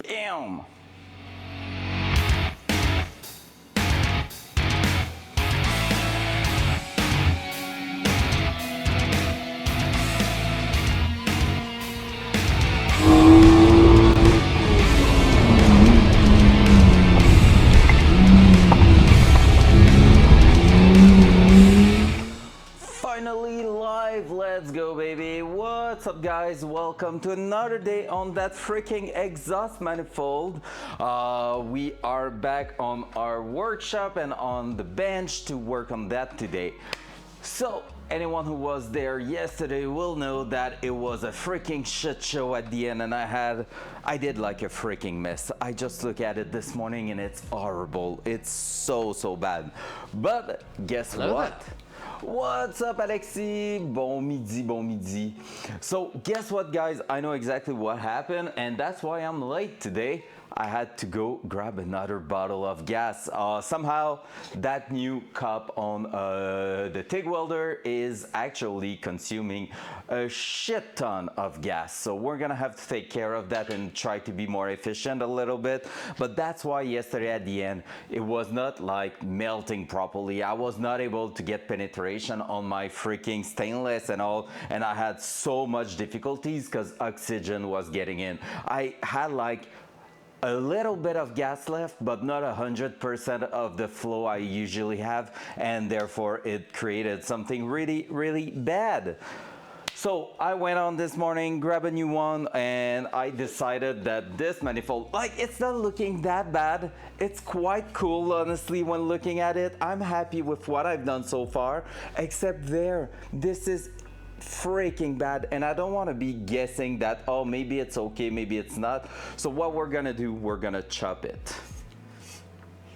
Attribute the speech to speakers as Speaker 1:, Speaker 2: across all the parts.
Speaker 1: Bam! Finally live, let's go baby. What's up guys, welcome to another day on that freaking exhaust manifold. We are back on our workshop and on the bench to work on that today. So anyone who was there yesterday will know that it was a freaking shit show at the end, and I did like a freaking mess. I just looked at it this morning and it's horrible. It's so bad. But guess
Speaker 2: Hello
Speaker 1: what?
Speaker 2: there.
Speaker 1: What's up, Alexis? Bon midi, bon midi. So, guess what, guys? I know exactly what happened, and that's why I'm late today. I had to go grab another bottle of gas. Somehow, that new cup on the TIG welder is actually consuming a shit ton of gas. So we're gonna have to take care of that and try to be more efficient a little bit. But that's why yesterday at the end, it was not like melting properly. I was not able to get penetration on my freaking stainless and all. And I had so much difficulties because oxygen was getting in. I had like a little bit of gas left, but not 100% of the flow I usually have, and therefore it created something really bad. So I went on this morning, grabbed a new one, and I decided that this manifold, like, it's not looking that bad. It's quite cool, honestly, when looking at it. I'm happy with what I've done so far, except this is freaking bad, and I don't want to be guessing that, oh, maybe it's okay, maybe it's not. So what we're gonna do, we're gonna chop it.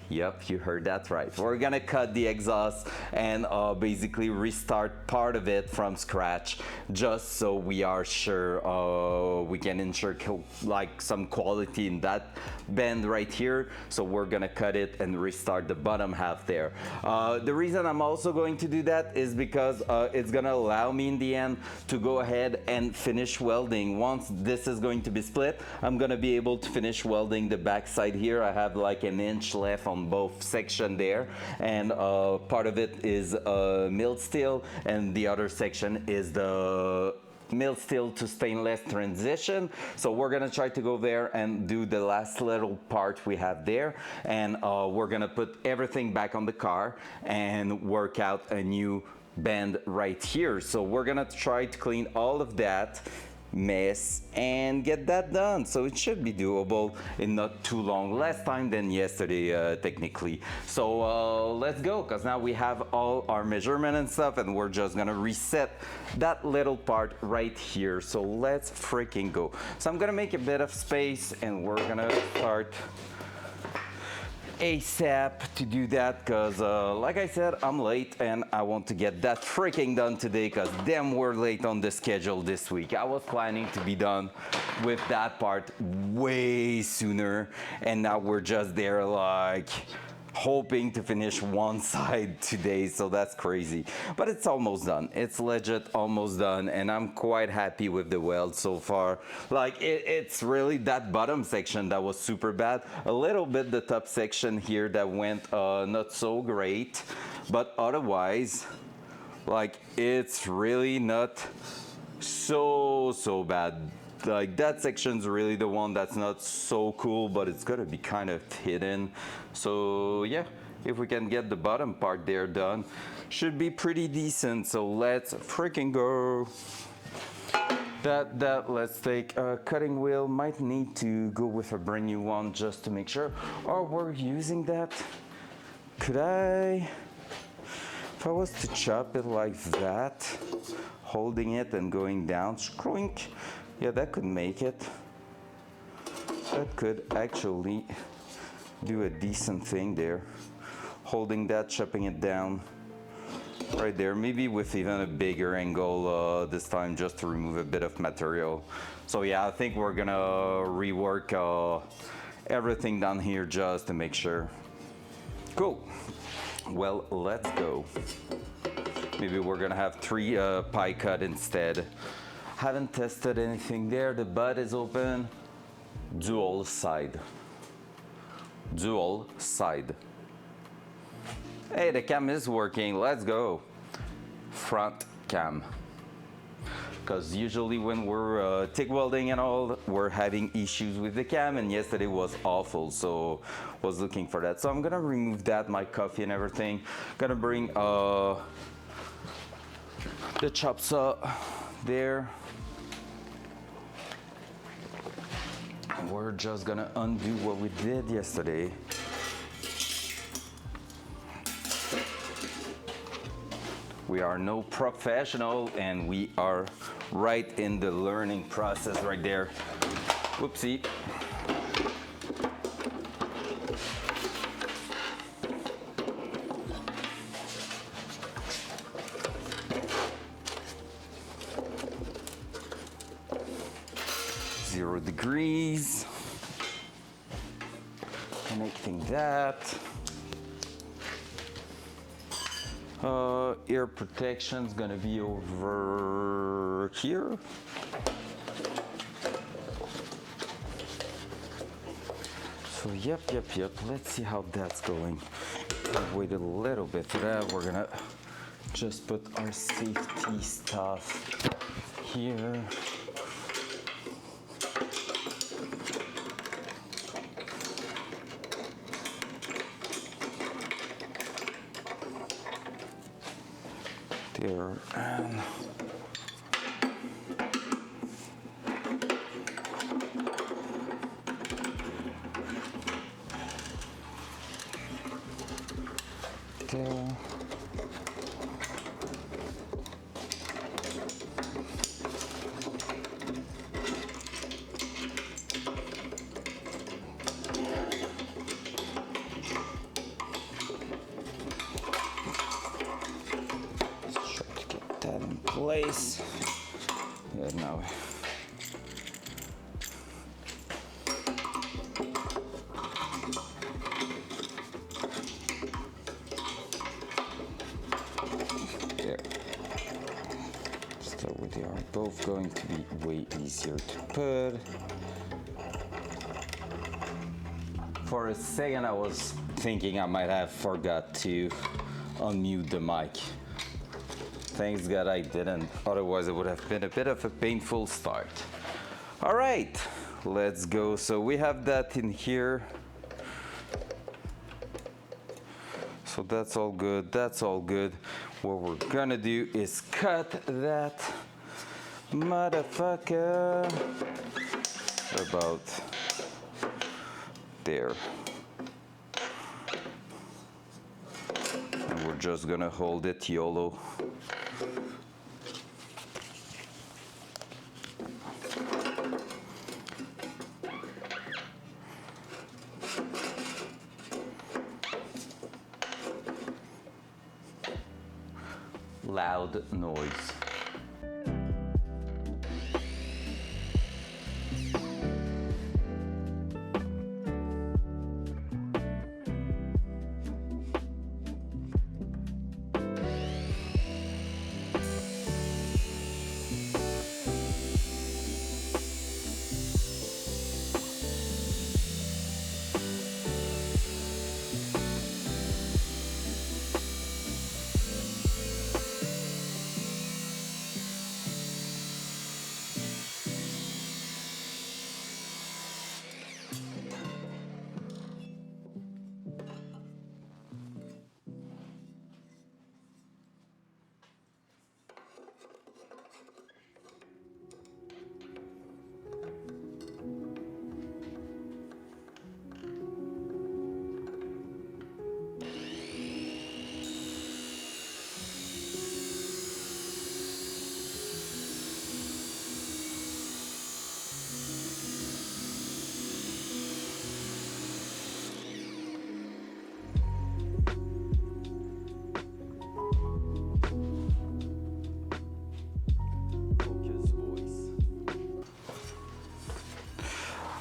Speaker 1: Yep, you heard that right. We're gonna cut the exhaust and basically restart part of it from scratch, just so we are sure we can ensure like some quality in that bend right here. So we're gonna cut it and restart the bottom half there. The reason I'm also going to do that is because it's gonna allow me in the end to go ahead and finish welding. Once this is going to be split, I'm gonna be able to finish welding the back side here. I have like an inch left on both section there, and part of it is milled steel, and the other section is the milled steel to stainless transition. So we're gonna try to go there and do the last little part we have there, and we're gonna put everything back on the car and work out a new bend right here. So we're gonna try to clean all of that mess and get that done. So it should be doable in not too long, less time than yesterday technically. So let's go, because now we have all our measurement and stuff, and we're just gonna reset that little part right here. So let's freaking go. So I'm gonna make a bit of space, and we're gonna start ASAP to do that, because like I said, I'm late and I want to get that freaking done today, because damn, we're late on the schedule this week. I was planning to be done with that part way sooner, and now we're just there like hoping to finish one side today, so that's crazy. But it's almost done. It's legit almost done, and I'm quite happy with the weld so far. Like, it's really that bottom section that was super bad. A little bit the top section here that went not so great, but otherwise, like, it's really not so bad. Like, that section's really the one that's not so cool, but it's gonna be kind of hidden. So yeah, if we can get the bottom part there done, should be pretty decent. So let's freaking go. Let's take a cutting wheel. Might need to go with a brand new one just to make sure. Oh, we're using that. Could I, if I was to chop it like that, holding it and going down, scroink. Yeah, that could make it. That could actually do a decent thing there. Holding that, chopping it down right there. Maybe with even a bigger angle this time, just to remove a bit of material. So yeah, I think we're gonna rework everything down here just to make sure. Cool. Well, let's go. Maybe we're gonna have 3 pie cut instead. Haven't tested anything there. The butt is open. Dual side. Dual side. Hey, the cam is working. Let's go. Front cam. Because usually when we're TIG welding and all, we're having issues with the cam, and yesterday was awful, so was looking for that. So I'm gonna remove that, my coffee and everything. Gonna bring the chop saw there. And we're just gonna undo what we did yesterday. We are no professional, and we are right in the learning process right there. Whoopsie. Zero degrees. Connecting that. Ear protection's gonna be over here. So yep. Let's see how that's going. I'll wait a little bit for that. We're gonna just put our safety stuff here. There and there. Place. Yeah, now. There. So they are both going to be way easier to put. For a second, I was thinking I might have forgot to unmute the mic. Thanks God I didn't, otherwise it would have been a bit of a painful start. All right, let's go. So we have that in here. So that's all good, that's all good. What we're gonna do is cut that motherfucker about there. And we're just gonna hold it YOLO. Loud noise.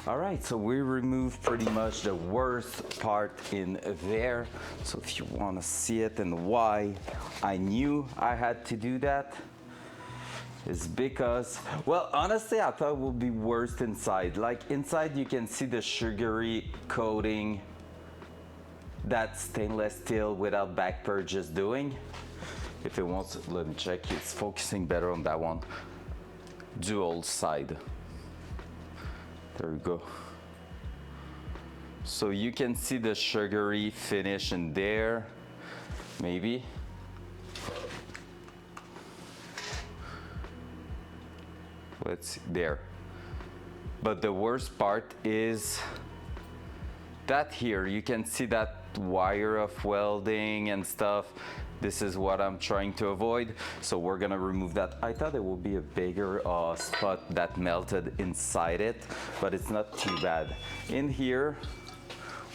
Speaker 1: All right, so we removed pretty much the worst part in there. So if you want to see it and why I knew I had to do that is because, well, honestly, I thought it would be worst inside. Like inside, you can see the sugary coating that stainless steel without back purge is doing. If it wants, let me check. It's focusing better on that one. Dual side. There we go. So you can see the sugary finish in there, maybe. Let's see, there. But the worst part is that here, you can see that wire of welding and stuff. This is what I'm trying to avoid. So we're gonna remove that. I thought it would be a bigger spot that melted inside it, but it's not too bad. In here,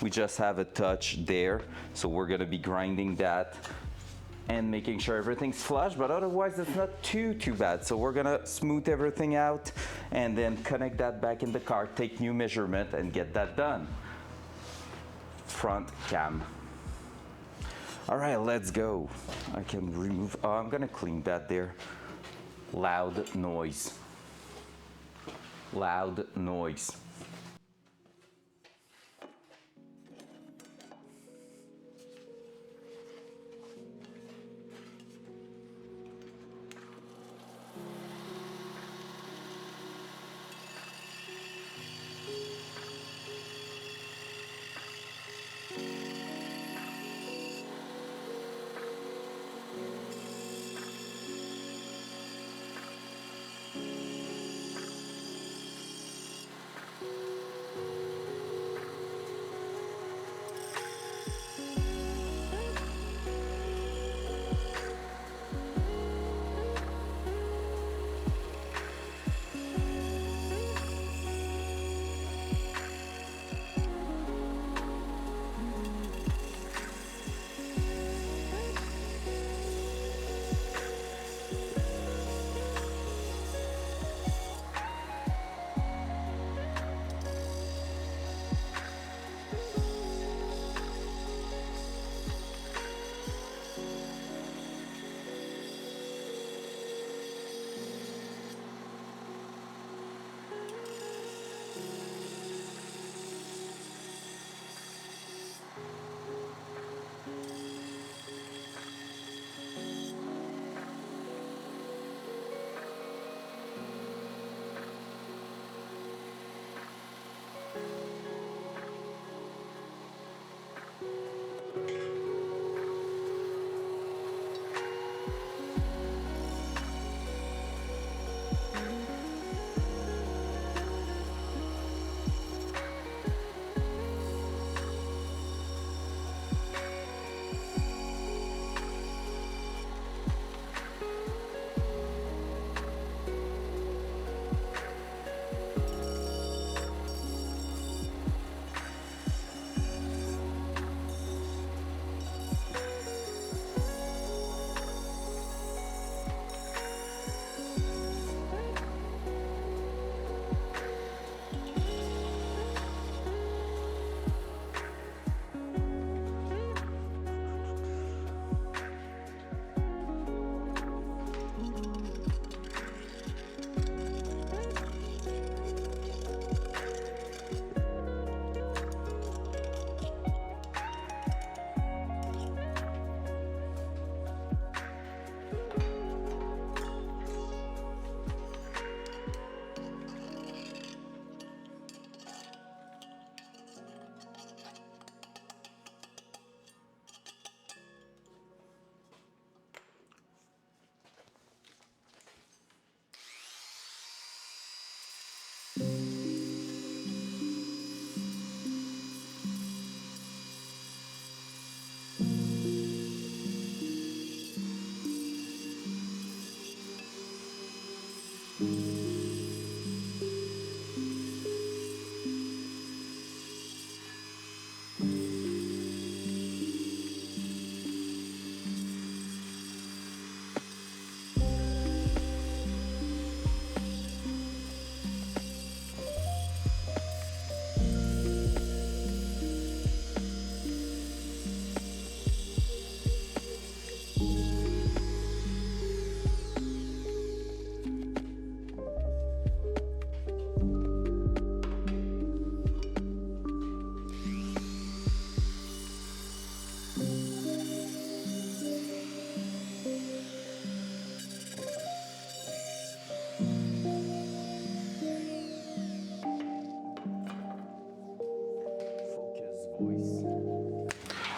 Speaker 1: we just have a touch there. So we're gonna be grinding that and making sure everything's flush, but otherwise it's not too bad. So we're gonna smooth everything out and then connect that back in the car, take new measurement and get that done. Front cam. All right, let's go. I can remove, I'm gonna clean that there. Loud noise. Loud noise.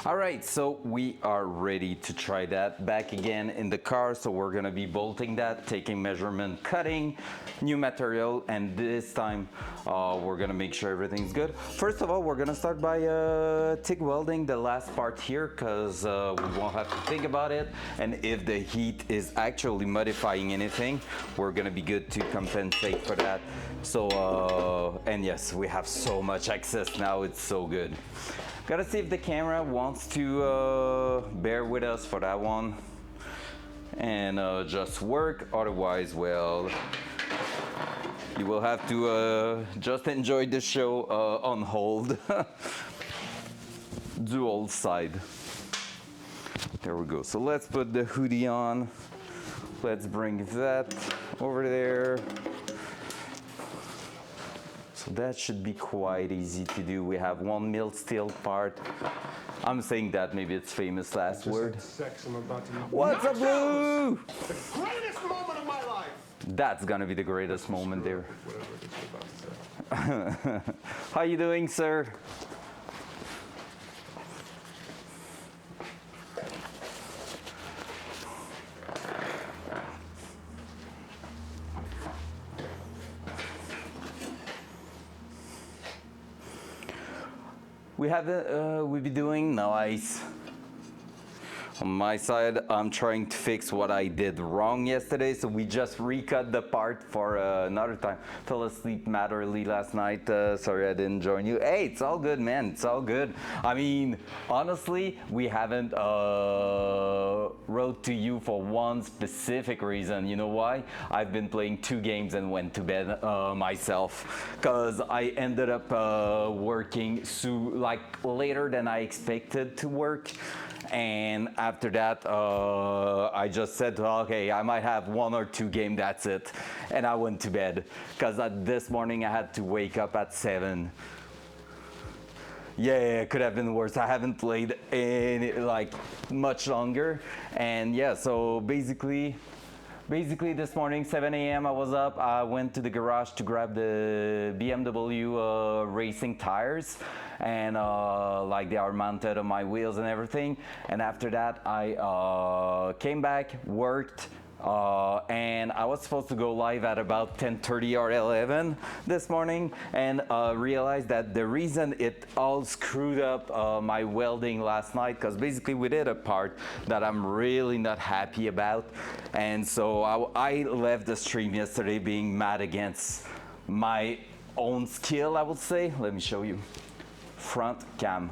Speaker 1: All right, so we are ready to try that back again in the car. So we're gonna be bolting that, taking measurement, cutting new material, and this time we're gonna make sure everything's good. First of all, we're gonna start by TIG welding the last part here because we won't have to think about it. And if the heat is actually modifying anything, we're gonna be good to compensate for that. So, and yes, we have so much access now, it's so good. Gotta see if the camera wants to bear with us for that one and just work. Otherwise, well, you will have to just enjoy the show on hold. Dual side. There we go. So let's put the hoodie on. Let's bring that over there. So that should be quite easy to do. We have one mill steel part. I'm saying that, maybe it's famous last word.
Speaker 2: Sex, I'm about to
Speaker 1: What's up, Blue?
Speaker 2: the greatest moment of my life.
Speaker 1: That's gonna be the greatest moment there.
Speaker 2: Whatever it is you're about to say.
Speaker 1: How you doing, sir? We'll be doing nice. On my side, I'm trying to fix what I did wrong yesterday, so we just recut the part for another time. Fell asleep mad early last night. Sorry I didn't join you. Hey, it's all good, man. It's all good. I mean, honestly, we haven't wrote to you for one specific reason. You know why? I've been playing 2 games and went to bed myself because I ended up working like later than I expected to work. And after that, I just said, okay, I might have 1 or 2 games, that's it. And I went to bed, because this morning I had to wake up at 7. Yeah, it could have been worse. I haven't played like much longer. And yeah, so basically this morning, 7 a.m. I was up. I went to the garage to grab the BMW racing tires, and like they are mounted on my wheels and everything. And after that, I came back, worked, and I was supposed to go live at about 10:30 or 11 this morning, and realized that the reason it all screwed up my welding last night, because basically we did a part that I'm really not happy about, and so I left the stream yesterday being mad against my own skill, I would say. Let me show you. Front cam.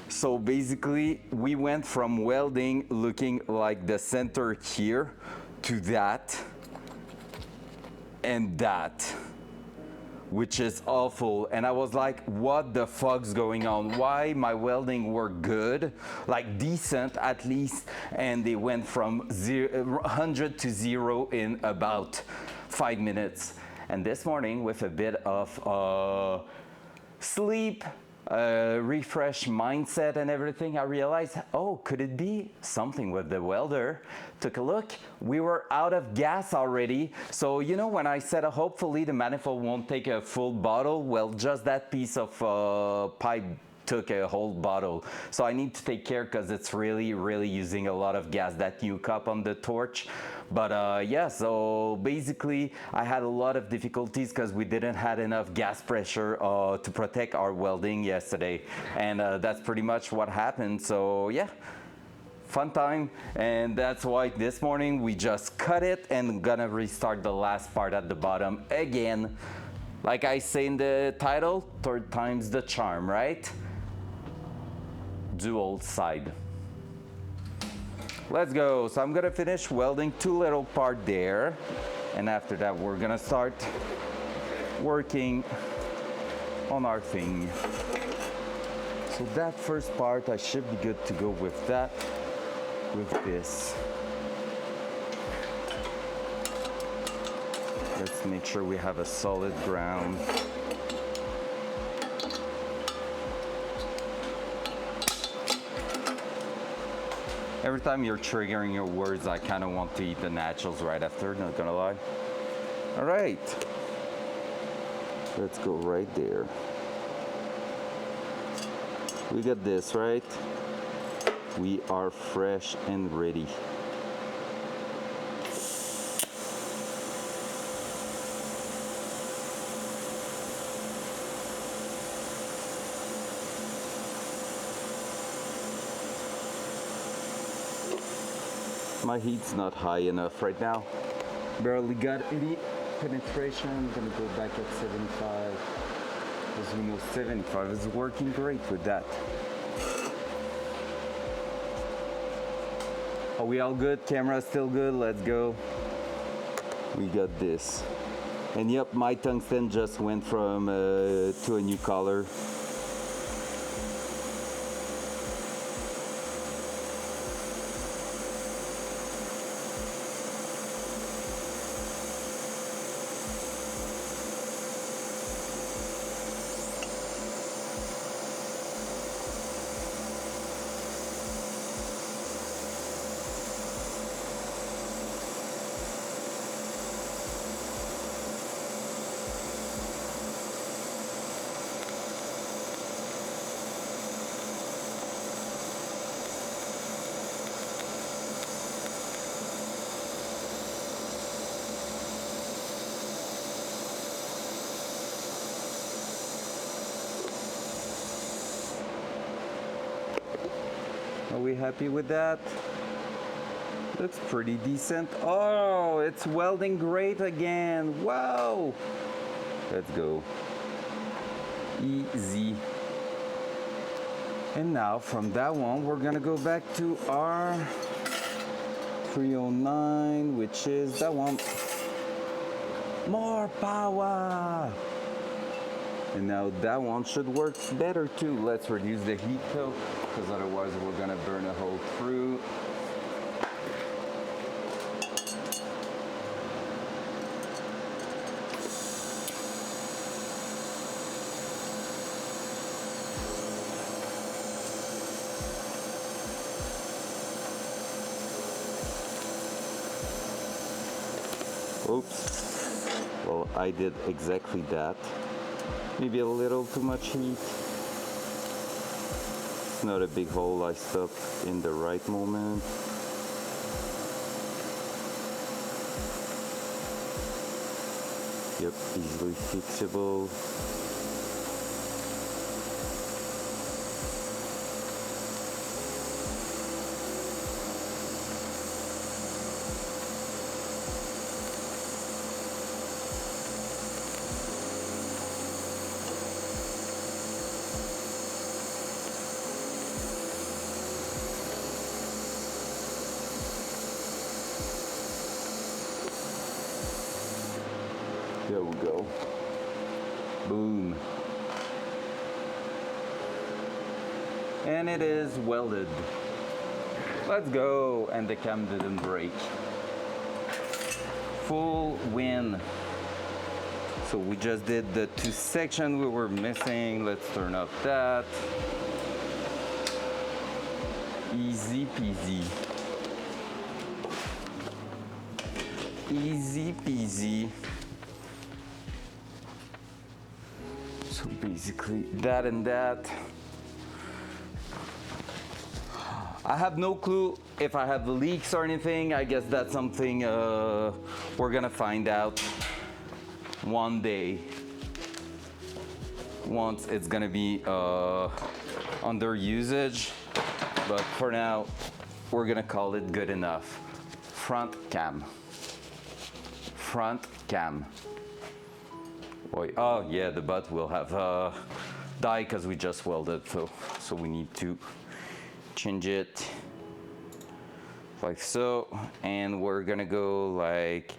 Speaker 1: So basically, we went from welding looking like the center here to that and that, which is awful. And I was like, what the fuck's going on? Why my welding were good, like decent at least, and they went from 100 to 0 in about 5 minutes. And this morning, with a bit of sleep, refresh mindset and everything, I realized, oh, could it be something with the welder? Took a look, we were out of gas already. So, you know, when I said hopefully the manifold won't take a full bottle, well, just that piece of pipe took a whole bottle. So I need to take care because it's really using a lot of gas, that new cup on the torch. But yeah, so basically I had a lot of difficulties because we didn't have enough gas pressure to protect our welding yesterday. And that's pretty much what happened. So yeah, fun time. And that's why this morning we just cut it and gonna restart the last part at the bottom again. Like I say in the title, 3rd time's the charm, right? Dual side. Let's go. So I'm gonna finish welding 2 little part there, and after that we're gonna start working on our thing. So that first part, I should be good to go with that, with this. Let's make sure we have a solid ground. Every time you're triggering your words, I kind of want to eat the nachos right after, not gonna lie. All right, let's go right there. We got this, right? We are fresh and ready. My heat's not high enough right now. Barely got any penetration. I'm gonna go back at 75. As you know, 75 is working great with that. Are we all good? Camera still good? Let's go. We got this. And yep, my tungsten just went from to a new color. Are we happy with that? Looks pretty decent. Oh, it's welding great again. Wow. Let's go. Easy. And now from that one, we're gonna go back to our 309, which is that one. More power. And now that one should work better too. Let's reduce the heat though, because otherwise we're gonna burn a hole through. Oops. Well, I did exactly that. Maybe a little too much heat. It's not a big hole, I stopped in the right moment. Yep, easily fixable. There we go. Boom. And it is welded. Let's go. And the cam didn't break. Full win. So we just did the two sections we were missing. Let's turn up that. Easy peasy. Easy peasy. So basically that and that. I have no clue if I have leaks or anything. I guess that's something we're gonna find out one day. Once it's gonna be under usage. But for now, we're gonna call it good enough. Front cam. Front cam. Oh yeah, the butt will have dye because we just welded, so we need to change it like so, and we're gonna go like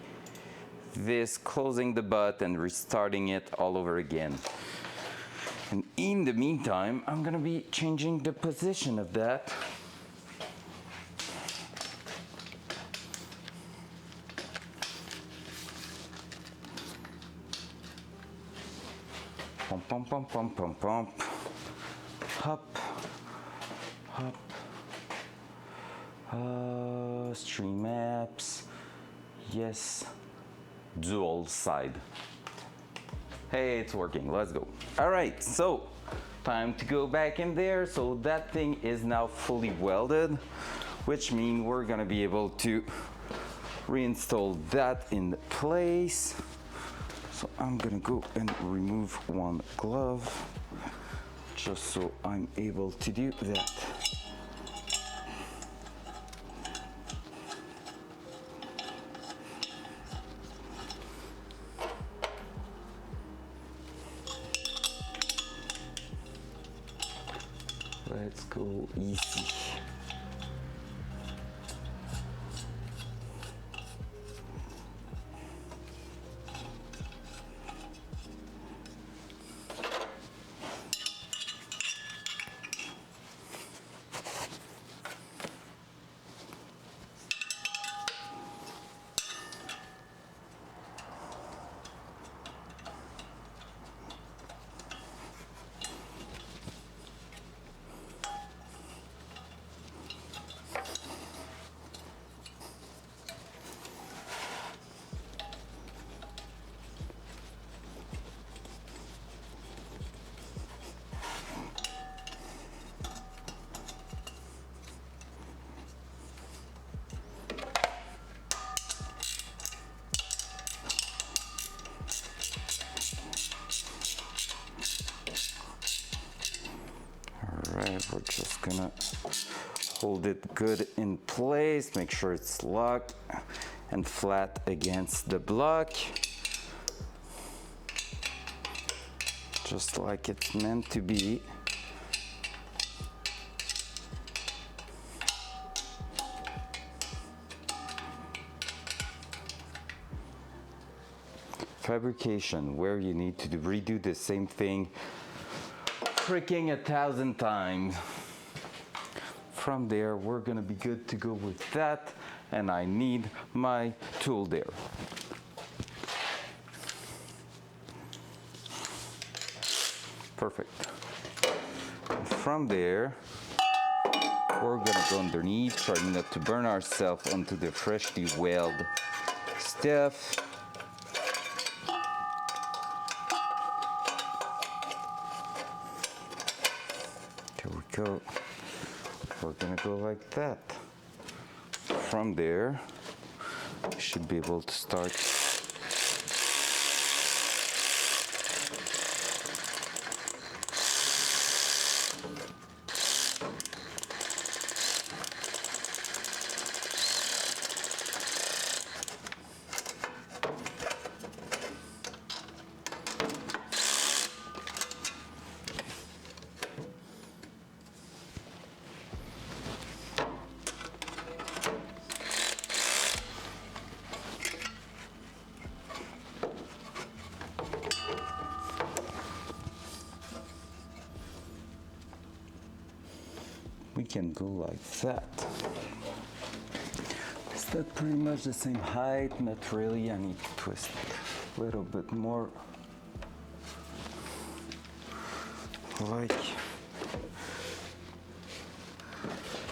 Speaker 1: this, closing the butt and restarting it all over again. And in the meantime, I'm gonna be changing the position of that. Pump, pump, pump, pump, pump, pump. Hop, hop. Stream apps. Yes. Dual side. Hey, it's working. Let's go. All right. So Time to go back in there. So that thing is now fully welded, which means we're gonna be able to reinstall that in place. So I'm gonna go and remove one glove just so I'm able to do that. Let's go easy. We're just gonna hold it good in place, make sure it's locked and flat against the block, just like it's meant to be. Fabrication, where you need to redo the same thing freaking 1,000 times. From there, we're gonna be good to go with that, and I need my tool there. Perfect. From there, we're gonna go underneath, trying not to burn ourselves onto the freshly welded stuff. There we go. We're gonna go like that. From there, we should be able to start. We can go like that. Is that pretty much the same height? Not really. I need to twist a little bit more. Like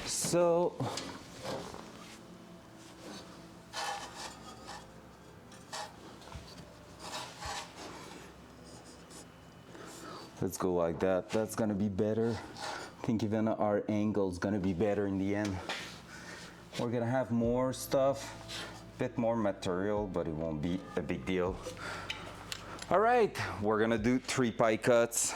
Speaker 1: so. Let's go like that. That's gonna be better. I think even our angle is gonna be better in the end. We're gonna have more stuff, a bit more material, but it won't be a big deal. All right, we're gonna do 3 pie cuts.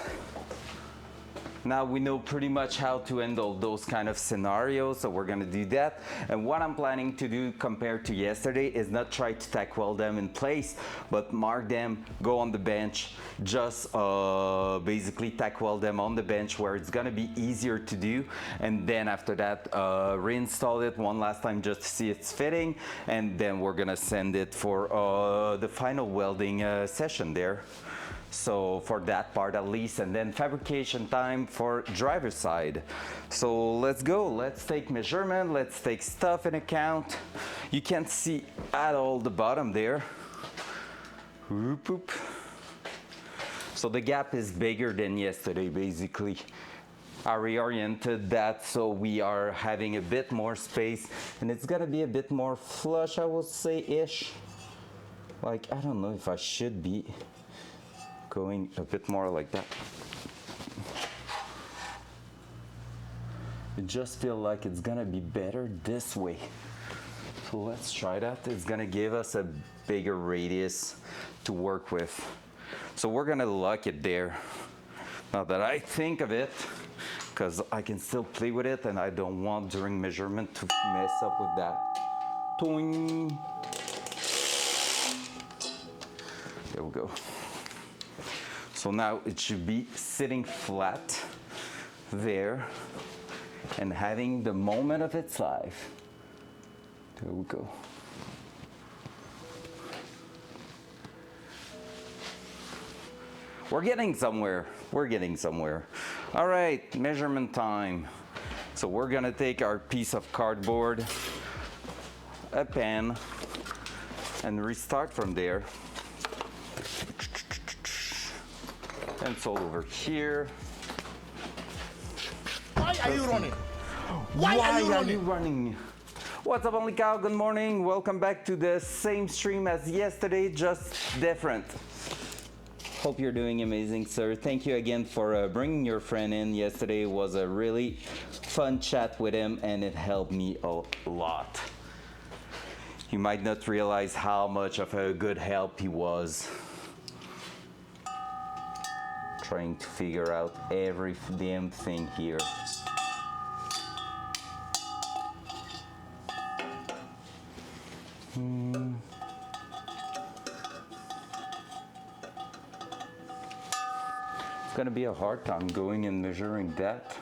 Speaker 1: Now we know pretty much how to handle those kind of scenarios, so we're gonna do that. And what I'm planning to do compared to yesterday is not try to tack weld them in place, but mark them, go on the bench, just basically tack weld them on the bench where it's gonna be easier to do. And then after that, reinstall it one last time just to see it's fitting. And then we're gonna send it for the final welding session there. So for that part at least, and then fabrication time for driver's side. So let's go, let's take measurement, let's take stuff in account. You can't see at all the bottom there. Whoop, whoop. So the gap is bigger than yesterday basically. I reoriented that so we are having a bit more space, and it's gonna be a bit more flush, I would say-ish. Like, I don't know if I should be going a bit more like that. I just feel like it's gonna be better this way. So let's try that. It's gonna give us a bigger radius to work with. So we're gonna lock it there. Now that I think of it, because I can still play with it and I don't want during measurement to mess up with that. Toing. There we go. So now it should be sitting flat there and having the moment of its life. There we go. We're getting somewhere. We're getting somewhere. All right, measurement time. So we're gonna take our piece of cardboard, a pen, and restart from there. Pencil over here.
Speaker 2: Why are you running? Why are you
Speaker 1: running? What's up, Only Cow? Good morning. Welcome back to the same stream as yesterday, just different. Hope you're doing amazing, sir. Thank you again for bringing your friend in. Yesterday was a really fun chat with him, and it helped me a lot. You might not realize how much of a good help he was. Trying to figure out every damn thing here. It's gonna be a hard time going and measuring that.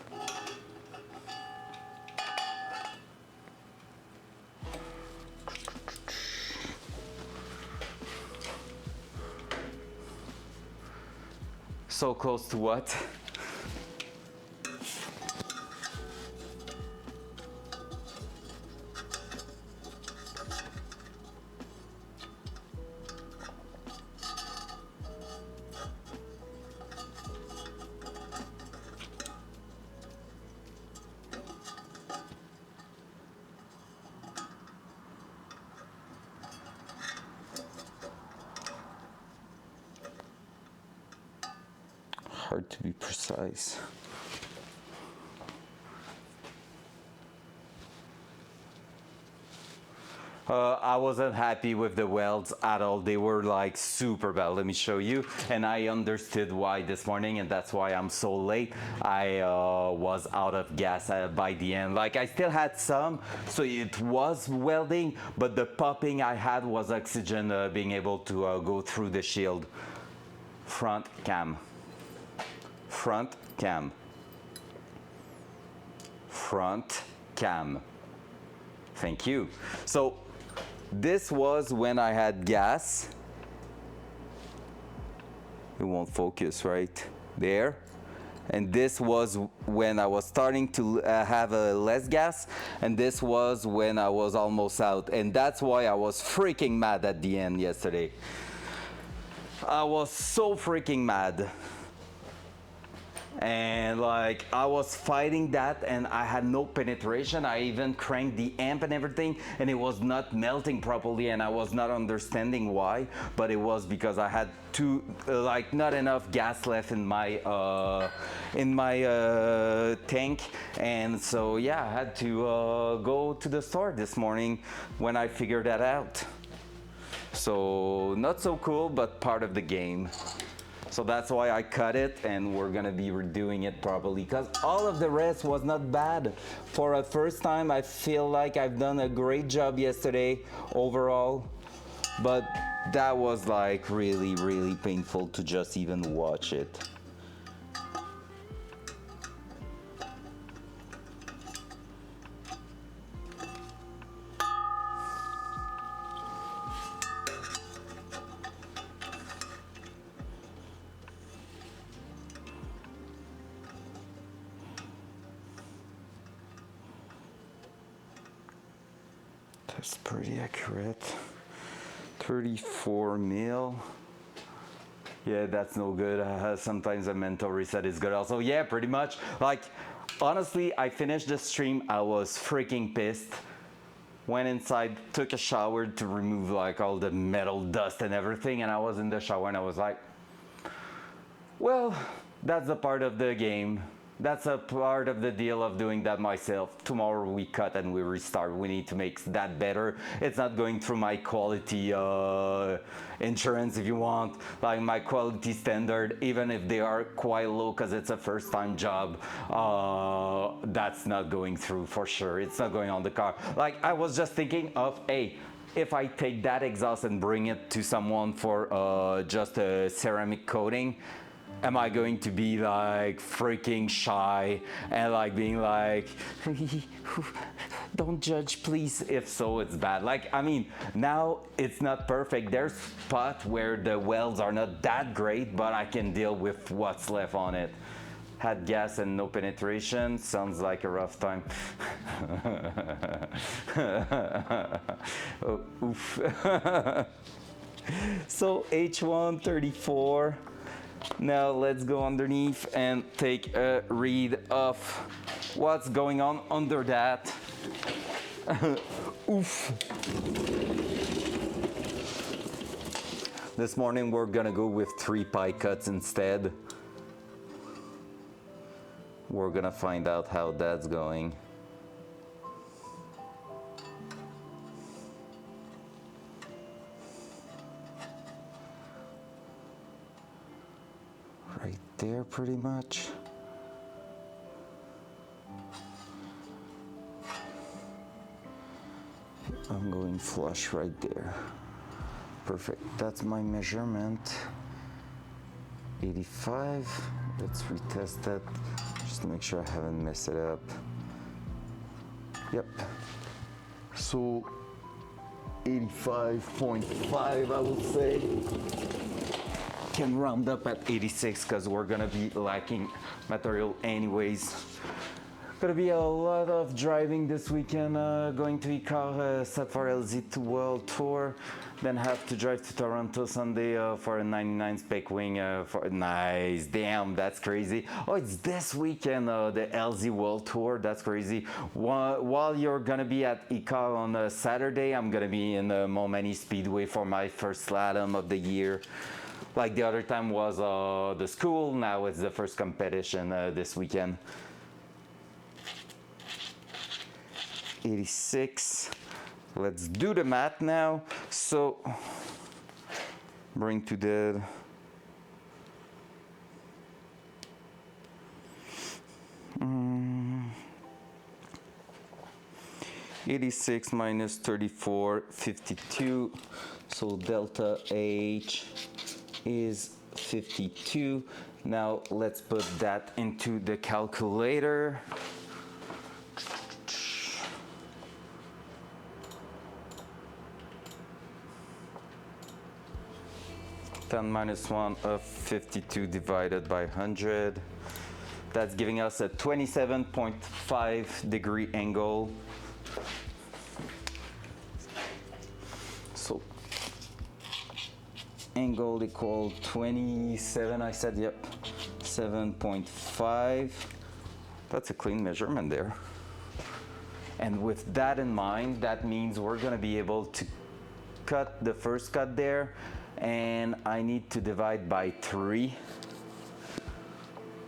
Speaker 1: So close to what? Hard to be precise. I wasn't happy with the welds at all. They were like super bad. Let me show you. And I understood why this morning, and that's why I'm so late. I was out of gas by the end. Like I still had some, so it was welding, but the popping I had was oxygen being able to go through the shield. Front cam. Front cam. Front cam. Thank you. So this was when I had gas. It won't focus right there. And this was when I was starting to have less gas, and this was when I was almost out. And that's why I was freaking mad at the end yesterday. I was so freaking mad. And like I was fighting that, and I had no penetration. I even cranked the amp and everything, and it was not melting properly, and I was not understanding why, but it was because I had like not enough gas left in my tank. And so yeah, I had to go to the store this morning when I figured that out. So not so cool, but part of the game. So that's why I cut it, and we're gonna be redoing it properly, because all of the rest was not bad. For a first time, I feel like I've done a great job yesterday overall, but that was like really, really painful to just even watch it. That's pretty accurate. 34 mil. Yeah, that's no good. Sometimes a mental reset is good also. Yeah, pretty much. Like, honestly, I finished the stream. I was freaking pissed. Went inside, took a shower to remove like all the metal dust and everything. And I was in the shower and I was like, well, that's a part of the game. That's a part of the deal of doing that myself. Tomorrow we cut and we restart. We need to make that better. It's not going through my quality insurance, if you want, like my quality standard, even if they are quite low because it's a first time job. That's not going through for sure. It's not going on the car. Like I was just thinking of, hey, if I take that exhaust and bring it to someone for just a ceramic coating, am I going to be like freaking shy and like being like, don't judge please? If so, it's bad. Like, I mean, now it's not perfect. There's spots where the welds are not that great, but I can deal with what's left on it. Had gas and no penetration. Sounds like a rough time. Oh, oof. So H134. Now let's go underneath and take a read of what's going on under that. Oof. This morning we're gonna go with 3 pie cuts instead. We're gonna find out how that's going. Right there pretty much. I'm going flush right there. Perfect, that's my measurement. 85, let's retest that just to make sure I haven't messed it up. Yep, so 85.5 I would say. Can round up at 86 because we're gonna be lacking material anyways. Gonna be a lot of driving this weekend, going to ICAR set for LZ2 World Tour, then have to drive to Toronto Sunday for a 99 spec wing for nice. Damn, that's crazy. Oh, it's this weekend, the LZ World Tour. That's crazy. While you're gonna be at ICAR on a Saturday, I'm gonna be in the Montmagny Speedway for my first slalom of the year. Like the other time was the school, now it's the first competition this weekend. 86. Let's do the math now. So bring to the 86 minus 34, 52. So delta H is 52. Now let's put that into the calculator. 10 minus 1 of 52 divided by 100. That's giving us a 27.5 degree angle. So angle equal 27, I said, yep, 7.5. That's a clean measurement there. And with that in mind, that means we're gonna be able to cut the first cut there, and I need to divide by 3.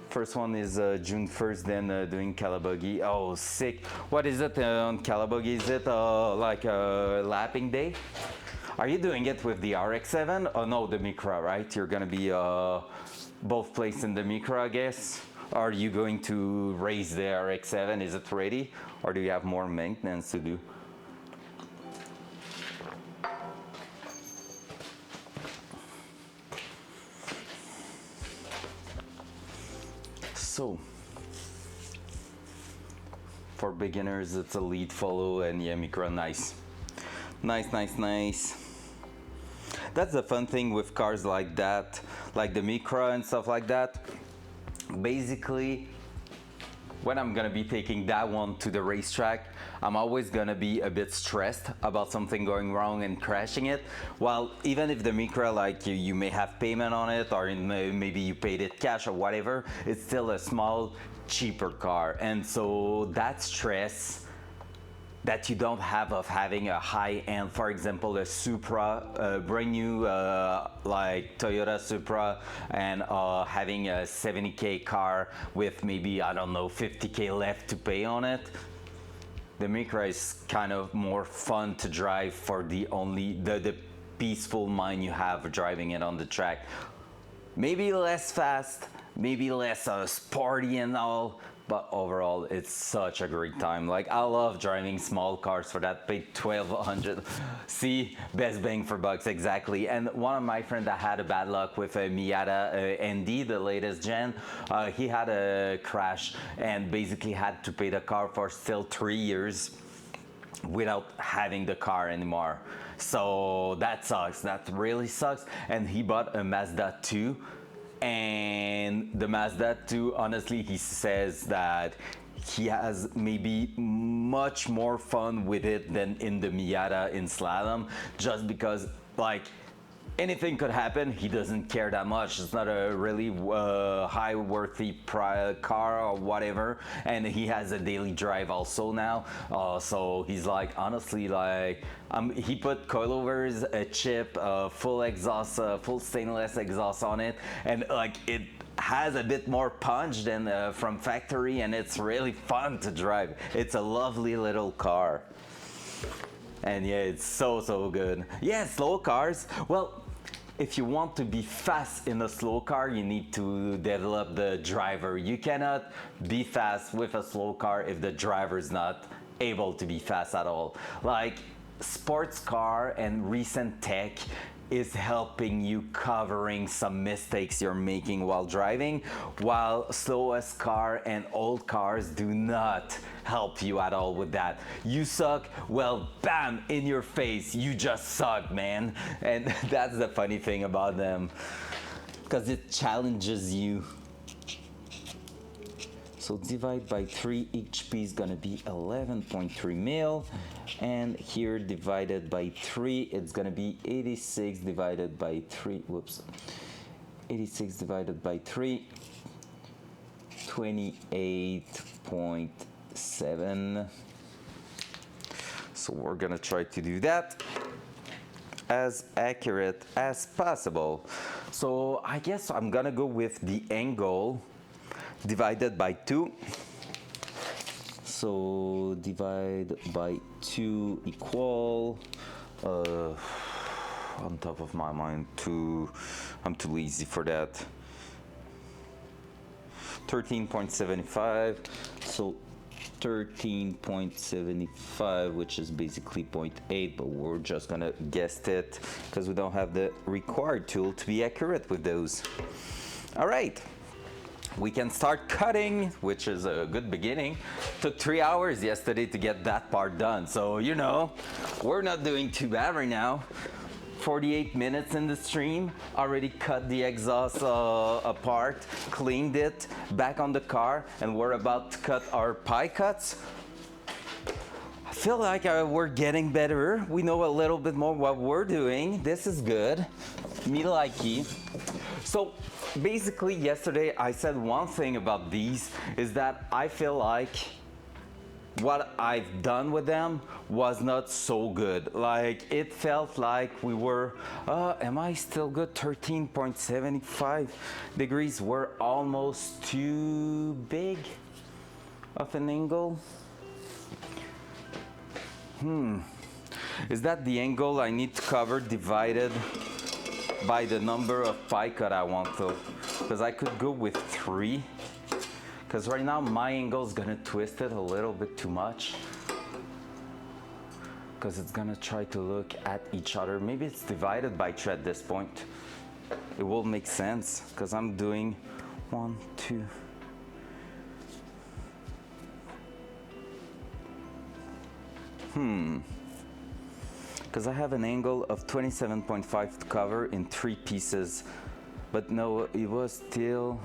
Speaker 1: First one is June 1st, then doing Calabogie. Oh, sick. What is it on Calabogie? Is it like a lapping day? Are you doing it with the RX-7? Oh no, the Micra, right? You're gonna be both placed in the Micra, I guess. Are you going to raise the RX-7? Is it ready? Or do you have more maintenance to do? So, for beginners, it's a lead follow, and yeah, Micra, nice. Nice, nice, nice. That's the fun thing with cars like that, like the Micra and stuff like that. Basically, when I'm gonna be taking that one to the racetrack, I'm always gonna be a bit stressed about something going wrong and crashing it. While even if the Micra, like you may have payment on it, or maybe you paid it cash or whatever, it's still a small, cheaper car. And so that stress that you don't have of having a high-end, for example, a Supra, brand new like Toyota Supra, and having a 70K car with maybe, I don't know, 50K left to pay on it. The Micra is kind of more fun to drive for the peaceful mind you have driving it on the track. Maybe less fast, maybe less sporty and all, but overall it's such a great time. Like, I love driving small cars for that. Paid 1,200. See, best bang for bucks, exactly. And one of my friends that had a bad luck with a Miata ND, the latest gen, he had a crash and basically had to pay the car for still 3 years without having the car anymore. So that sucks, that really sucks. And he bought a Mazda 2, and the Mazda 2, honestly, he says that he has maybe much more fun with it than in the Miata in slalom, just because, like, anything could happen. He doesn't care that much. It's not a really high worthy car or whatever, and he has a daily drive also now. So he's like, honestly, like, he put coilovers, a chip, full exhaust, full stainless exhaust on it, and like it has a bit more punch than from factory, and it's really fun to drive. It's a lovely little car. And yeah, it's so good. Yeah, slow cars. Well, if you want to be fast in a slow car, you need to develop the driver. You cannot be fast with a slow car if the driver is not able to be fast at all. Like, sports car and recent tech is helping you covering some mistakes you're making while driving, while slowest car and old cars do not help you at all with that. You suck, well, bam, in your face, you just suck, man. And that's the funny thing about them, because it challenges you. So divide by 3, HP is gonna be 11.3 mil, and here divided by 3, it's gonna be 86 divided by 3, 86 divided by 3, 28.7. So we're gonna try to do that as accurate as possible. So I guess I'm gonna go with the angle divided by 2. So divide by 2 equal, on top of my mind, I'm too lazy for that. 13.75, so 13.75, which is basically 0.8, but we're just gonna guess it because we don't have the required tool to be accurate with those. All right. We can start cutting, which is a good beginning. Took 3 hours yesterday to get that part done. So, you know, we're not doing too bad right now. 48 minutes in the stream, already cut the exhaust apart, cleaned it, back on the car, and we're about to cut our pie cuts. I feel like we're getting better. We know a little bit more what we're doing. This is good. Me likey. So basically yesterday I said one thing about these is that I feel like what I've done with them was not so good. Like, it felt like we were, am I still good? 13.75 degrees. We're almost too big of an angle. Is that the angle I need to cover divided by the number of pie cut I want to? Because I could go with 3. Because right now my angle is gonna twist it a little bit too much. Because it's gonna try to look at each other. Maybe it's divided by 3 at this point. It will make sense because I'm doing 1, 2. Because I have an angle of 27.5 to cover in 3 pieces. But no, it was still...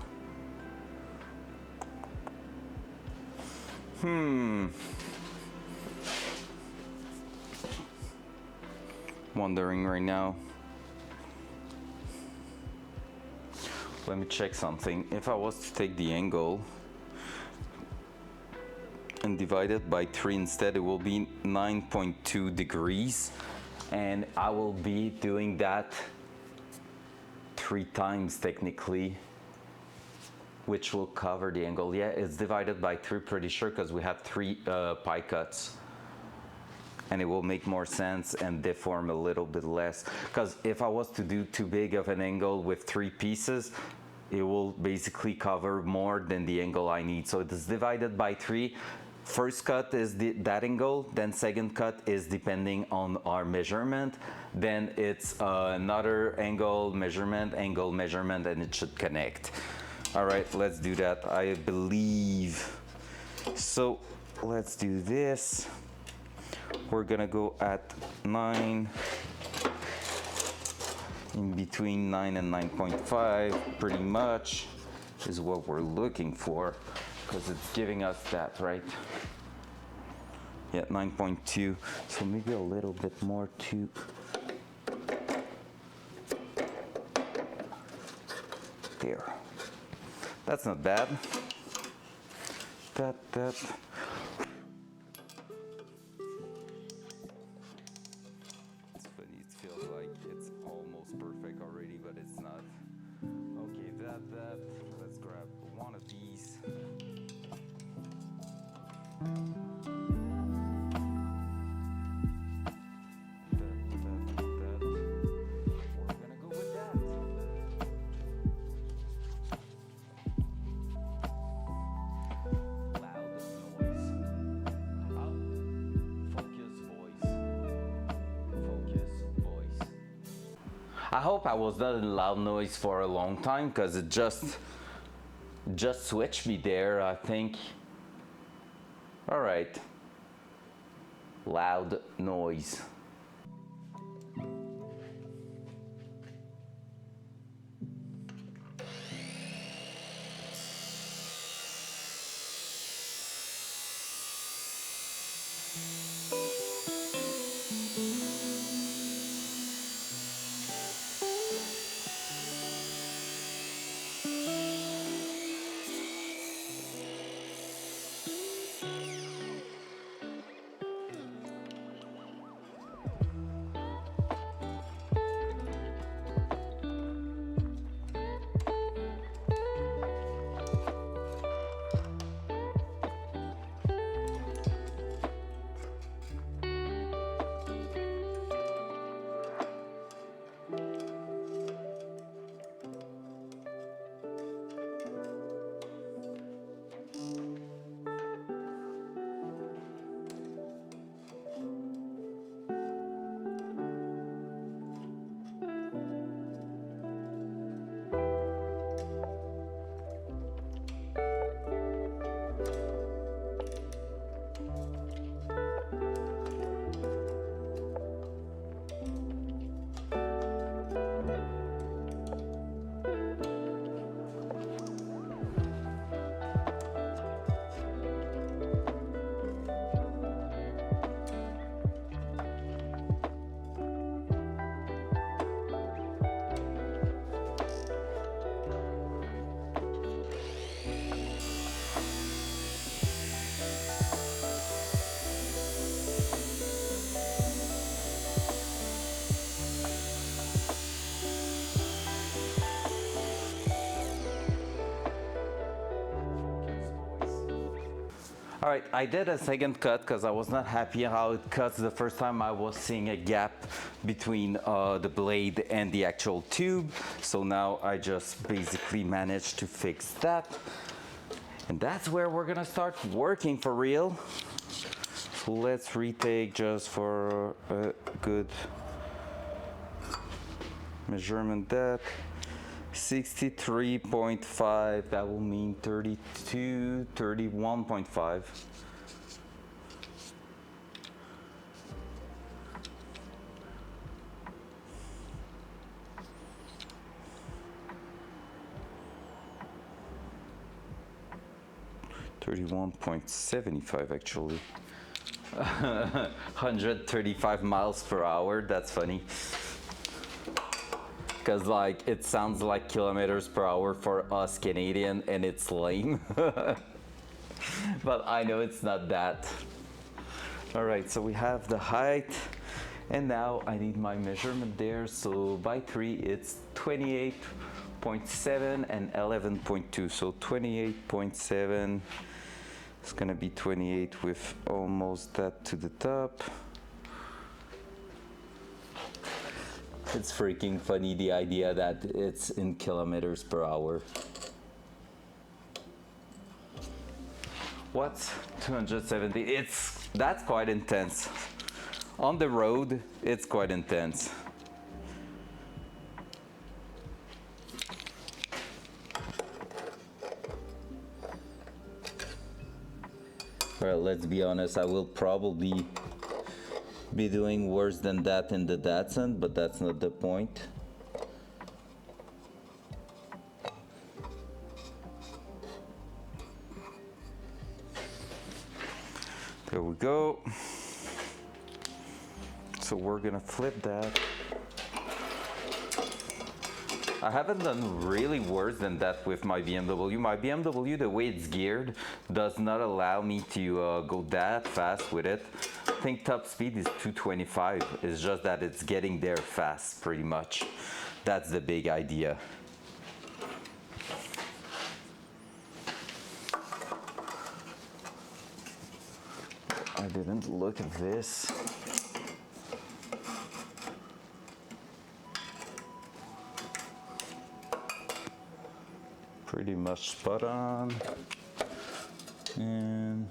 Speaker 1: Wondering right now. Let me check something. If I was to take the angle, and divide it by 3 instead, it will be 9.2 degrees. And I will be doing that 3 times technically, which will cover the angle. Yeah, it's divided by 3, pretty sure, because we have 3 pie cuts. And it will make more sense and deform a little bit less. Because if I was to do too big of an angle with 3 pieces, it will basically cover more than the angle I need. So it is divided by 3. First cut is that angle, then second cut is depending on our measurement. Then it's another angle, measurement, and it should connect. All right, let's do that, I believe. So let's do this. We're gonna go at 9, in between 9 and 9.5, pretty much is what we're looking for, because it's giving us that, right? Yeah, 9.2, so maybe a little bit more too. There. That's not bad. That. It's funny, it feels like it's almost perfect already, but it's not. Okay, that. Let's grab one of these. We're gonna go with that. Loud noise. Focus voice. I hope I was not in loud noise for a long time, because it just switched me there, I think. All right. Loud noise. All right, I did a second cut because I was not happy how it cuts the first time. I was seeing a gap between the blade and the actual tube. So now I just basically managed to fix that. And that's where we're gonna start working for real. So let's retake just for a good measurement. That 63.5, that will mean 32, 31.5. .75 actually. 135 miles per hour, that's funny. Because like it sounds like kilometers per hour for us Canadian, and it's lame. but I know it's not that. All right, so we have the height, and now I need my measurement there. So by 3, it's 28.7 and 11.2. So 28.7 is gonna be 28 with almost that to the top. It's freaking funny, the idea that it's in kilometers per hour. What's 270? That's quite intense. On the road, it's quite intense. Well, let's be honest, I will probably be doing worse than that in the Datsun, but that's not the point. There we go. So we're gonna flip that. I haven't done really worse than that with my BMW. My BMW, the way it's geared, does not allow me to go that fast with it. I think top speed is 225. It's just that it's getting there fast, pretty much. That's the big idea. I didn't look at this. Pretty much spot on. And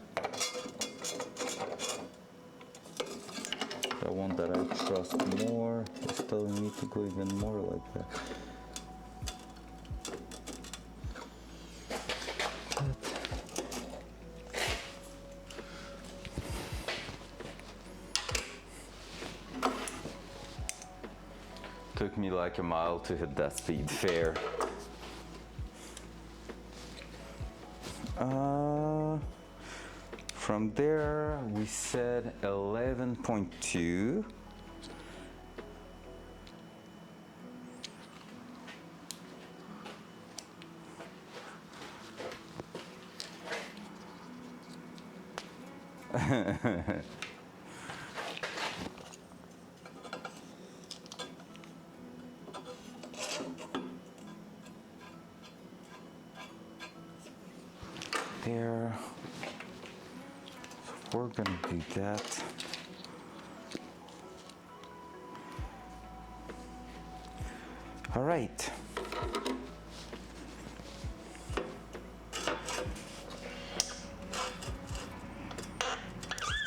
Speaker 1: the one that I trust more is telling me to go even more like that. Took me like a mile to hit that speed, fair. From there, we said 11.2. There. So we're gonna do that. All right.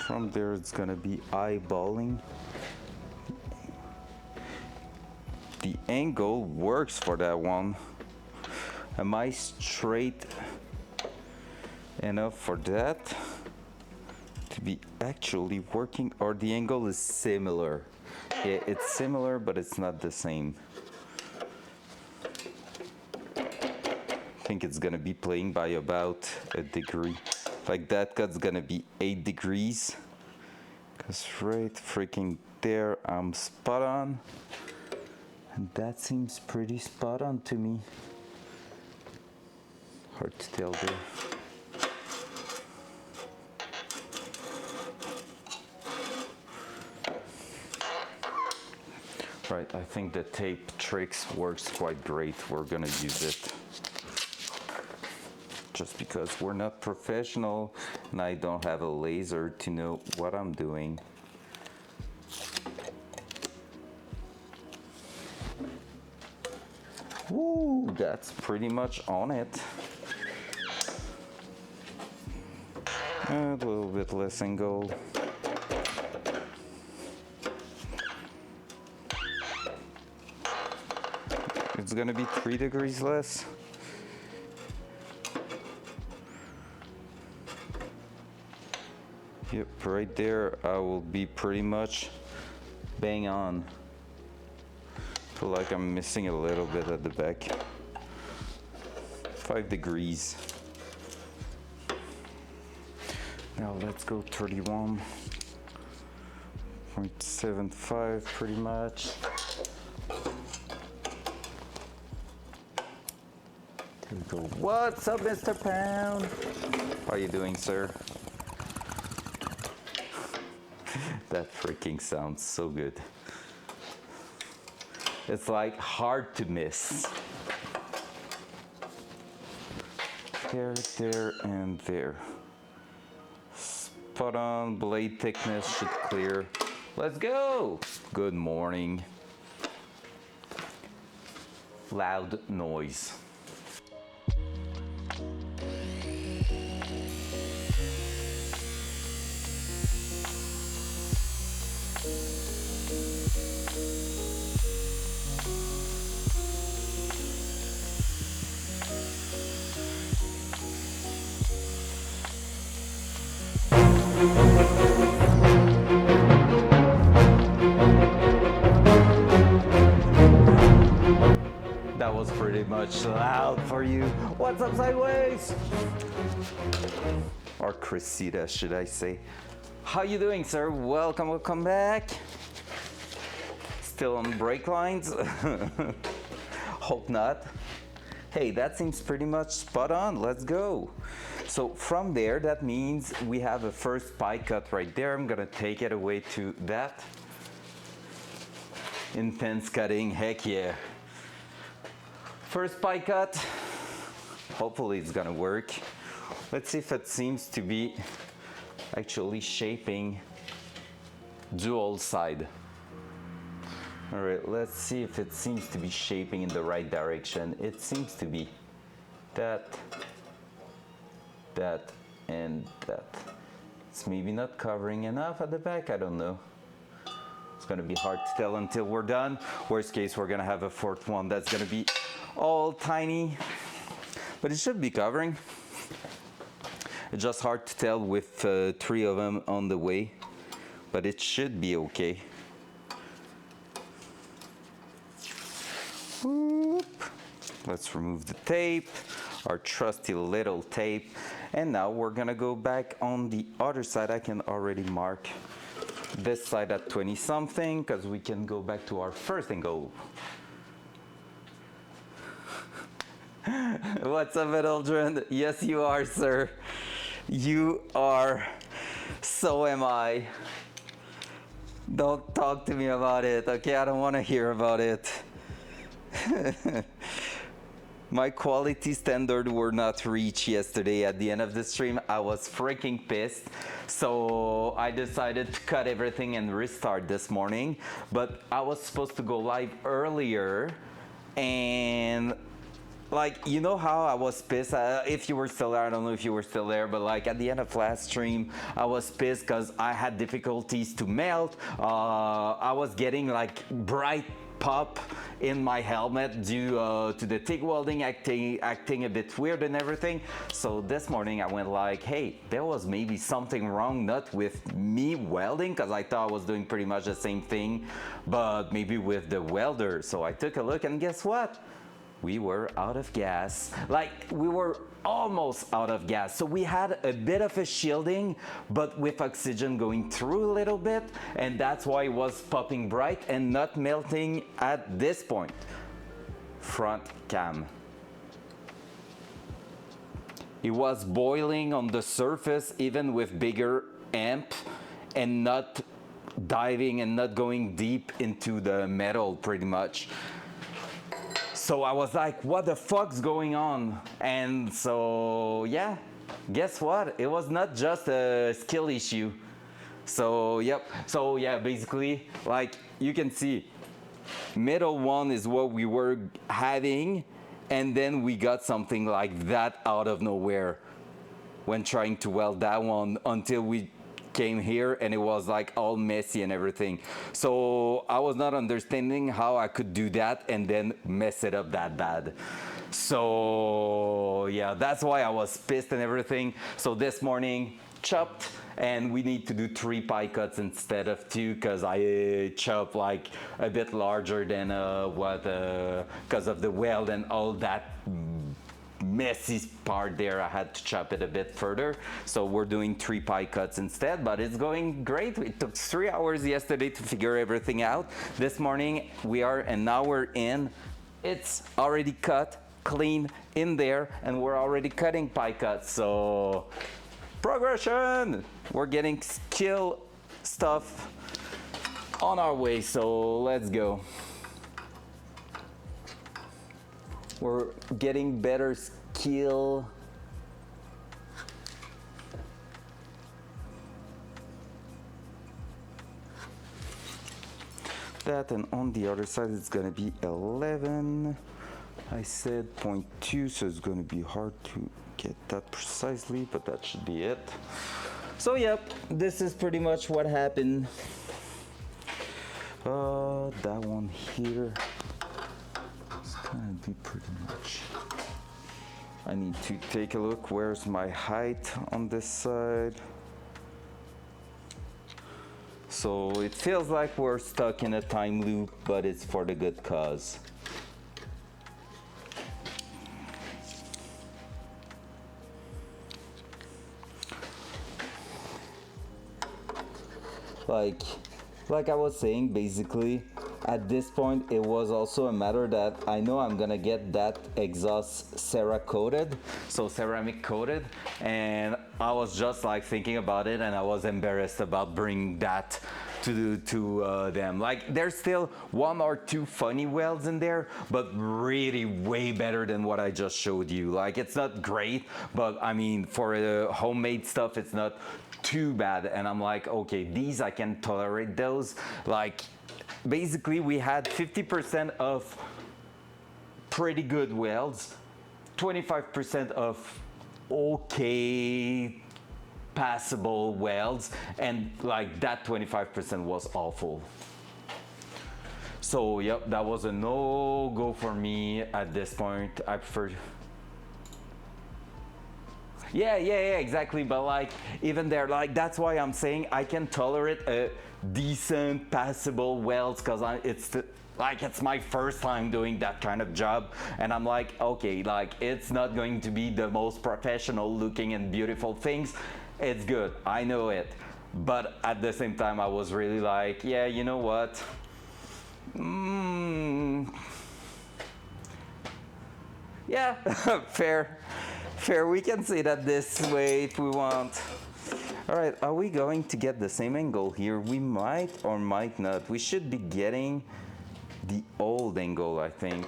Speaker 1: From there, it's gonna be eyeballing. The angle works for that one. Am I straight enough for that to be actually working, or the angle is similar? Yeah, it's similar, but it's not the same. I think it's gonna be playing by about a degree. Like that cut's gonna be 8 degrees. Cause right freaking there, I'm spot on. And that seems pretty spot on to me. Hard to tell there. Right, I think the tape tricks works quite great. We're gonna use it. Just because we're not professional and I don't have a laser to know what I'm doing. Woo, that's pretty much on it. A little bit less angle. It's gonna be 3 degrees less. Yep, right there I will be pretty much bang on. Feel like I'm missing a little bit at the back. 5 degrees. Now let's go 31.75 pretty much. There Go. What's up, Mr. Pound? How are you doing, sir? That freaking sounds so good. It's like hard to miss. There, there, and there. Spot on, blade thickness should clear. Let's go! Good morning. Loud noise. That was pretty much loud for you. What's up, Sideways? Or Cressida, should I say. How you doing, sir? Welcome back. Still on brake lines? Hope not. Hey, that seems pretty much spot on. Let's go. So from there, that means we have a first pie cut right there. I'm gonna take it away to that. Intense cutting, heck yeah. First pie cut. Hopefully it's gonna work. Let's see if it seems to be actually shaping dual side. All right, let's see if it seems to be shaping in the right direction. It seems to be that, and that. It's maybe not covering enough at the back, I don't know. It's gonna be hard to tell until we're done. Worst case, we're gonna have a fourth one that's gonna be all tiny, but it should be covering. It's just hard to tell with 3 of them on the way, but it should be okay. Whoop. Let's remove the tape, our trusty little tape, and now we're gonna go back on the other side. I can already mark this side at 20 something because we can go back to our first angle. What's up, Aldrin? Yes, you are, sir. You are. So am I. Don't talk to me about it, okay? I don't want to hear about it. My quality standard were not reached yesterday at the end of the stream. I was freaking pissed. So I decided to cut everything and restart this morning. But I was supposed to go live earlier, and like, you know how I was pissed? If you were still there, I don't know if you were still there, but like at the end of last stream, I was pissed because I had difficulties to melt. I was getting like bright pop in my helmet due to the TIG welding acting a bit weird and everything. So this morning I went like, hey, there was maybe something wrong, not with me welding, because I thought I was doing pretty much the same thing, but maybe with the welder. So I took a look, and guess what? We were out of gas. Like, we were almost out of gas. So we had a bit of a shielding, but with oxygen going through a little bit, and that's why it was popping bright and not melting at this point. Front cam. It was boiling on the surface even with bigger amp and not diving and not going deep into the metal pretty much. So I was like, what the fuck's going on? And so, yeah, guess what? It was not just a skill issue. So, yep. So, yeah, basically, like you can see, middle one is what we were having, and then we got something like that out of nowhere when trying to weld that one until we came here and it was like all messy and everything. So I was not understanding how I could do that and then mess it up that bad. So yeah, that's why I was pissed and everything. So this morning, chopped, and we need to do 3 pie cuts instead of 2 because I chopped like a bit larger than because of the weld and all that messy part there. I had to chop it a bit further, so we're doing 3 pie cuts instead, but it's going great. It took 3 hours yesterday to figure everything out. This morning we are an hour in, it's already cut clean in there, and we're already cutting pie cuts. So progression, we're getting skill stuff on our way, so let's go. We're getting better skill. That, and on the other side it's gonna be 11. I said 0.2, so it's gonna be hard to get that precisely, but that should be it. So yep, this is pretty much what happened. That one here is gonna be pretty much. I need to take a look. Where's my height on this side? So it feels like we're stuck in a time loop, but it's for the good cause. Like I was saying, basically, at this point, it was also a matter that I know I'm gonna get that exhaust ceramic coated, and I was just like thinking about it, and I was embarrassed about bringing that to them. Like, there's still one or two funny welds in there, but really way better than what I just showed you. Like, it's not great, but I mean, for the homemade stuff, it's not too bad. And I'm like, okay, these I can tolerate those. Like, basically we had 50% of pretty good welds, 25% of okay passable welds, and like that 25% was awful. So yep, that was a no-go for me at this point. I prefer. Yeah, exactly. But like, even there, like, that's why I'm saying I can tolerate a decent passable welds, because it's my first time doing that kind of job, and I'm like, okay, like, it's not going to be the most professional looking and beautiful things. It's good, I know it, but at the same time I was really like, yeah, you know what, yeah, fair, we can say that this way if we want. All right, are we going to get the same angle here? We might or might not. We should be getting the old angle, I think.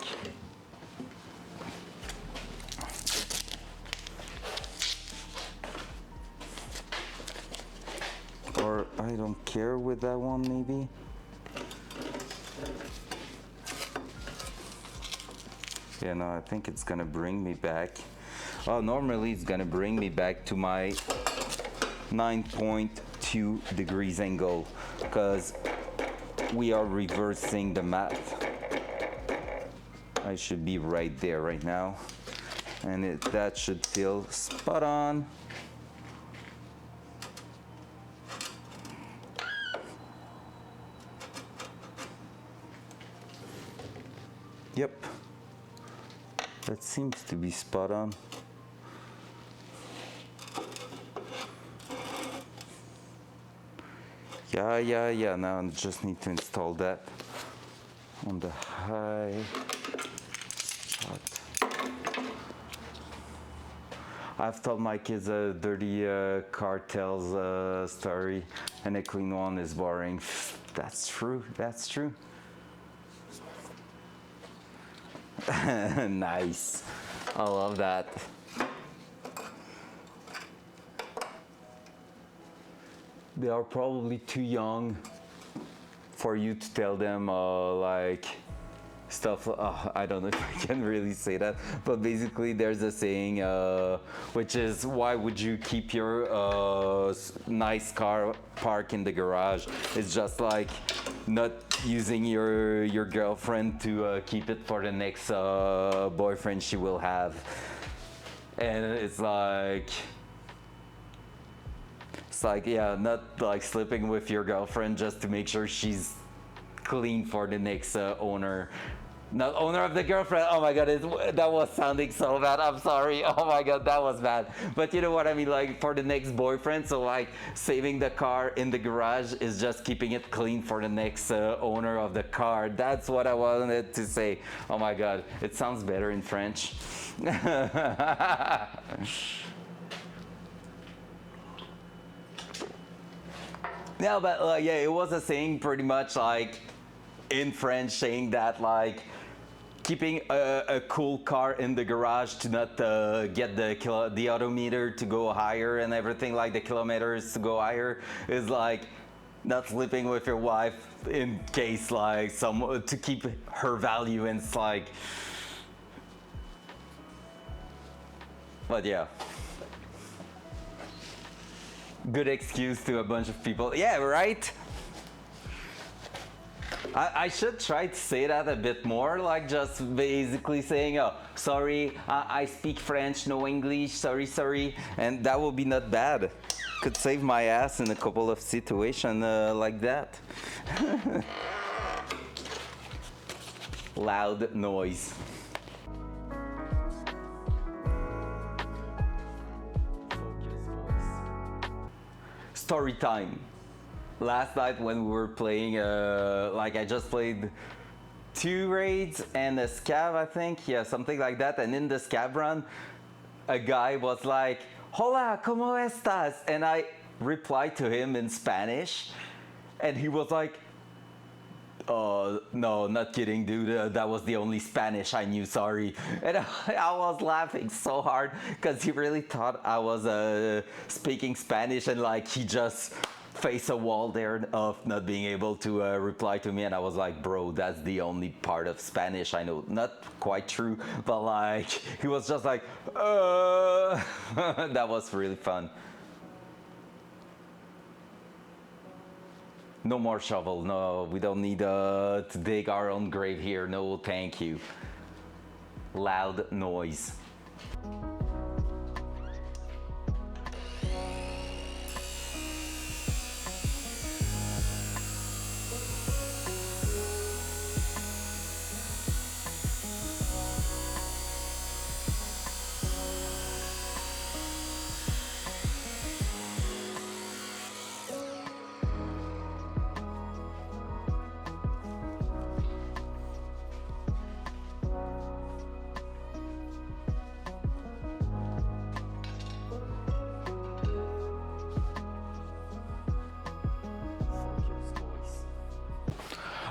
Speaker 1: Or I don't care with that one, maybe. Yeah, no, I think it's gonna bring me back. Oh, normally it's gonna bring me back to my 9.2 degrees angle, because we are reversing the math. I should be right there right now, and that should feel spot on. Yep, that seems to be spot on. Yeah, now I just need to install that on the high spot. I've told my kids a dirty car tells story, and a clean one is boring. That's true. Nice. I love that. They are probably too young for you to tell them like stuff. I don't know if I can really say that, but basically there's a saying which is, why would you keep your nice car parked in the garage? It's just like not using your girlfriend to keep it for the next boyfriend she will have. And it's like, yeah, not like sleeping with your girlfriend just to make sure she's clean for the next owner. Not owner of the girlfriend. Oh my god, that was sounding so bad. I'm sorry. Oh my god, that was bad. But you know what I mean, like for the next boyfriend. So like saving the car in the garage is just keeping it clean for the next owner of the car. That's what I wanted to say. Oh my god, it sounds better in French. Yeah, but yeah, it was a saying pretty much like in French saying that like keeping a cool car in the garage to not get the odometer to go higher and everything, like the kilometers to go higher, is like not sleeping with your wife in case like some to keep her value, and it's like, but yeah, good excuse to a bunch of people. Yeah, right. I should try to say that a bit more, like just basically saying, oh, sorry, I speak French, no English, sorry, and that would be not bad. Could save my ass in a couple of situations like that. Loud noise. Story time. Last night when we were playing, like I just played 2 raids and a scav, I think, yeah, something like that. And in the scav run, a guy was like, "Hola, ¿cómo estás?" And I replied to him in Spanish, and he was like, no, not kidding, dude. That was the only Spanish I knew, sorry. And I was laughing so hard because he really thought I was speaking Spanish, and like he just faced a wall there of not being able to reply to me. And I was like, bro, that's the only part of Spanish I know. Not quite true, but like he was just like, that was really fun. No more shovel. No, we don't need to dig our own grave here. No, thank you. Loud noise.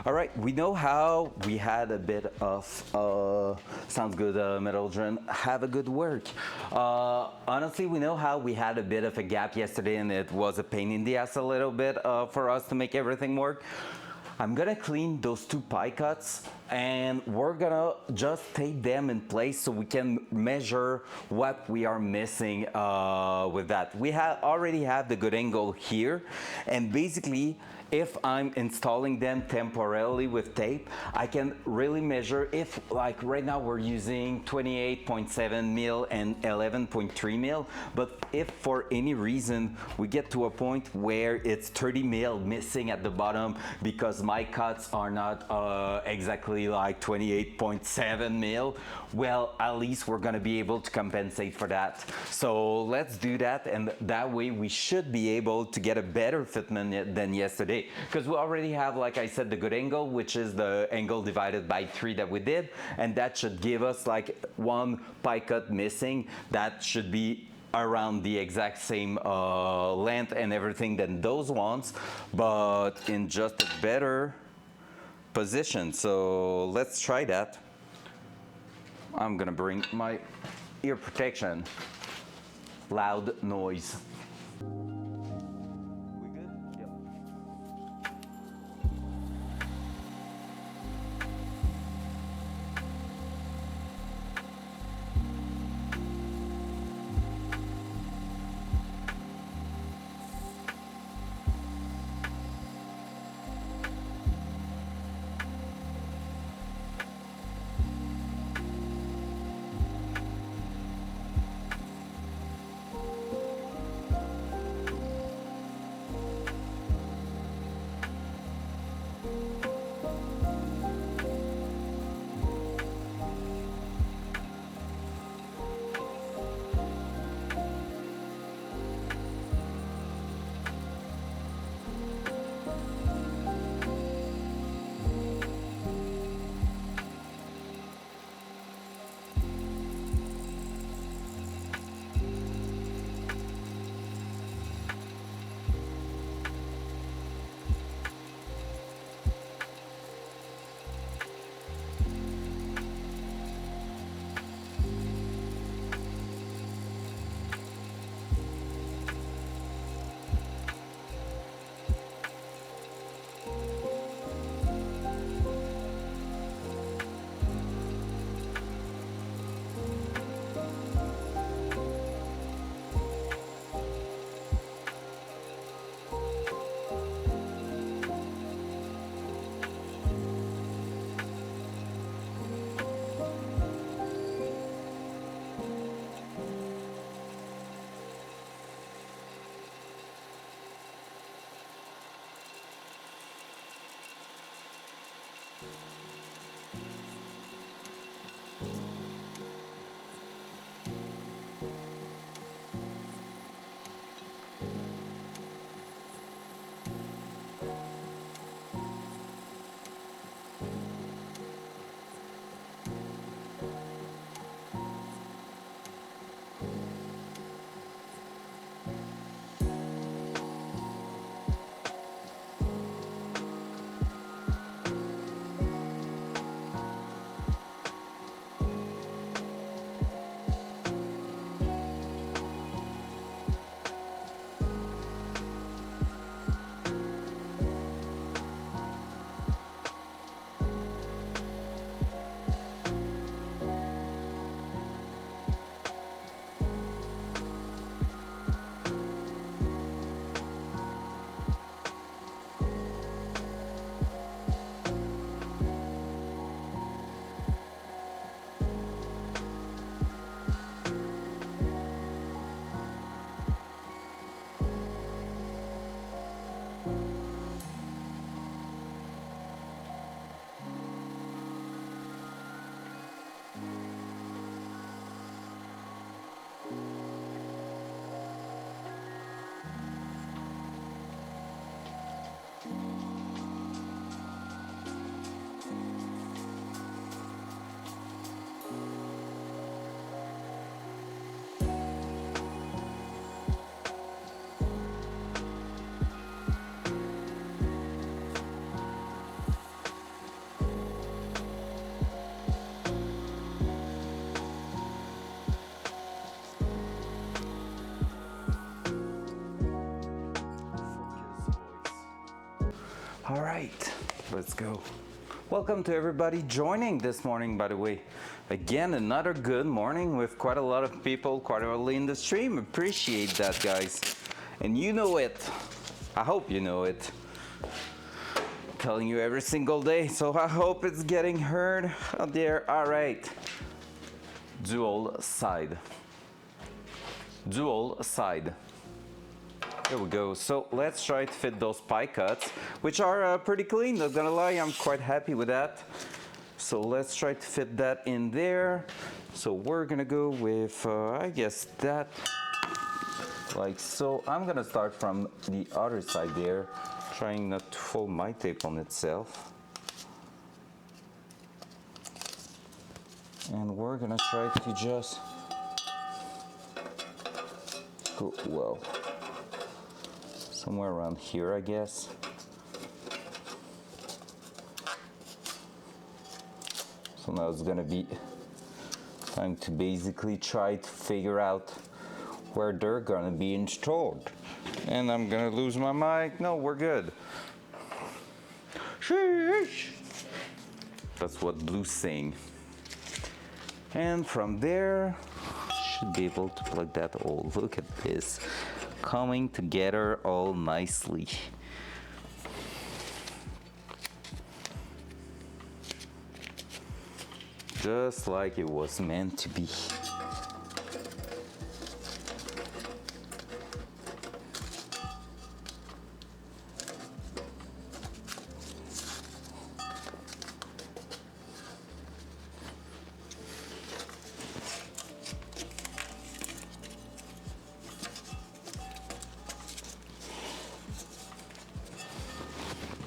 Speaker 1: All right, we know how we had a bit of, sounds good, Metal Drum, have a good work. Honestly, we know how we had a bit of a gap yesterday, and it was a pain in the ass a little bit for us to make everything work. I'm gonna clean those 2 pie cuts, and we're gonna just take them in place so we can measure what we are missing with that. We already have the good angle here, and basically if I'm installing them temporarily with tape, I can really measure if, like right now we're using 28.7 mil and 11.3 mil, but if for any reason we get to a point where it's 30 mil missing at the bottom because my cuts are not exactly like 28.7 mil, well, at least we're gonna be able to compensate for that. So let's do that, and that way we should be able to get a better fitment than yesterday, because we already have, like I said, the good angle, which is the angle divided by 3 that we did, and that should give us like 1 pie cut missing. That should be around the exact same length and everything than those ones, but in just a better position. So let's try that. I'm gonna bring my ear protection. Loud noise. We good? Yep. All right, let's go. Welcome to everybody joining this morning, by the way. Again, another good morning with quite a lot of people quite early in the stream. Appreciate that, guys. And you know it. I hope you know it. Telling you every single day, so I hope it's getting heard out there. All right. Dual side. Dual side. There we go. So let's try to fit those pie cuts, which are pretty clean, not gonna lie. I'm quite happy with that. So let's try to fit that in there. So we're gonna go with, I guess that, like so. I'm gonna start from the other side there, trying not to fold my tape on itself. And we're gonna try to just go, well, somewhere around here, I guess. So now it's gonna be time to basically try to figure out where they're gonna be installed. And I'm gonna lose my mic. No, we're good. Sheesh. That's what Blue's saying. And from there, should be able to plug that. Oh, look at this. Coming together all nicely. Just like it was meant to be.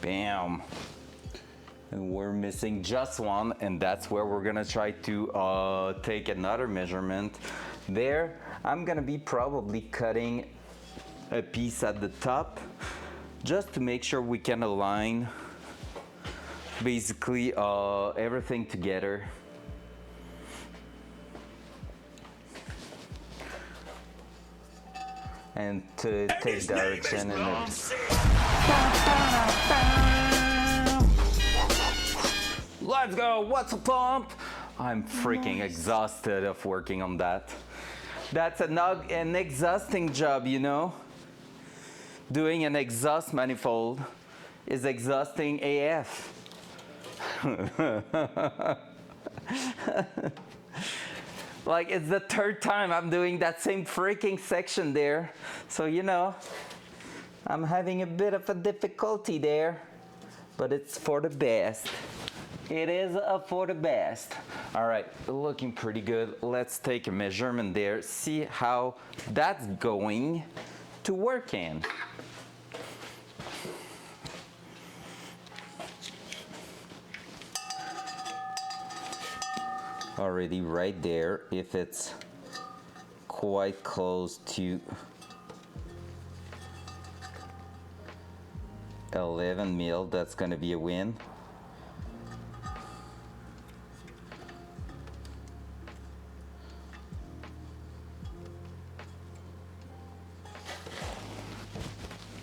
Speaker 1: Bam. And we're missing just one, and that's where we're gonna try to take another measurement. There, I'm gonna be probably cutting a piece at the top just to make sure we can align basically everything together. And to take direction and everything. Let's go, what's a pump? I'm freaking exhausted of working on that. That's an exhausting job, you know? Doing an exhaust manifold is exhausting AF. Like, it's the third time I'm doing that same freaking section there. So, you know, I'm having a bit of a difficulty there, but it's for the best. It is for the best. All right, looking pretty good. Let's take a measurement there, see how that's going to work in. Already right there, if it's quite close to 11 mil, that's gonna be a win.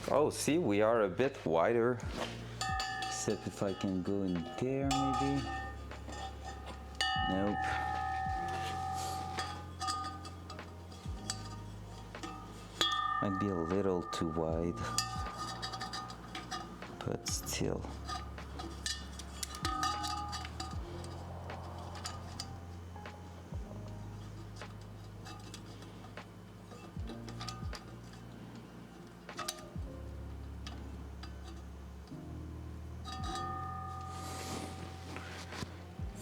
Speaker 1: Oh, see, we are a bit wider. Except if I can go in there, maybe. Nope. Might be a little too wide, but still.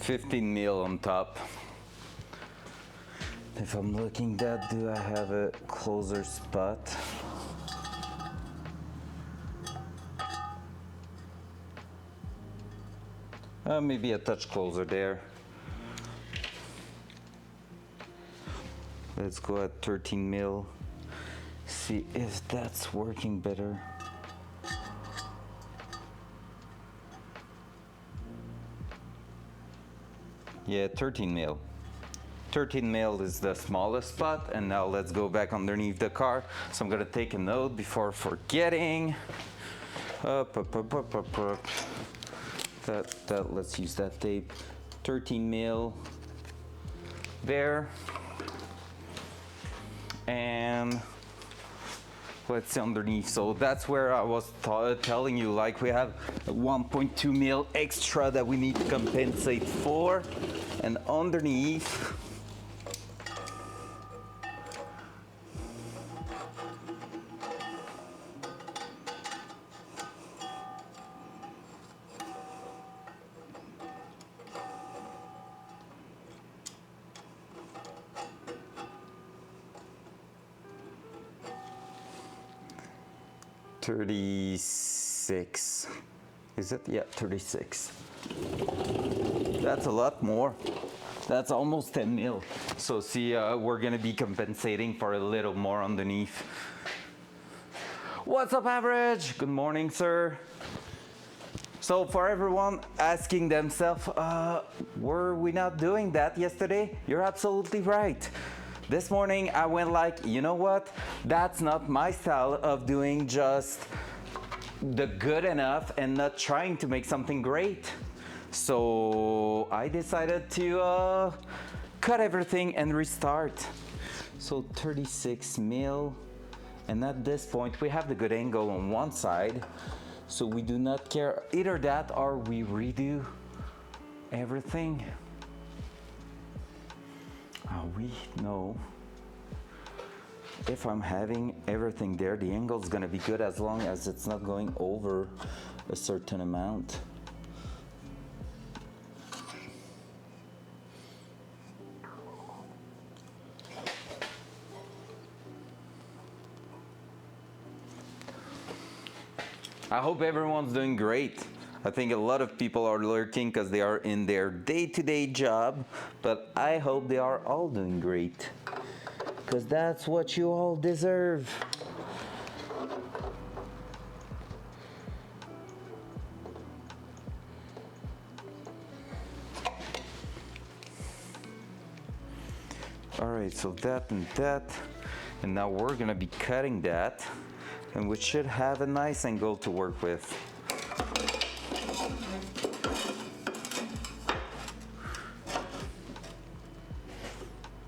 Speaker 1: $15 mil on top. If I'm looking that, do I have a closer spot? Maybe a touch closer there. Let's go at 13 mil. See if that's working better. Yeah, 13 mil. 13 mil is the smallest spot, and now let's go back underneath the car. So I'm gonna take a note before forgetting. Up, up, up, up, up, up. Let's use that tape. 13 mil there. And let's see underneath. So that's where I was telling you, like we have 1.2 mil extra that we need to compensate for. And underneath, $36. Is it? Yeah, 36. That's a lot more. That's almost 10 mil. So see, we're gonna be compensating for a little more underneath. What's up, average? Good morning, sir. So for everyone asking themselves, were we not doing that yesterday? You're absolutely right. This morning I went like, you know what? That's not my style of doing just the good enough and not trying to make something great. So I decided to cut everything and restart. So 36 mil. And at this point we have the good angle on one side. So we do not care either that or we redo everything. We know if I'm having everything there, the angle is gonna be good as long as it's not going over a certain amount. I hope everyone's doing great. I think a lot of people are lurking because they are in their day-to-day job, but I hope they are all doing great, because that's what you all deserve. All right, so that and that, and now we're gonna be cutting that, and we should have a nice angle to work with.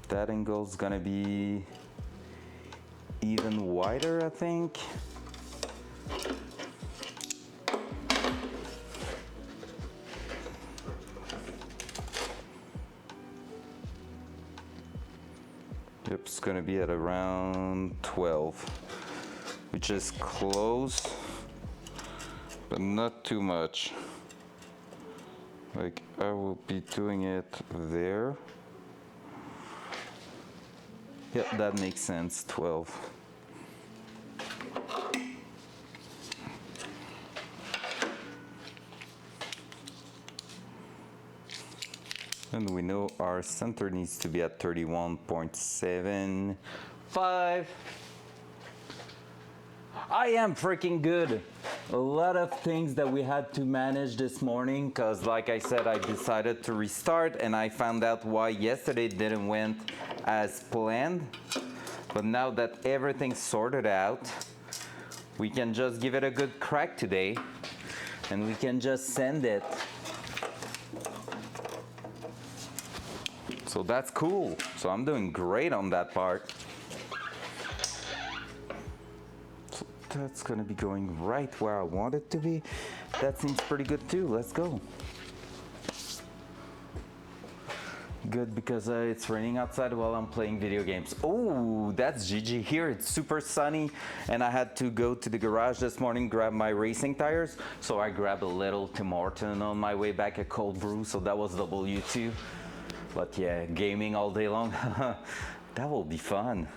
Speaker 1: That angle is gonna be even wider, I think. Yep, it's gonna be at around 12, which is close, but not too much. Like I will be doing it there. Yep, that makes sense, 12. And we know our center needs to be at 31.75. I am freaking good. A lot of things that we had to manage this morning because like I said, I decided to restart and I found out why yesterday didn't went as planned. But now that everything's sorted out, we can just give it a good crack today and we can just send it. So that's cool. So I'm doing great on that part. So that's gonna be going right where I want it to be. That seems pretty good too. Let's go. Good, because it's raining outside while I'm playing video games. Oh, that's GG. Here it's super sunny and I had to go to the garage this morning, grab my racing tires. So I grabbed a little Tim Horton on my way back, a cold brew. So that was W2. But yeah, gaming all day long, that will be fun.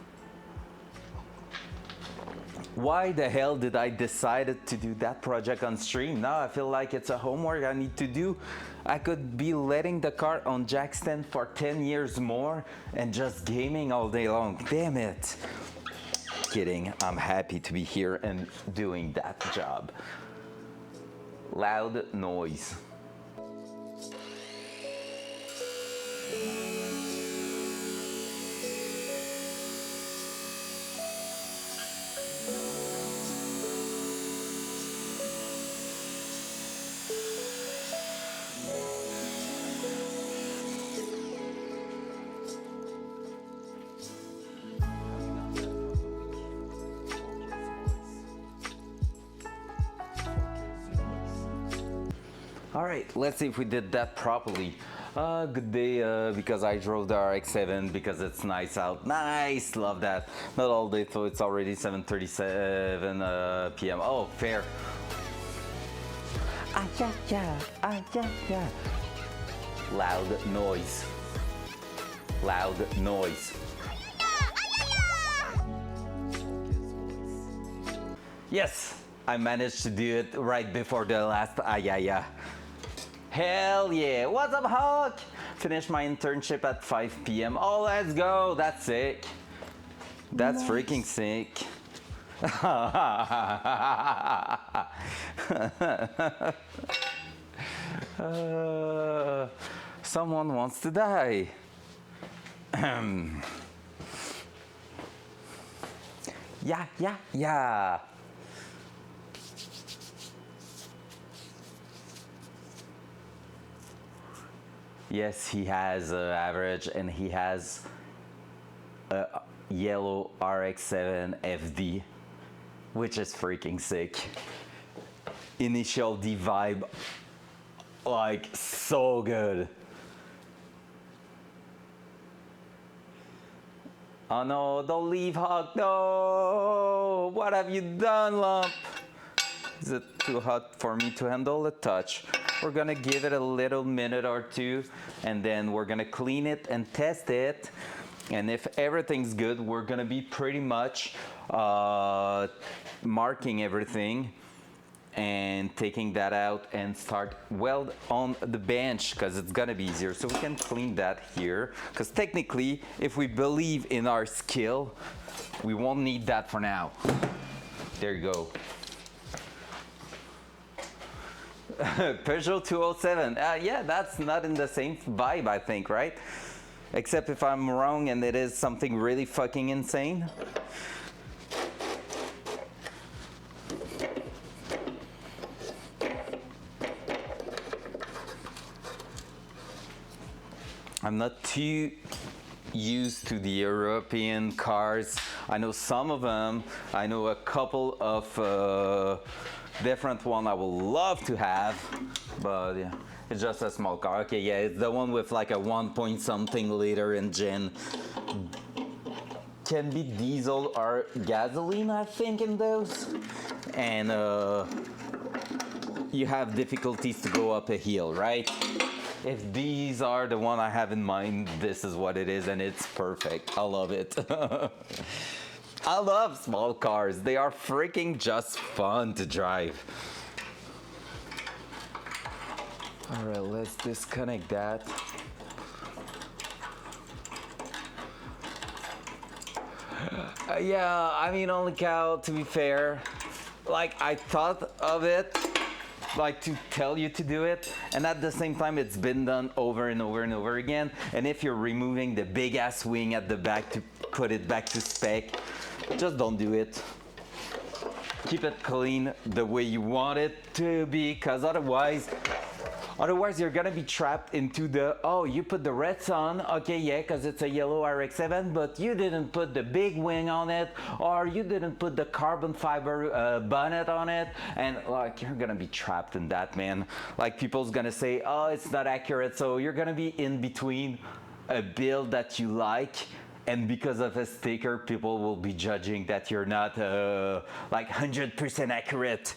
Speaker 1: Why the hell did I decide to do that project on stream? Now I feel like it's a homework I need to do. I could be letting the car on jack stand for 10 years more and just gaming all day long. Damn it. Kidding, I'm happy to be here and doing that job. Loud noise. All right, let's see if we did that properly. Good day, because I drove the RX-7 because it's nice out. Nice, love that. Not all day, so it's already 7:37 p.m. Oh, fair. Ah, yeah, yeah, ah, yeah, yeah. Loud noise. Loud noise. Yes, I managed to do it right before the last ah, yeah, yeah. Hell yeah. What's up, Hawk? Finished my internship at 5 p.m. Oh, let's go. That's sick. That's nice. Freaking sick. Someone wants to die. Yeah, yeah, yeah. Yes, he has average, and he has a yellow RX-7 FD, which is freaking sick. Initial D vibe, like so good. Oh no, don't leave, Hawk, no! What have you done, Lump? Is it too hot for me to handle a touch? We're gonna give it a little minute or two, and then we're gonna clean it and test it. And if everything's good, we're gonna be pretty much marking everything and taking that out and start weld on the bench, because it's gonna be easier. So we can clean that here, because technically, if we believe in our skill, we won't need that for now. There you go. Peugeot 207. Yeah, that's not in the same vibe, I think, right? Except if I'm wrong and it is something really fucking insane. I'm not too used to the European cars. I know some of them. I know a couple of different one I would love to have, but yeah, it's just a small car. Okay, yeah, it's the one with like a 1-point-something liter engine. Can be diesel or gasoline, I think, in those. And you have difficulties to go up a hill, right? If these are the one I have in mind, this is what it is, and it's perfect. I love it. I love small cars. They are freaking just fun to drive. All right, let's disconnect that. Yeah, I mean, only cow, to be fair. Like, I thought of it, like, to tell you to do it, and at the same time, it's been done over and over and over again. And if you're removing the big ass wing at the back to put it back to spec, just don't do it. Keep it clean the way you want it to be, because otherwise you're gonna be trapped into the, oh, you put the reds on, okay, yeah, because it's a yellow RX-7, but you didn't put the big wing on it, or you didn't put the carbon fiber bonnet on it, and like, you're gonna be trapped in that, man. Like, people's gonna say, oh, it's not accurate, so you're gonna be in between a build that you like, and because of a sticker, people will be judging that you're not like 100% accurate.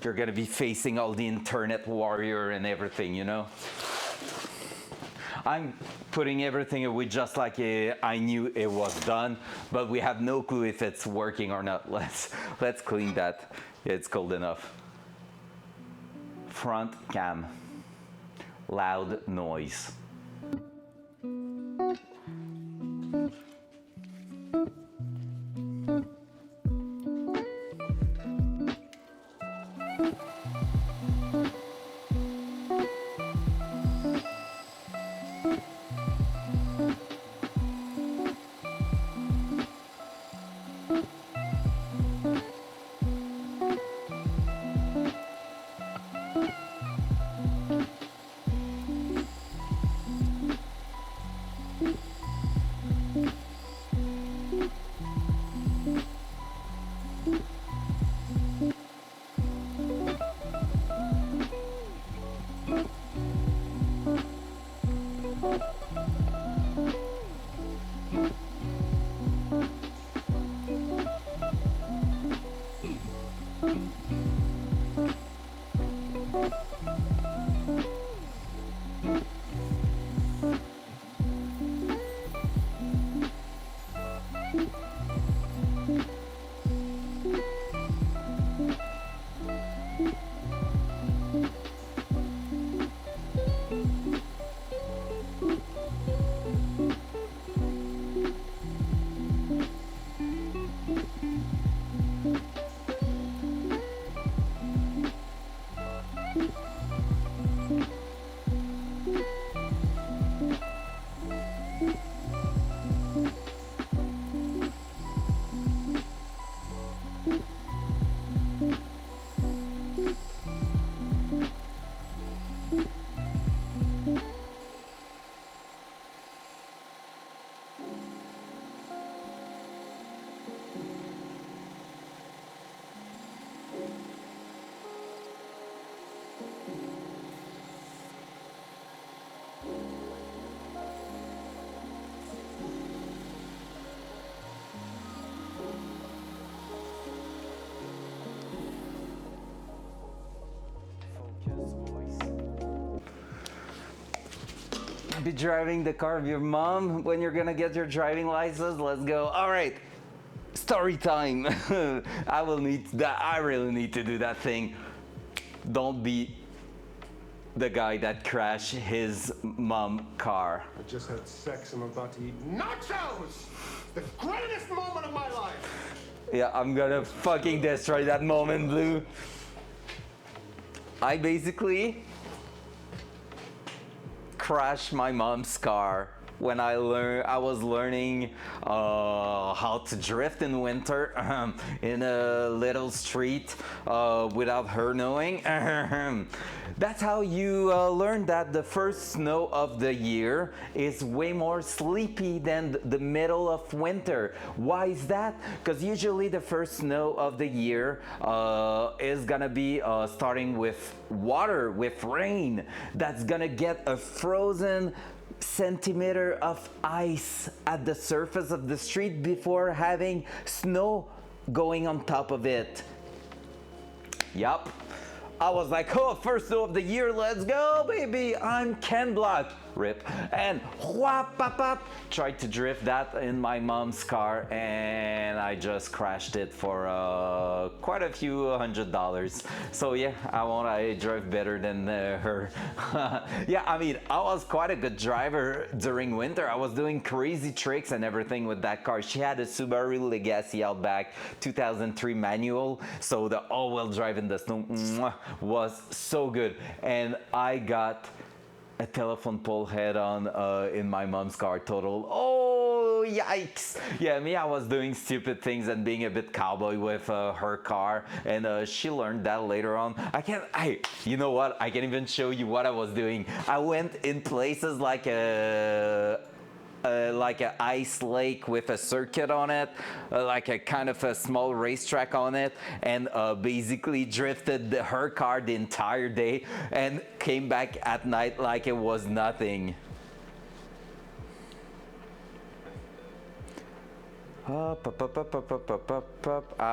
Speaker 1: You're gonna be facing all the internet warrior and everything, you know? I'm putting everything away just like I knew it was done, but we have no clue if it's working or not. Let's clean that. It's cold enough. Front cam. Loud noise. be driving the car of your mom when you're gonna get your driving license? Let's go. All right, story time. I will need that. I really need to do that thing. Don't be the guy that crashed his mom car.
Speaker 2: I just had sex. I'm about to eat nachos. The greatest moment of my life.
Speaker 1: Yeah, I'm gonna fucking destroy that moment, Blue. I basically crashed my mom's car when I was learning how to drift in winter in a little street without her knowing. That's how you learn that the first snow of the year is way more sleepy than the middle of winter. Why is that? Because usually the first snow of the year is gonna be starting with water, with rain. That's gonna get a frozen centimeter of ice at the surface of the street before having snow going on top of it. Yup. I was like, oh, first snow of the year, let's go, baby. I'm Ken Block. Rip. And whap, pop, pop. Tried to drift that in my mom's car and I just crashed it for quite a few $100s. So yeah, I drove better than her. Yeah, I mean, I was quite a good driver during winter. I was doing crazy tricks and everything with that car. She had a Subaru Legacy Outback 2003 manual. So the all-wheel drive in the snow was so good. And I got a telephone pole head on in my mom's car total. Oh, yikes. Yeah, me, I was doing stupid things and being a bit cowboy with her car, and she learned that later on. You know what? I can even show you what I was doing. I went in places like an ice lake with a circuit on it, like a kind of a small racetrack on it, and basically drifted her car the entire day and came back at night like it was nothing. I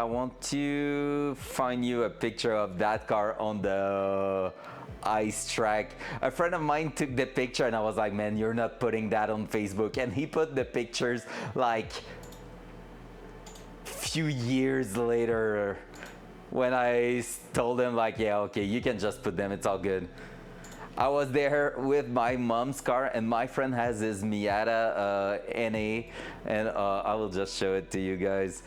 Speaker 1: want to find you a picture of that car on the ice track. A friend of mine took the picture and I was like, man, you're not putting that on Facebook. And he put the pictures like few years later when I told him like, yeah, okay, you can just put them, it's all good. I was there with my mom's car and my friend has his Miata NA, and I will just show it to you guys.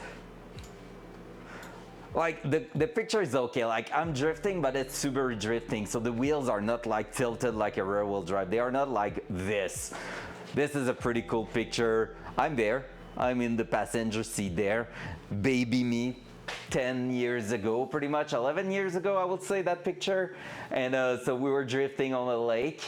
Speaker 1: Like the picture is okay, like I'm drifting, but it's Subaru drifting, so the wheels are not like tilted like a rear wheel drive. They are not like this. This is a pretty cool picture. I'm there, I'm in the passenger seat there. Baby me, 10 years ago, pretty much 11 years ago, I would say, that picture. And so we were drifting on a lake.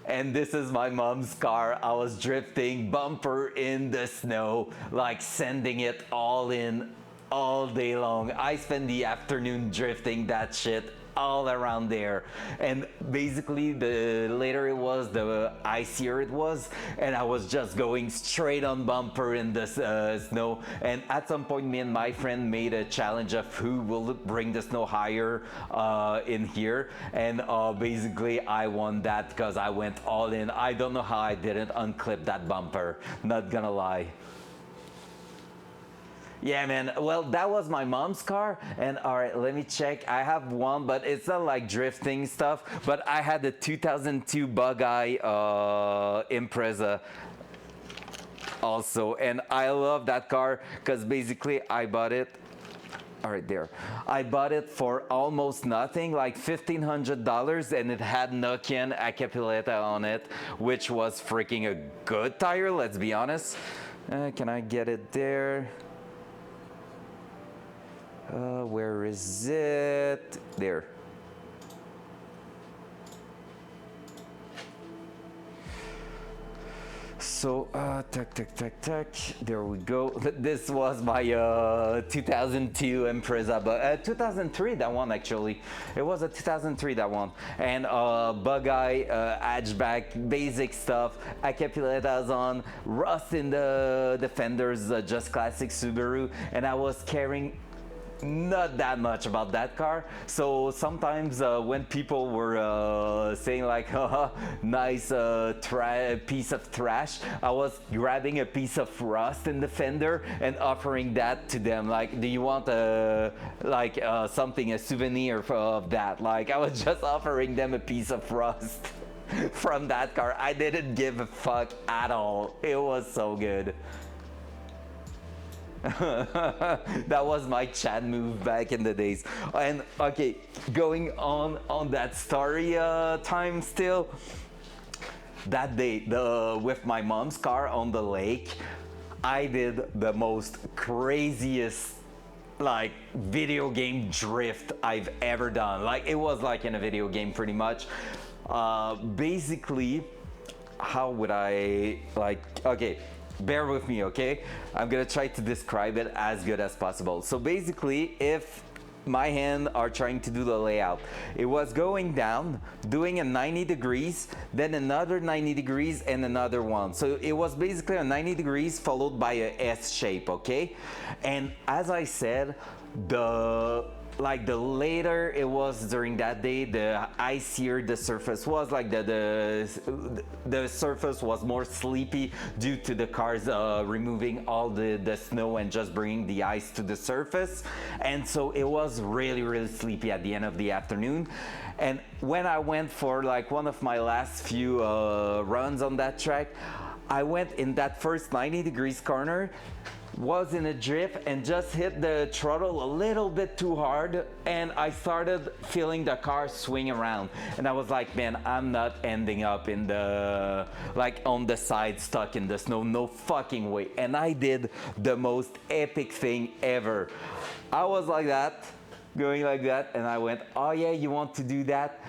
Speaker 1: And this is my mom's car. I was drifting bumper in the snow, like sending it all in all day long. I spent the afternoon drifting that shit all around there, and basically the later it was, the icier it was, and I was just going straight on bumper in the snow. And at some point me and my friend made a challenge of who will bring the snow higher in here, and basically I won that because I went all in. I don't know how I didn't unclip that bumper, not gonna lie. Yeah, man. Well, that was my mom's car. And all right, let me check. I have one, but it's not like drifting stuff. But I had the 2002 Bug-Eye Impreza also. And I love that car because basically I bought it. All right, there. I bought it for almost nothing, like $1,500, and it had Nokian Acapuleta on it, which was freaking a good tire, let's be honest. Can I get it there? Where is it? There. So, tack. There we go. This was my 2002 Impreza, but 2003, that one actually. It was a 2003, that one. And Bug-Eye, hatchback, basic stuff, Acapuletas on, rust in the fenders, just classic Subaru. And I was carrying not that much about that car. So sometimes when people were saying like, haha, nice piece of trash, I was grabbing a piece of rust in the fender and offering that to them. Like, do you want something, a souvenir of that? Like, I was just offering them a piece of rust from that car. I didn't give a fuck at all. It was so good. That was my Chad move back in the days. And okay, going on that story time still, that day with my mom's car on the lake, I did the most craziest like video game drift I've ever done. Like, it was like in a video game pretty much. Basically, how would I okay, bear with me, okay? I'm gonna try to describe it as good as possible. So basically, if my hand are trying to do the layout, it was going down, doing a 90 degrees, then another 90 degrees and another one. So it was basically a 90 degrees followed by a S shape, okay? And as I said, the later it was during that day, the icier the surface was, like the surface was more sleepy due to the cars removing all the snow and just bringing the ice to the surface. And so it was really sleepy at the end of the afternoon. And when I went for like one of my last few runs on that track, I went in that first 90 degrees corner, was in a drift and just hit the throttle a little bit too hard, and I started feeling the car swing around, and I was like, man, I'm not ending up in the on the side stuck in the snow, no fucking way. And I did the most epic thing ever. I was like that, going like that, and I went, oh yeah, you want to do that?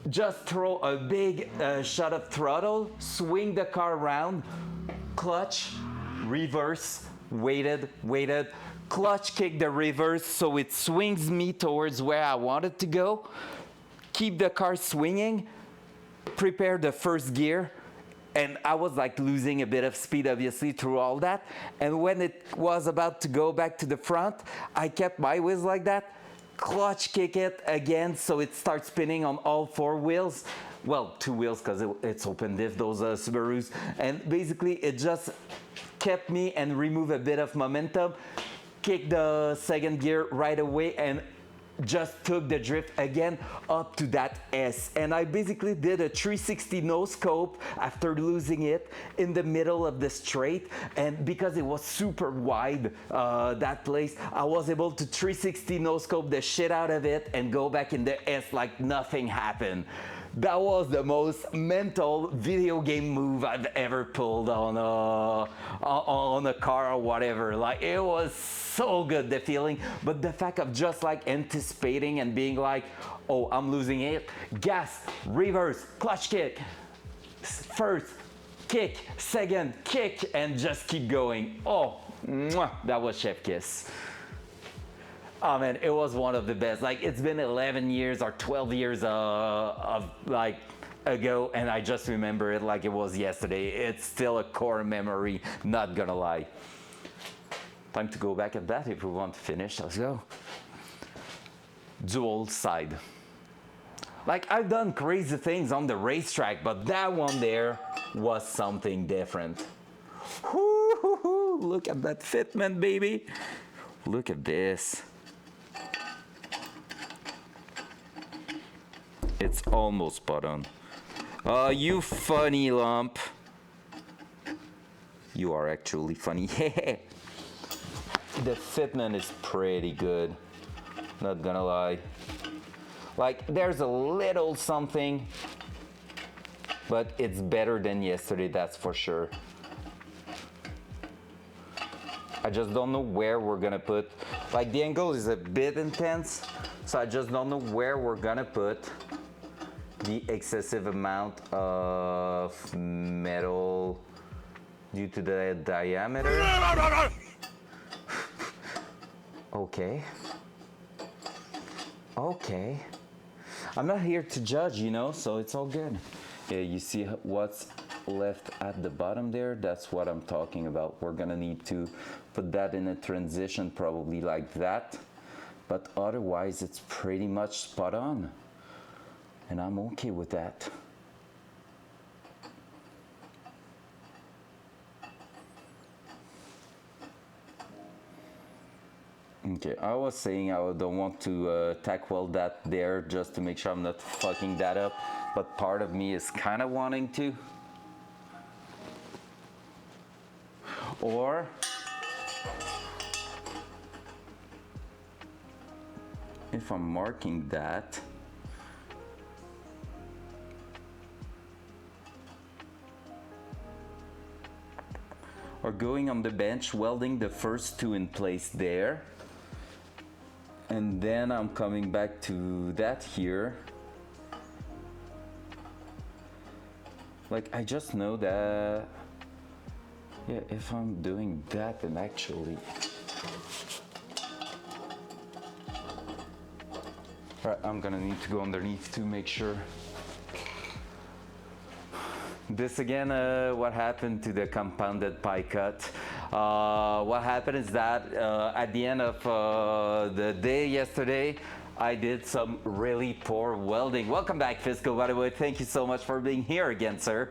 Speaker 1: Just throw a big shot of throttle, swing the car around, clutch, reverse, waited, clutch kick the reverse so it swings me towards where I wanted to go, keep the car swinging, prepare the first gear, and I was like losing a bit of speed obviously through all that. And when it was about to go back to the front, I kept my wheels like that, clutch kick it again so it starts spinning on all four wheels. Well, two wheels because it's open diff, those Subarus. And basically it just kept me and remove a bit of momentum, kick the second gear right away, and just took the drift again up to that S. And I basically did a 360 no scope after losing it in the middle of the straight. And because it was super wide, that place, I was able to 360 no scope the shit out of it and go back in the S like nothing happened. That was the most mental video game move I've ever pulled on a car or whatever. Like, it was so good, the feeling. But the fact of just like anticipating and being like, oh, I'm losing it, gas, reverse, clutch kick, first kick, second kick, and just keep going. Oh, mwah, that was chef kiss. Oh man, it was one of the best. Like, it's been 11 years or 12 years of like ago, and I just remember it like it was yesterday. It's still a core memory, not gonna lie. Time to go back at that if we want to finish. Let's go. Dual side. Like, I've done crazy things on the racetrack, but that one there was something different. Woo-hoo-hoo. Look at that fitment, baby. Look at this. It's almost spot on. You funny lump. You are actually funny. The fitment is pretty good, not gonna lie. Like, there's a little something, but it's better than yesterday, that's for sure. I just don't know where we're gonna put, like, the angle is a bit intense, so I just don't know where we're gonna put the excessive amount of metal due to the diameter. Okay. I'm not here to judge, you know, so it's all good. Yeah, you see what's left at the bottom there? That's what I'm talking about. We're gonna need to put that in a transition probably like that, but otherwise it's pretty much spot on, and I'm okay with that. Okay, I was saying I don't want to tack weld that there just to make sure I'm not fucking that up, but part of me is kind of wanting to. Or if I'm marking that, or going on the bench, welding the first two in place there, and then I'm coming back to that here. Like, I just know that, yeah, if I'm doing that, then actually, all right, I'm gonna need to go underneath to make sure. This again, what happened to the compounded pie cut. What happened is that at the end of the day yesterday, I did some really poor welding. Welcome back, Fiscal, by the way. Thank you so much for being here again, sir.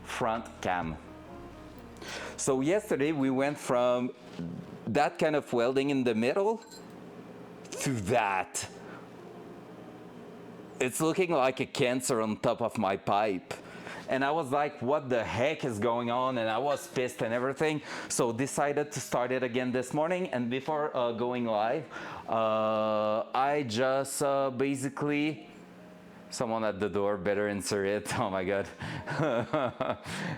Speaker 1: Front cam. So yesterday we went from that kind of welding in the middle to that. It's looking like a cancer on top of my pipe. And I was like, what the heck is going on? And I was pissed and everything. So decided to start it again this morning. And before going live, I just basically, someone at the door, better insert it. Oh my God.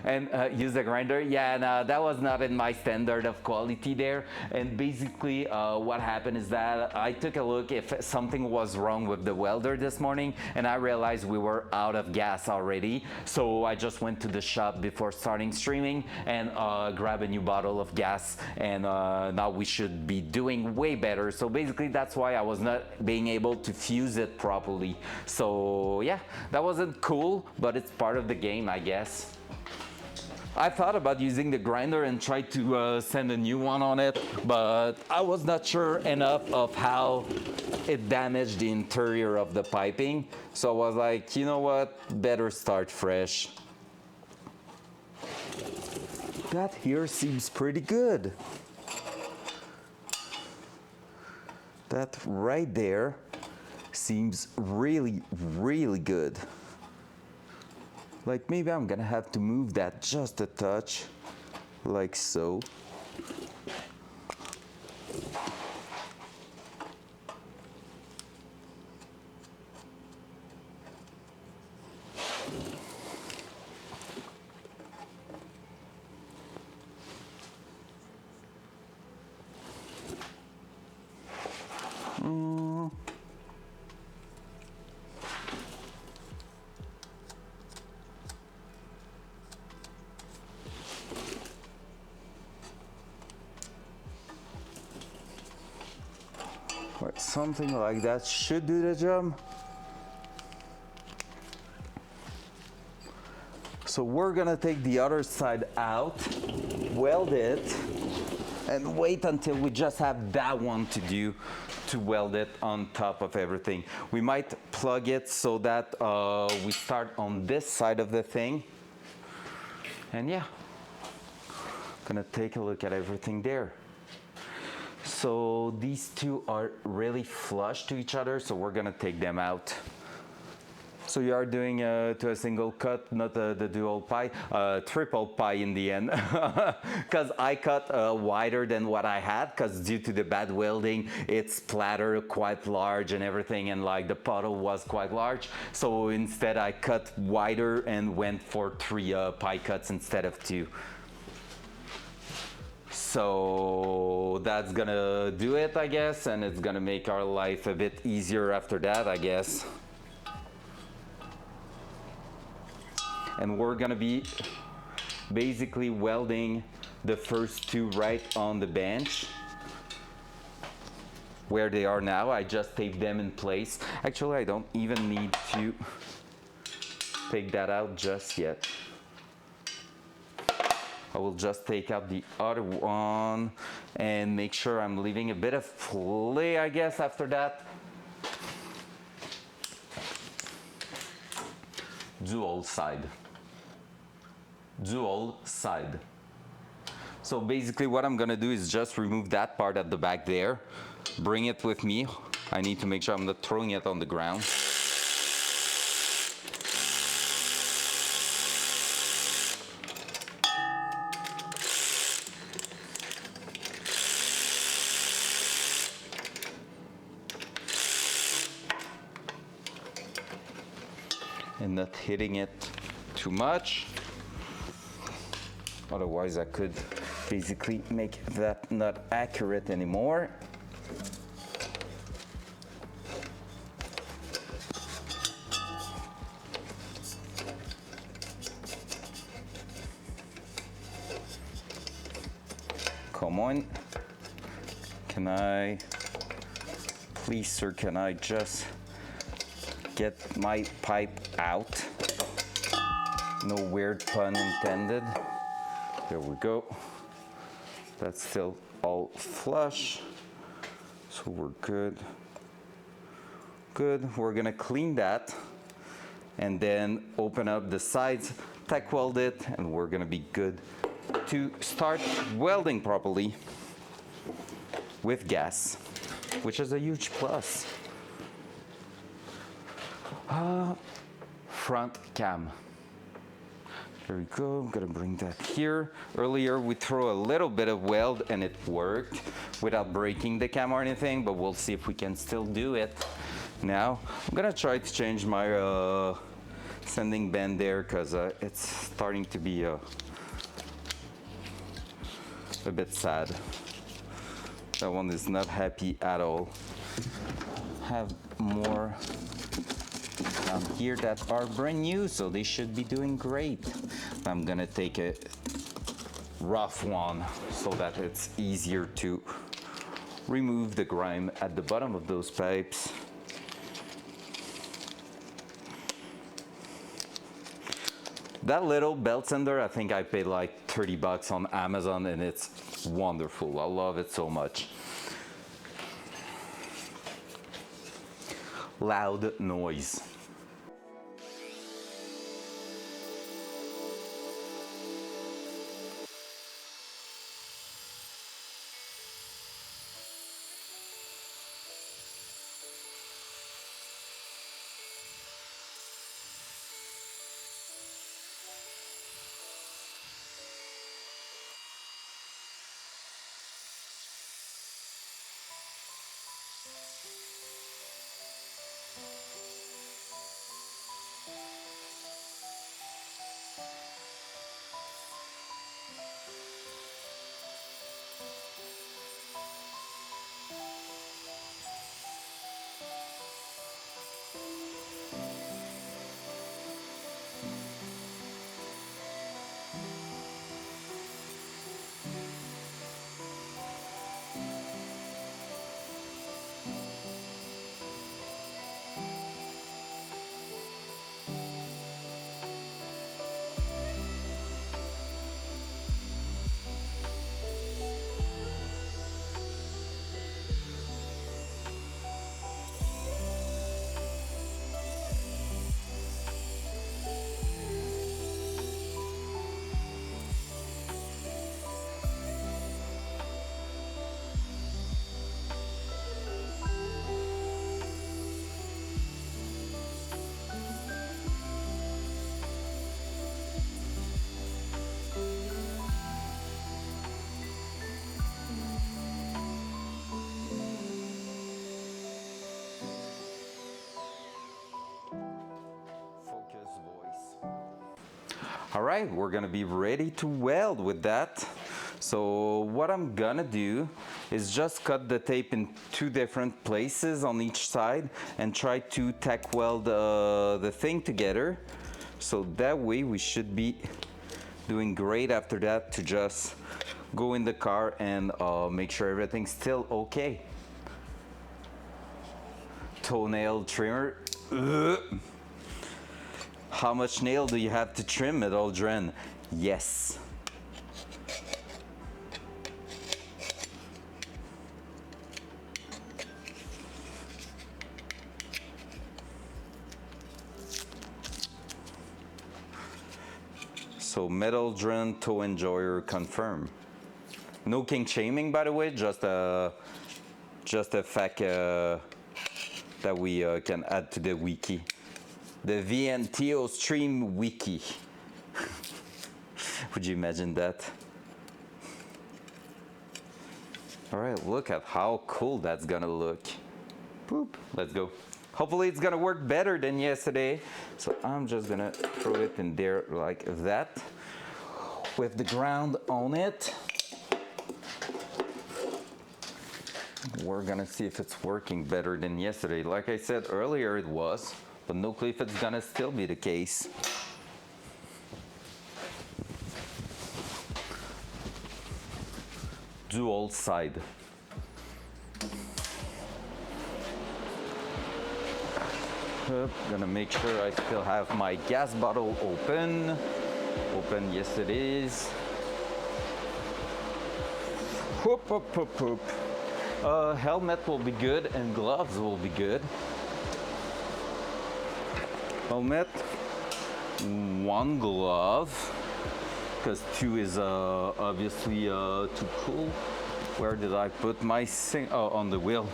Speaker 1: And use the grinder. Yeah, no, that was not in my standard of quality there. And basically what happened is that I took a look if something was wrong with the welder this morning, and I realized we were out of gas already. So I just went to the shop before starting streaming and grabbed a new bottle of gas, and now we should be doing way better. So basically that's why I was not being able to fuse it properly. So yeah, that wasn't cool, but it's part of the game, I guess. I thought about using the grinder and try to send a new one on it, but I was not sure enough of how it damaged the interior of the piping. So I was like, you know what, better start fresh. That here seems pretty good. That right there seems really, really good. Like, maybe I'm gonna have to move that just a touch, like so. Something like that should do the job. So we're gonna take the other side out, weld it, and wait until we just have that one to do to weld it on top of everything. We might plug it so that we start on this side of the thing. And yeah, gonna take a look at everything there. So these two are really flush to each other, so we're gonna take them out. So you are doing to a single cut, not the dual pie, triple pie in the end, because I cut wider than what I had, because due to the bad welding, it's splattered quite large and everything, and like the puddle was quite large. So instead I cut wider and went for 3 pie cuts instead of 2. So that's gonna do it, I guess, and it's gonna make our life a bit easier after that, I guess. And we're gonna be basically welding the first 2 right on the bench where they are now. I just taped them in place. Actually, I don't even need to take that out just yet. I will just take out the other one and make sure I'm leaving a bit of play, I guess, after that. Dual side. Dual side. So basically what I'm gonna do is just remove that part at the back there, bring it with me. I need to make sure I'm not throwing it on the ground. And not hitting it too much. Otherwise I could basically make that not accurate anymore. Come on. Can I, please sir, can I just get my pipe out? No weird pun intended. There we go. That's still all flush. So we're good. Good. We're gonna clean that and then open up the sides, tack weld it, and we're gonna be good to start welding properly with gas, which is a huge plus. Front cam. There we go. I'm gonna bring that here. Earlier we threw a little bit of weld and it worked without breaking the cam or anything, but we'll see if we can still do it. Now I'm gonna try to change my sending bend there because it's starting to be a bit sad. That one is not happy at all. Have more down here that are brand new, so they should be doing great. I'm gonna take a rough one so that it's easier to remove the grime at the bottom of those pipes. That little belt sander, I think I paid like 30 bucks on Amazon and it's wonderful. I love it so much. Loud noise. All right, we're gonna be ready to weld with that. So what I'm gonna do is just cut the tape in two different places on each side and try to tack weld the thing together. So that way we should be doing great after that to just go in the car and make sure everything's still okay. Toenail trimmer. Ugh. How much nail do you have to trim it, Aldrin? Yes. So metal drum toe enjoyer confirm. No kink shaming, by the way, just a fact that we can add to the wiki. The VNTO stream wiki. Would you imagine that? All right, look at how cool that's gonna look. Boop, let's go. Hopefully it's gonna work better than yesterday. So I'm just gonna throw it in there like that with the ground on it. We're gonna see if it's working better than yesterday. Like I said earlier, it was, but no clue if it's gonna still be the case. Dual side. Gonna make sure I still have my gas bottle open. Yes it is. Whoop, whoop, whoop, whoop. Helmet will be good and gloves will be good. Helmet, 1 glove, because 2 is obviously too cool. Where did I put my oh, on the wheel.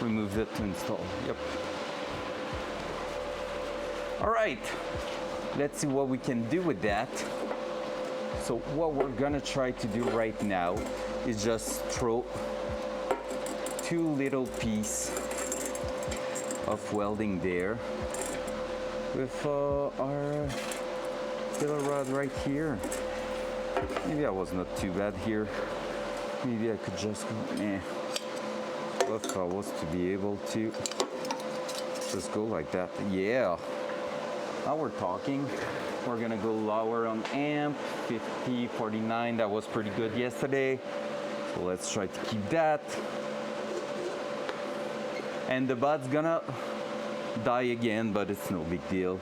Speaker 1: Removed it to install. Yep. All right, let's see what we can do with that. So what we're gonna try to do right now is just throw 2 little pieces of welding there with our filler rod right here. Maybe that was not too bad here. Maybe I could just go, if I was to be able to just go like that. Yeah. Now we're talking. We're gonna go lower on amp, 50, 49, that was pretty good yesterday. So let's try to keep that. And the bud's gonna die again, but it's no big deal.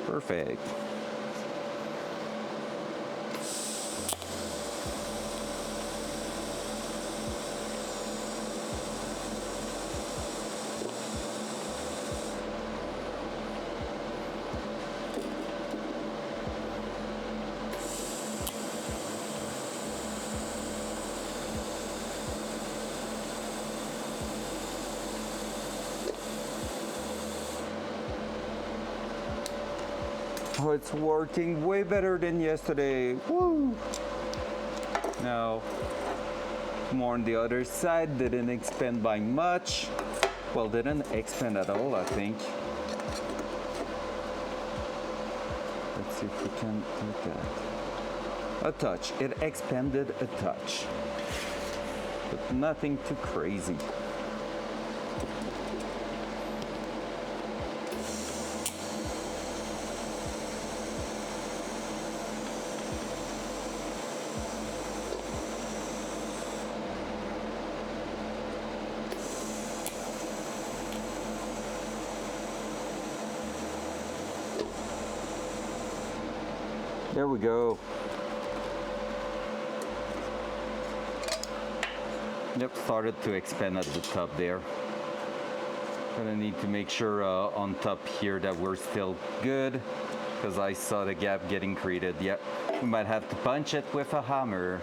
Speaker 1: Perfect. Oh, it's working way better than yesterday. Woo! Now, more on the other side, didn't expand by much. Well, didn't expand at all, I think. Let's see if we can do that. A touch, it expanded a touch, but nothing too crazy. There we go. Yep, started to expand at the top there. Gonna need to make sure on top here that we're still good, because I saw the gap getting created. Yep, we might have to punch it with a hammer.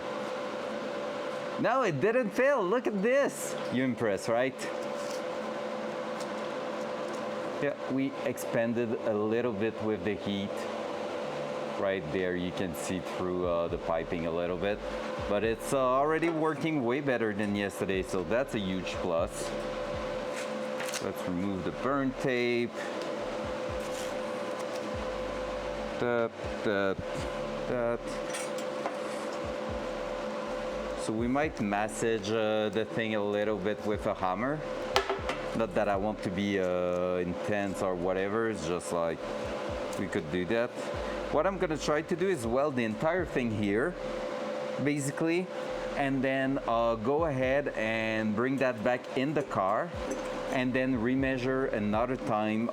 Speaker 1: No, it didn't fail. Look at this. You impressed, right? Yeah, we expanded a little bit with the heat. Right there, you can see through the piping a little bit, but it's already working way better than yesterday, so that's a huge plus. Let's remove the burn tape. That. So we might massage the thing a little bit with a hammer. Not that I want to be intense or whatever, it's just like we could do that. What I'm gonna try to do is weld the entire thing here, basically, and then go ahead and bring that back in the car, and then remeasure another time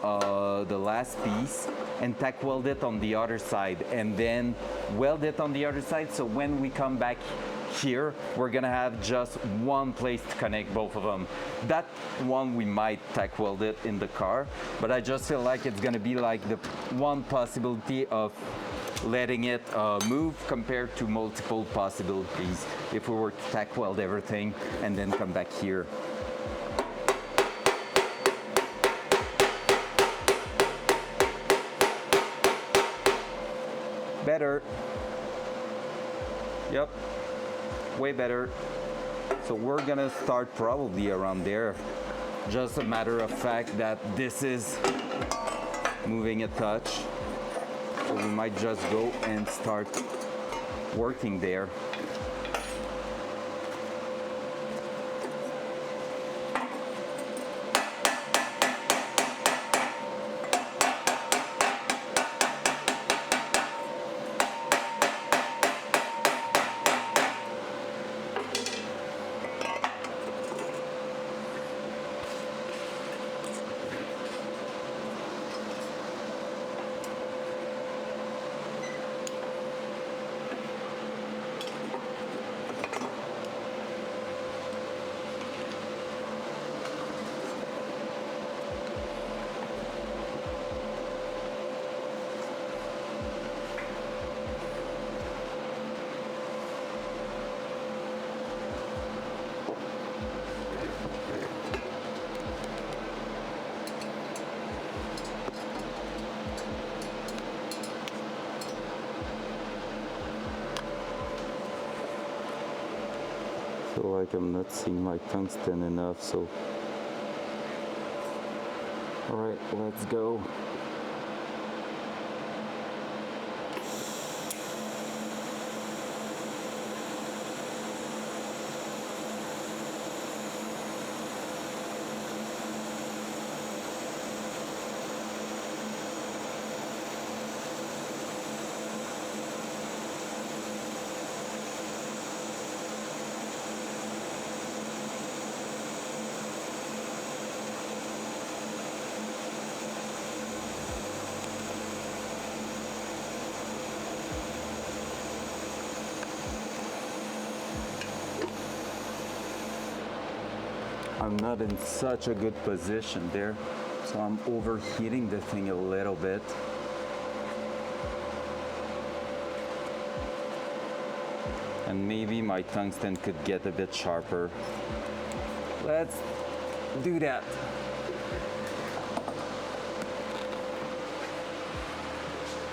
Speaker 1: the last piece and tack weld it on the other side, and then weld it on the other side, so when we come back here, we're gonna have just one place to connect both of them. That one we might tack weld it in the car, but I just feel like it's gonna be like the one possibility of letting it move compared to multiple possibilities if we were to tack weld everything and then come back here. Better. Yep, way better. So we're gonna start probably around there. Just a matter of fact that this is moving a touch. So we might just go and start working there. Feel like I'm not seeing my tungsten enough, so all right, let's go. I'm not in such a good position there, so I'm overheating the thing a little bit. And maybe my tungsten could get a bit sharper. Let's do that.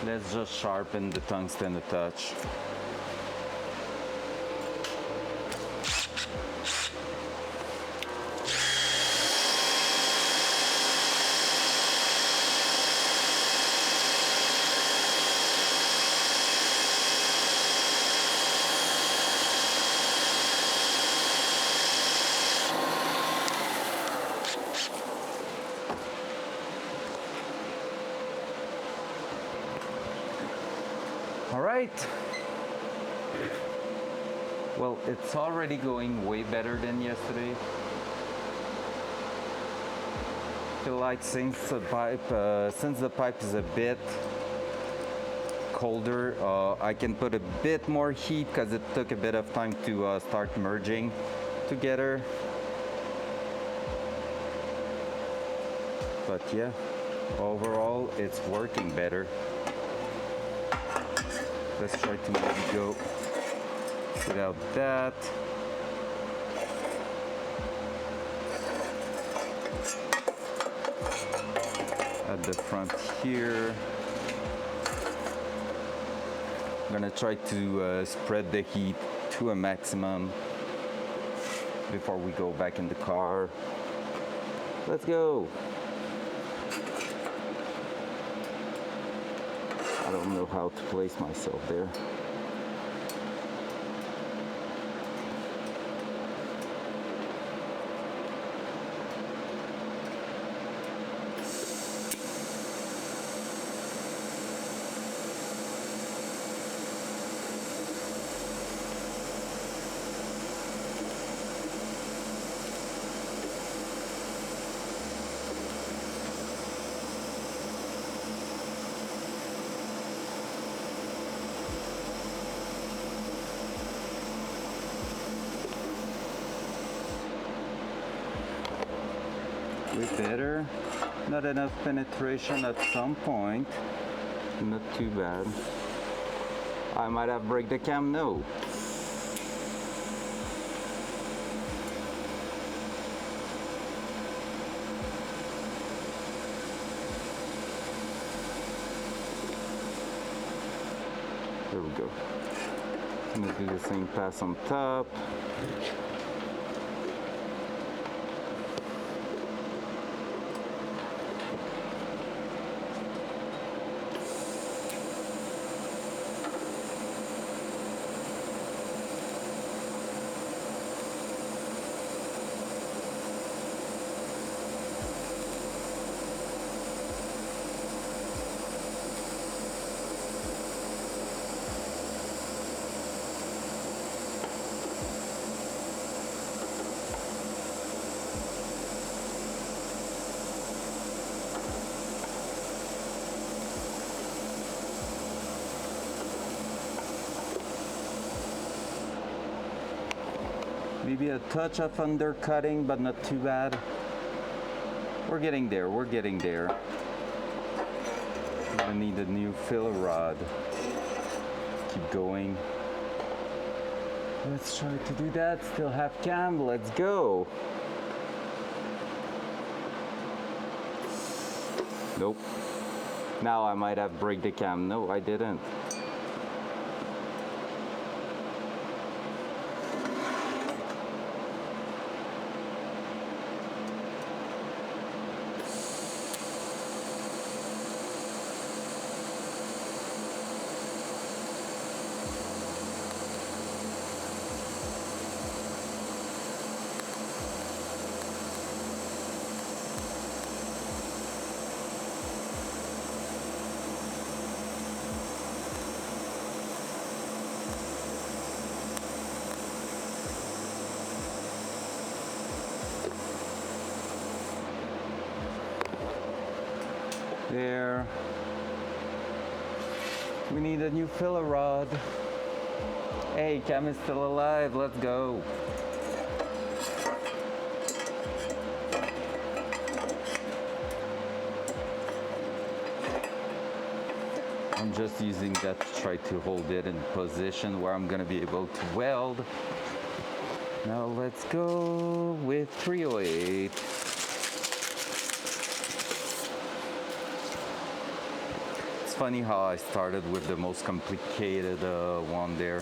Speaker 1: Let's just sharpen the tungsten a touch. All right. Well, it's already going way better than yesterday. I feel like since the pipe is a bit colder, I can put a bit more heat because it took a bit of time to start merging together. But yeah, overall it's working better. Let's try to maybe go without that. At the front here. I'm gonna try to spread the heat to a maximum before we go back in the car. Let's go. I don't know how to place myself there. Way better. Not enough penetration at some point. Not too bad. I might have break the cam, no. There we go. I'm gonna do the same pass on top. Maybe a touch of undercutting, but not too bad. We're getting there, we're getting there. I need a new filler rod. Keep going. Let's try to do that. Still have cam, let's go. Nope. Now I might have break the cam. No, I didn't. There. We need a new filler rod. Hey, Cam is still alive. Let's go. I'm just using that to try to hold it in position where I'm gonna be able to weld. Now let's go with 308. Funny how I started with the most complicated one there.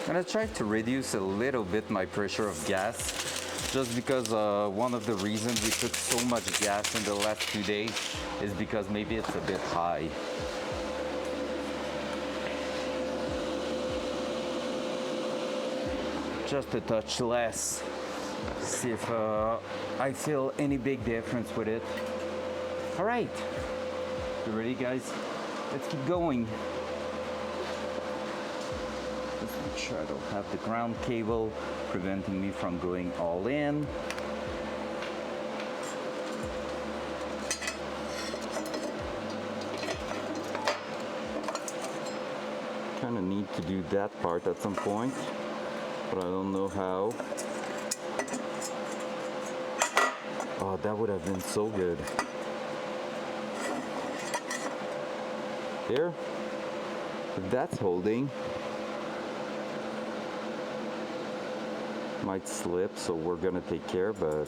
Speaker 1: I'm gonna try to reduce a little bit my pressure of gas, just because one of the reasons we took so much gas in the last 2 days is because maybe it's a bit high. Just a touch less. See if I feel any big difference with it. All right, you ready, guys? Let's keep going. Let's make sure I don't have the ground cable preventing me from going all in. Kind of need to do that part at some point, but I don't know how. Oh, that would have been so good. There, if that's holding, might slip, so we're gonna take care, but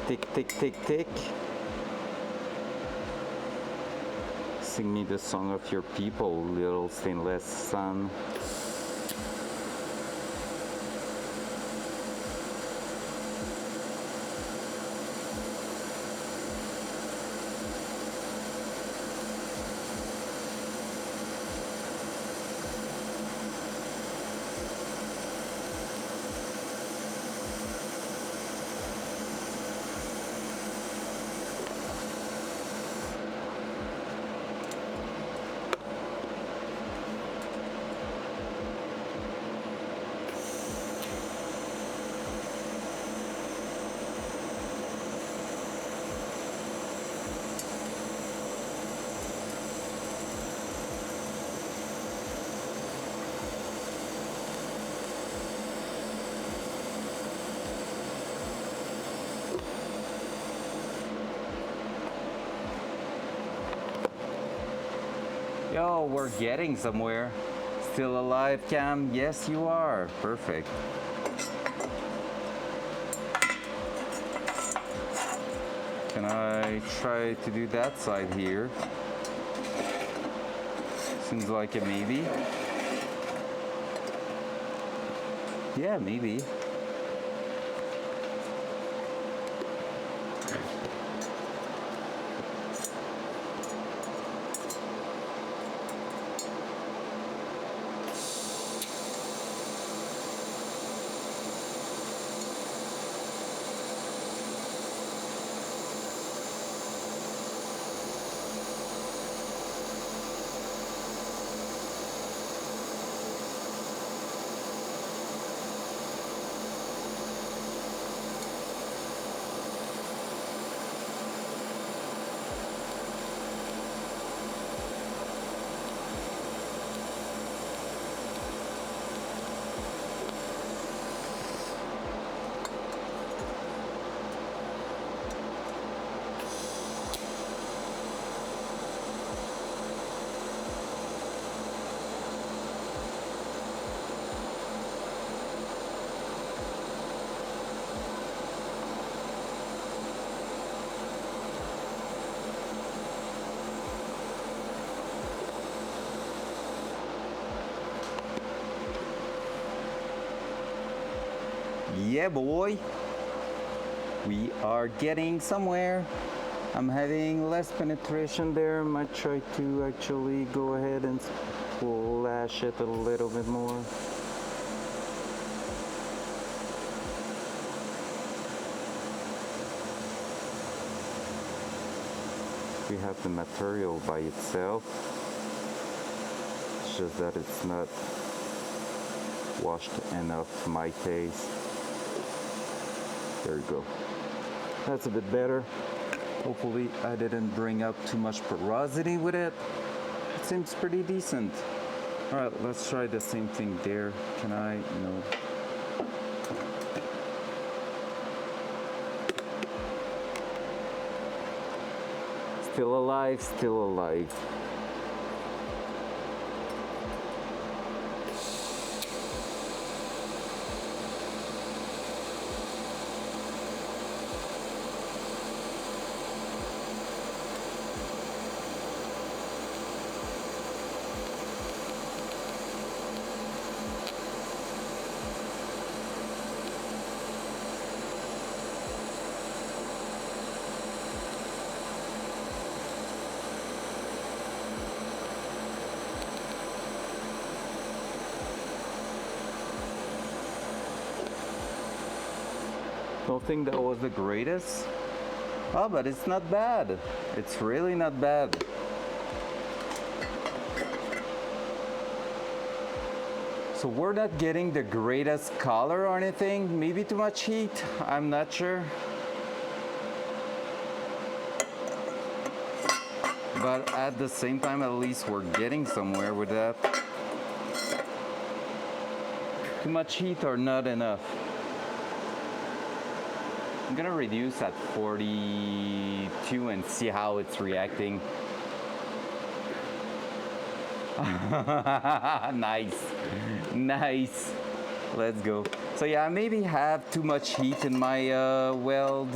Speaker 1: tick, tick, tick, tick. Sing me the song of your people, little stainless son. Yo, we're getting somewhere. Still alive, Cam? Yes, you are. Perfect. Can I try to do that side here? Seems like a maybe. Yeah, maybe. Yeah, boy. We are getting somewhere. I'm having less penetration there. Might try to actually go ahead and splash it a little bit more. We have the material by itself. It's just that it's not washed enough to my taste. There you go. That's a bit better. Hopefully I didn't bring up too much porosity with it. It seems pretty decent. All right, let's try the same thing there. Can I, no. Still alive, still alive. Don't think that was the greatest. Oh, but it's not bad. It's really not bad. So we're not getting the greatest color or anything. Maybe too much heat. I'm not sure. But at the same time, at least we're getting somewhere with that. Too much heat or not enough? I'm gonna reduce at 42 and see how it's reacting. Nice, nice. Let's go. So yeah, I maybe have too much heat in my weld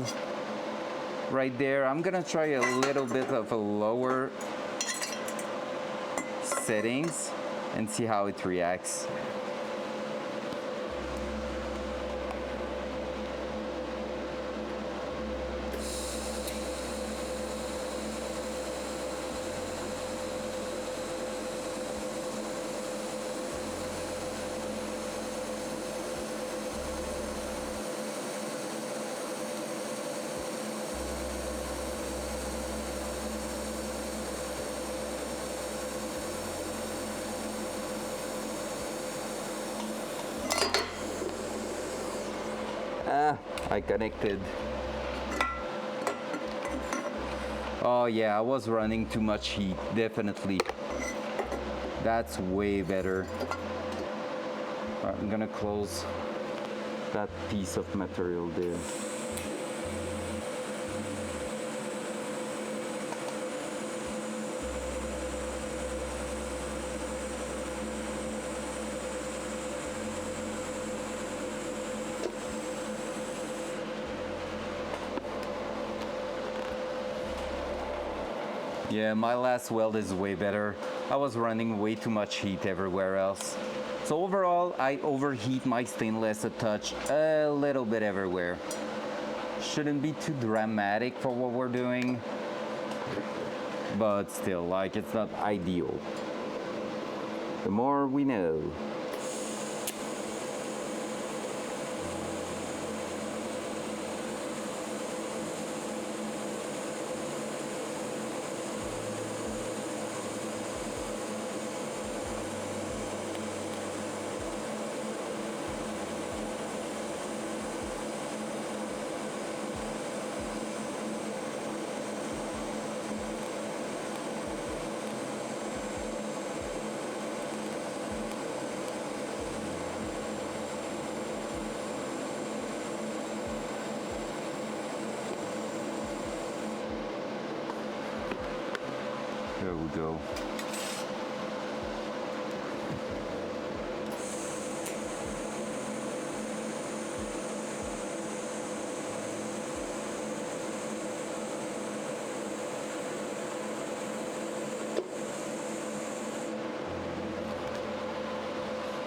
Speaker 1: right there. I'm gonna try a little bit of a lower settings and see how it reacts. I connected. Oh yeah, I was running too much heat, definitely. That's way better. All right, I'm gonna close that piece of material there. Yeah, my last weld is way better. I was running way too much heat everywhere else. So overall, I overheat my stainless a touch, a little bit everywhere. Shouldn't be too dramatic for what we're doing, but still, like, it's not ideal. The more we know. There we go.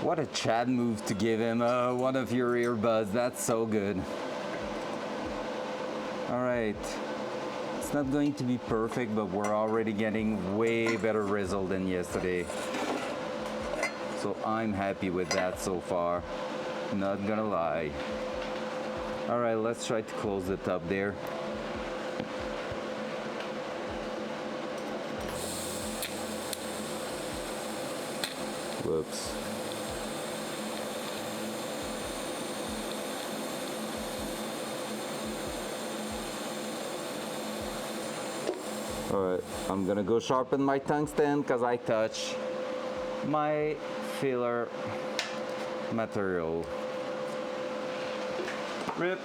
Speaker 1: What a Chad move to give him one of your earbuds. That's so good. All right. It's not going to be perfect, but we're already getting way better result than yesterday. So I'm happy with that so far. Not gonna lie. All right, let's try to close the top there. Whoops. Alright, I'm gonna go sharpen my tungsten because I touch my filler material. Rip.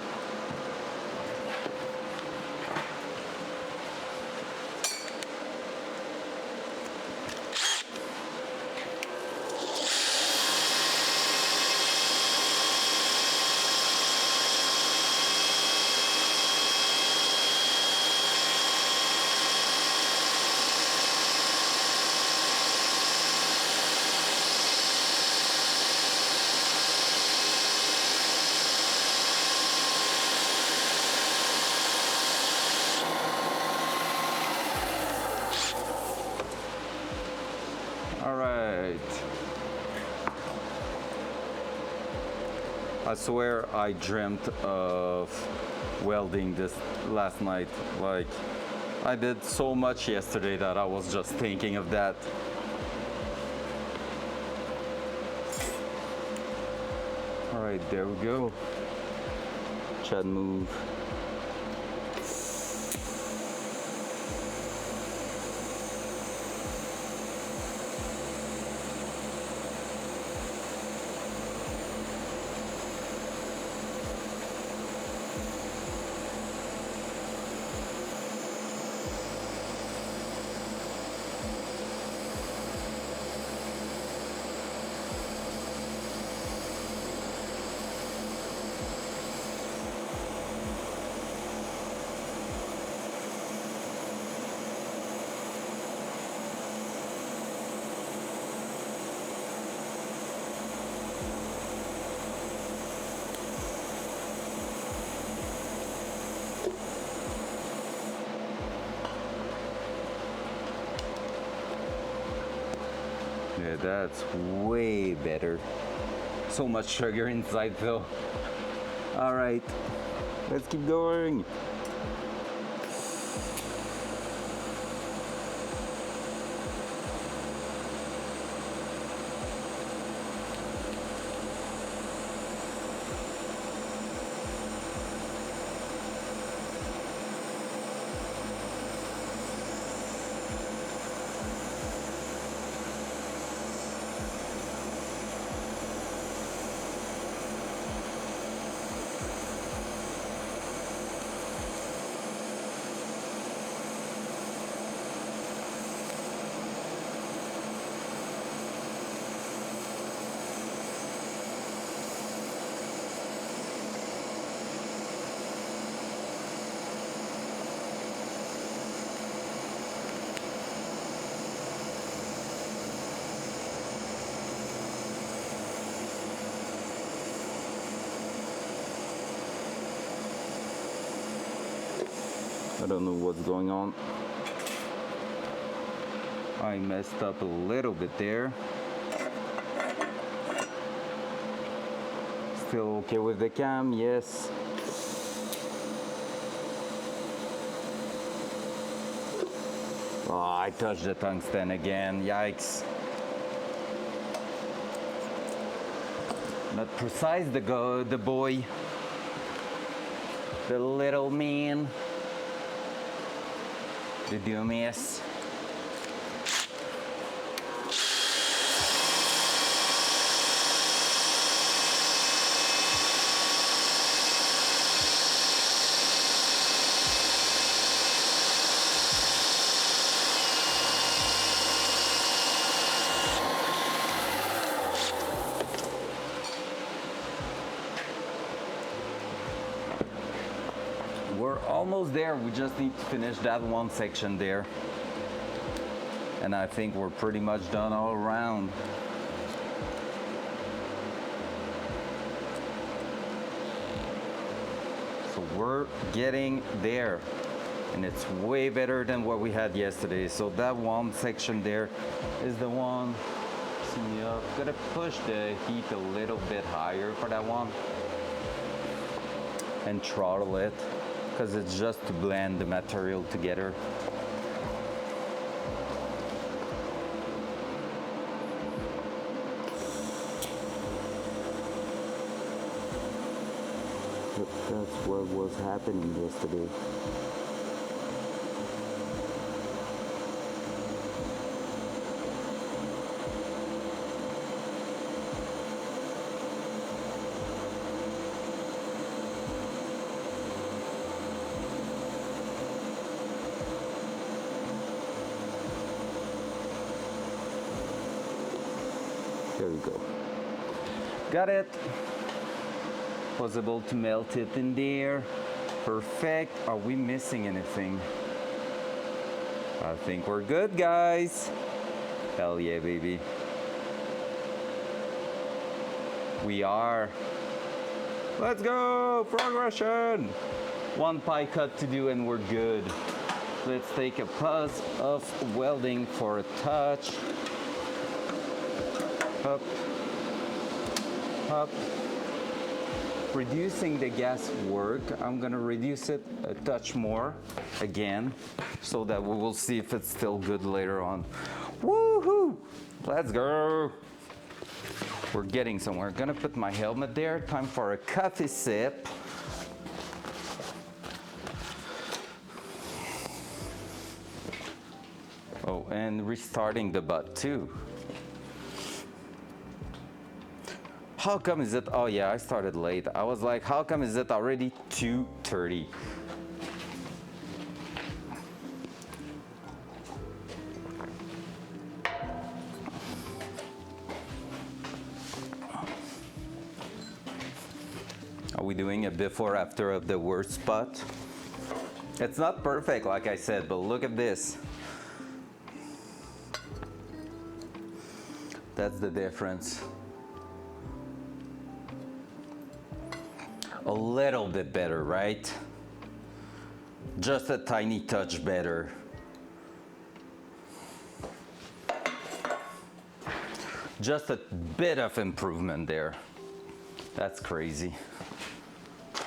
Speaker 1: I swear I dreamt of welding this last night. Like, I did so much yesterday that I was just thinking of that. All right, there we go. Chad move. Yeah, that's way better. So much sugar inside though. All right, let's keep going. I don't know what's going on. I messed up a little bit there. Still okay with the cam? Yes. Oh, I touched the tungsten again. Yikes. Not precise, the boy. The little man. The dumbass. We're almost there. We just need to finish that one section there. And I think we're pretty much done all around. So we're getting there. And it's way better than what we had yesterday. So that one section there is the one. Gotta push the heat a little bit higher for that one. And throttle it, because it's just to blend the material together. But that's what was happening yesterday. There we go. Got it. Was able to melt it in there. Perfect. Are we missing anything? I think we're good, guys. Hell yeah, baby. We are. Let's go. Progression. One pie cut to do and we're good. Let's take a pause of welding for a touch. Up, up. Reducing the gas work. I'm gonna reduce it a touch more again, so that we will see if it's still good later on. Woohoo! Let's go. We're getting somewhere. Gonna put my helmet there. Time for a coffee sip. Oh, and restarting the butt too. How come is it? Oh yeah, I started late. I was like, how come is it already 2:30? Are we doing a before after of the worst spot? It's not perfect, like I said, but look at this. That's the difference. A little bit better, right? Just a tiny touch better. Just a bit of improvement there. That's crazy.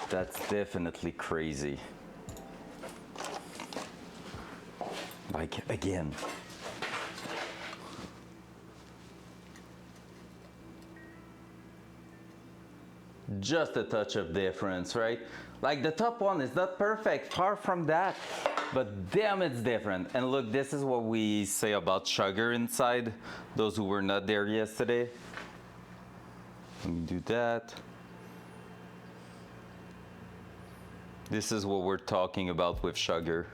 Speaker 1: That's definitely crazy. Like, again. Just a touch of difference, right? Like the top one is not perfect, far from that, but damn, it's different. And look, this is what we say about sugar inside, those who were not there yesterday. Let me do that. This is what we're talking about with sugar.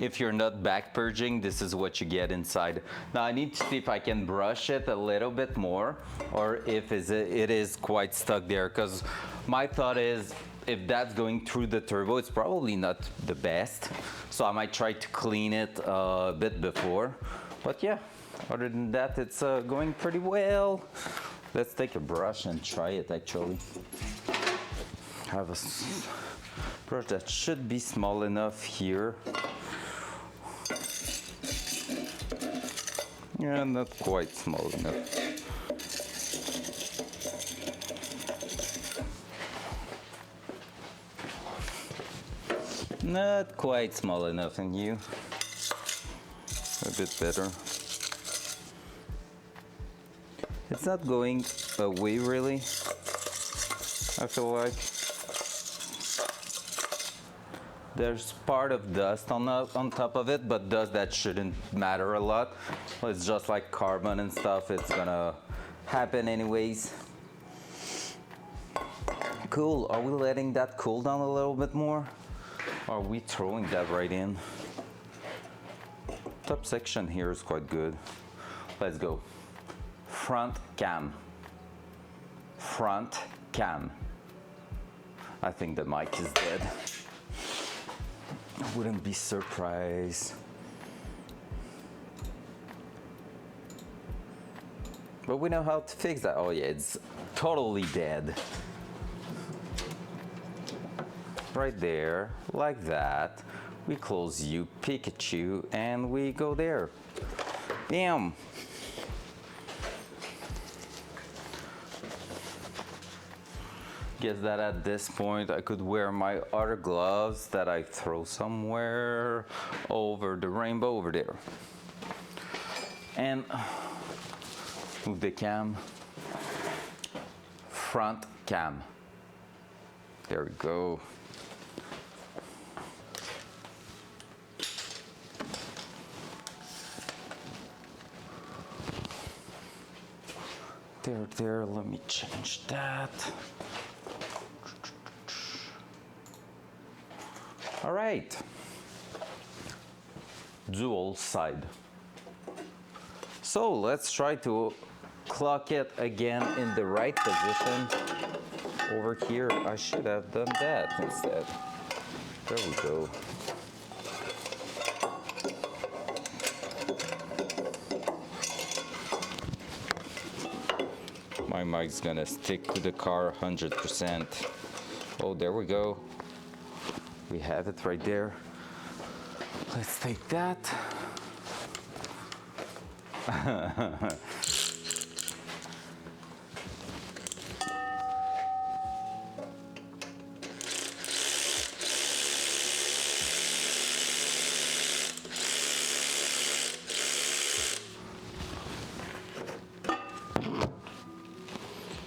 Speaker 1: If you're not back purging, this is what you get inside. Now I need to see if I can brush it a little bit more, or if it is quite stuck there, because my thought is if that's going through the turbo, it's probably not the best. So I might try to clean it a bit before. But yeah, other than that, it's going pretty well. Let's take a brush and try it actually. Have a brush that should be small enough here. Yeah, not quite small enough. Not quite small enough, and you? A bit better. It's not going away really, I feel like. There's part of dust on top of it, but dust that shouldn't matter a lot. It's just like carbon and stuff, it's gonna happen anyways. Cool, are we letting that cool down a little bit more? Or are we throwing that right in? Top section here is quite good. Let's go. Front cam. Front cam. I think the mic is dead. I wouldn't be surprised. But we know how to fix that. Oh yeah, it's totally dead. Right there, like that. We close you, Pikachu, and we go there. Bam! Guess that at this point I could wear my other gloves that I throw somewhere over the rainbow over there. And move the cam. Front cam. There we go. There, let me change that. All right, dual side. So let's try to clock it again in the right position. Over here, I should have done that instead. There we go. My mic's gonna stick to the car 100%. Oh, there we go. We have it right there. Let's take that.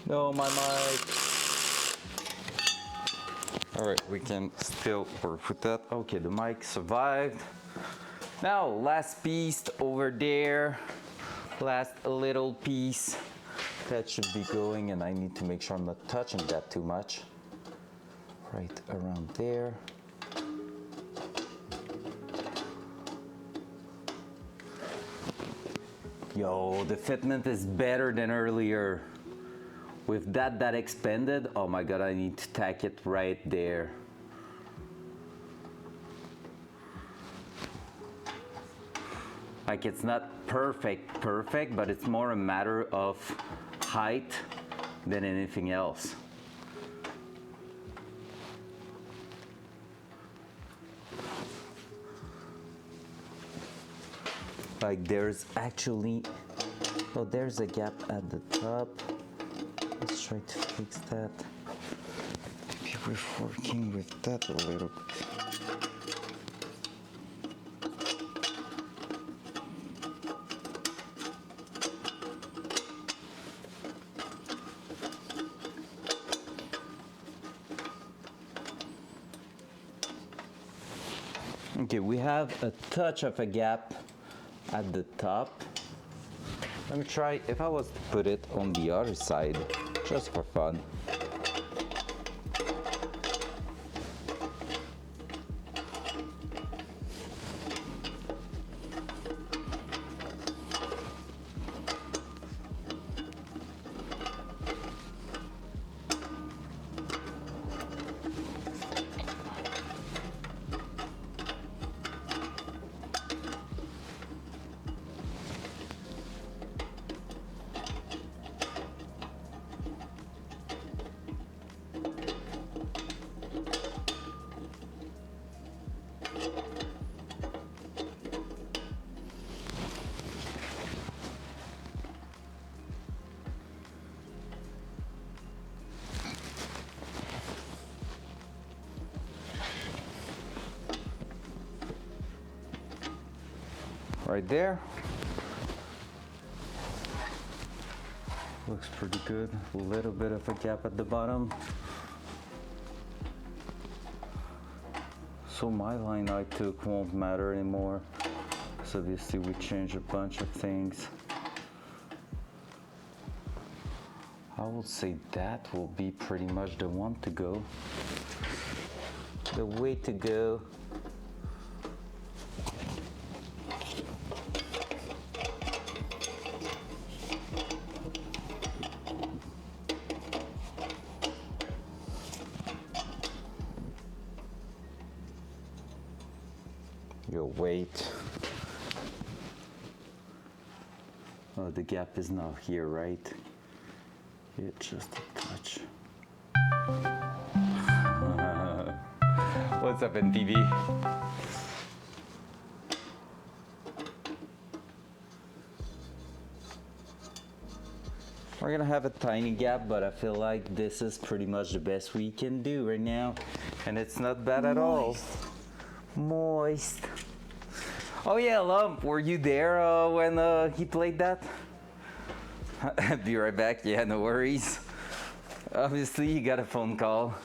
Speaker 1: No, my mic. All right, we can still work with that. Okay, the mic survived. Now, last piece over there. Last little piece. That should be going, and I need to make sure I'm not touching that too much. Right around there. Yo, the fitment is better than earlier. With that expanded, oh my god, I need to tack it right there. Like, it's not perfect, but it's more a matter of height than anything else. Like, there's actually, oh, there's a gap at the top. Let's try to fix that. Maybe we're working with that a little bit. Okay, we have a touch of a gap at the top. Let me try if I was to put it on the other side, just for fun. right there. Looks pretty good. A little bit of a gap at the bottom. So my line I took won't matter anymore. So obviously we changed a bunch of things. I would say that will be pretty much the one to go. The way to go. Your weight. Oh, the gap is not here, right? It's just a touch. What's up, NTV? We're gonna have a tiny gap, but I feel like this is pretty much the best we can do right now. And it's not bad at all. Moist. Oh yeah, Lump, were you there when he played that? Be right back, yeah, no worries. Obviously, he got a phone call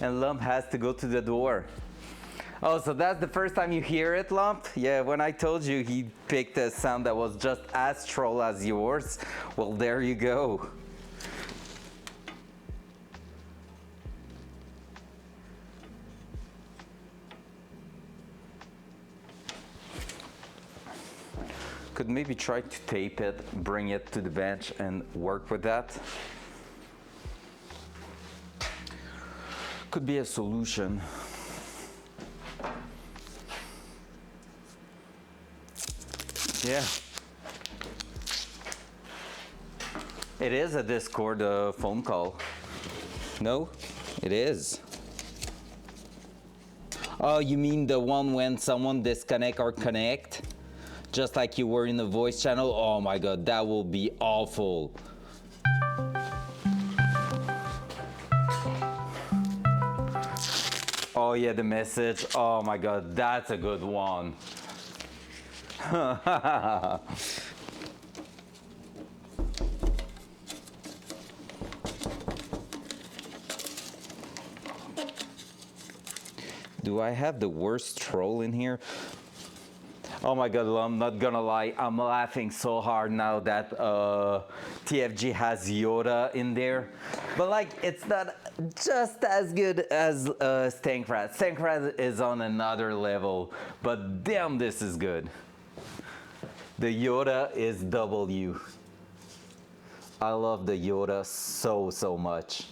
Speaker 1: and Lump has to go to the door. Oh, so that's the first time you hear it, Lump? Yeah, when I told you he picked a sound that was just as troll as yours, well, there you go. Could maybe try to tape it, bring it to the bench and work with that. Could be a solution. Yeah. It is a Discord phone call. No, it is. Oh, you mean the one when someone disconnect or connect? Just like you were in the voice channel? Oh my god, that will be awful. Oh yeah, the message. Oh my god, that's a good one. Do I have the worst troll in here? Oh my god, I'm not gonna lie, I'm laughing so hard now that TFG has Yoda in there. But like, it's not just as good as Stankrat. Stankrat is on another level, but damn, this is good. The Yoda is W. I love the Yoda so much.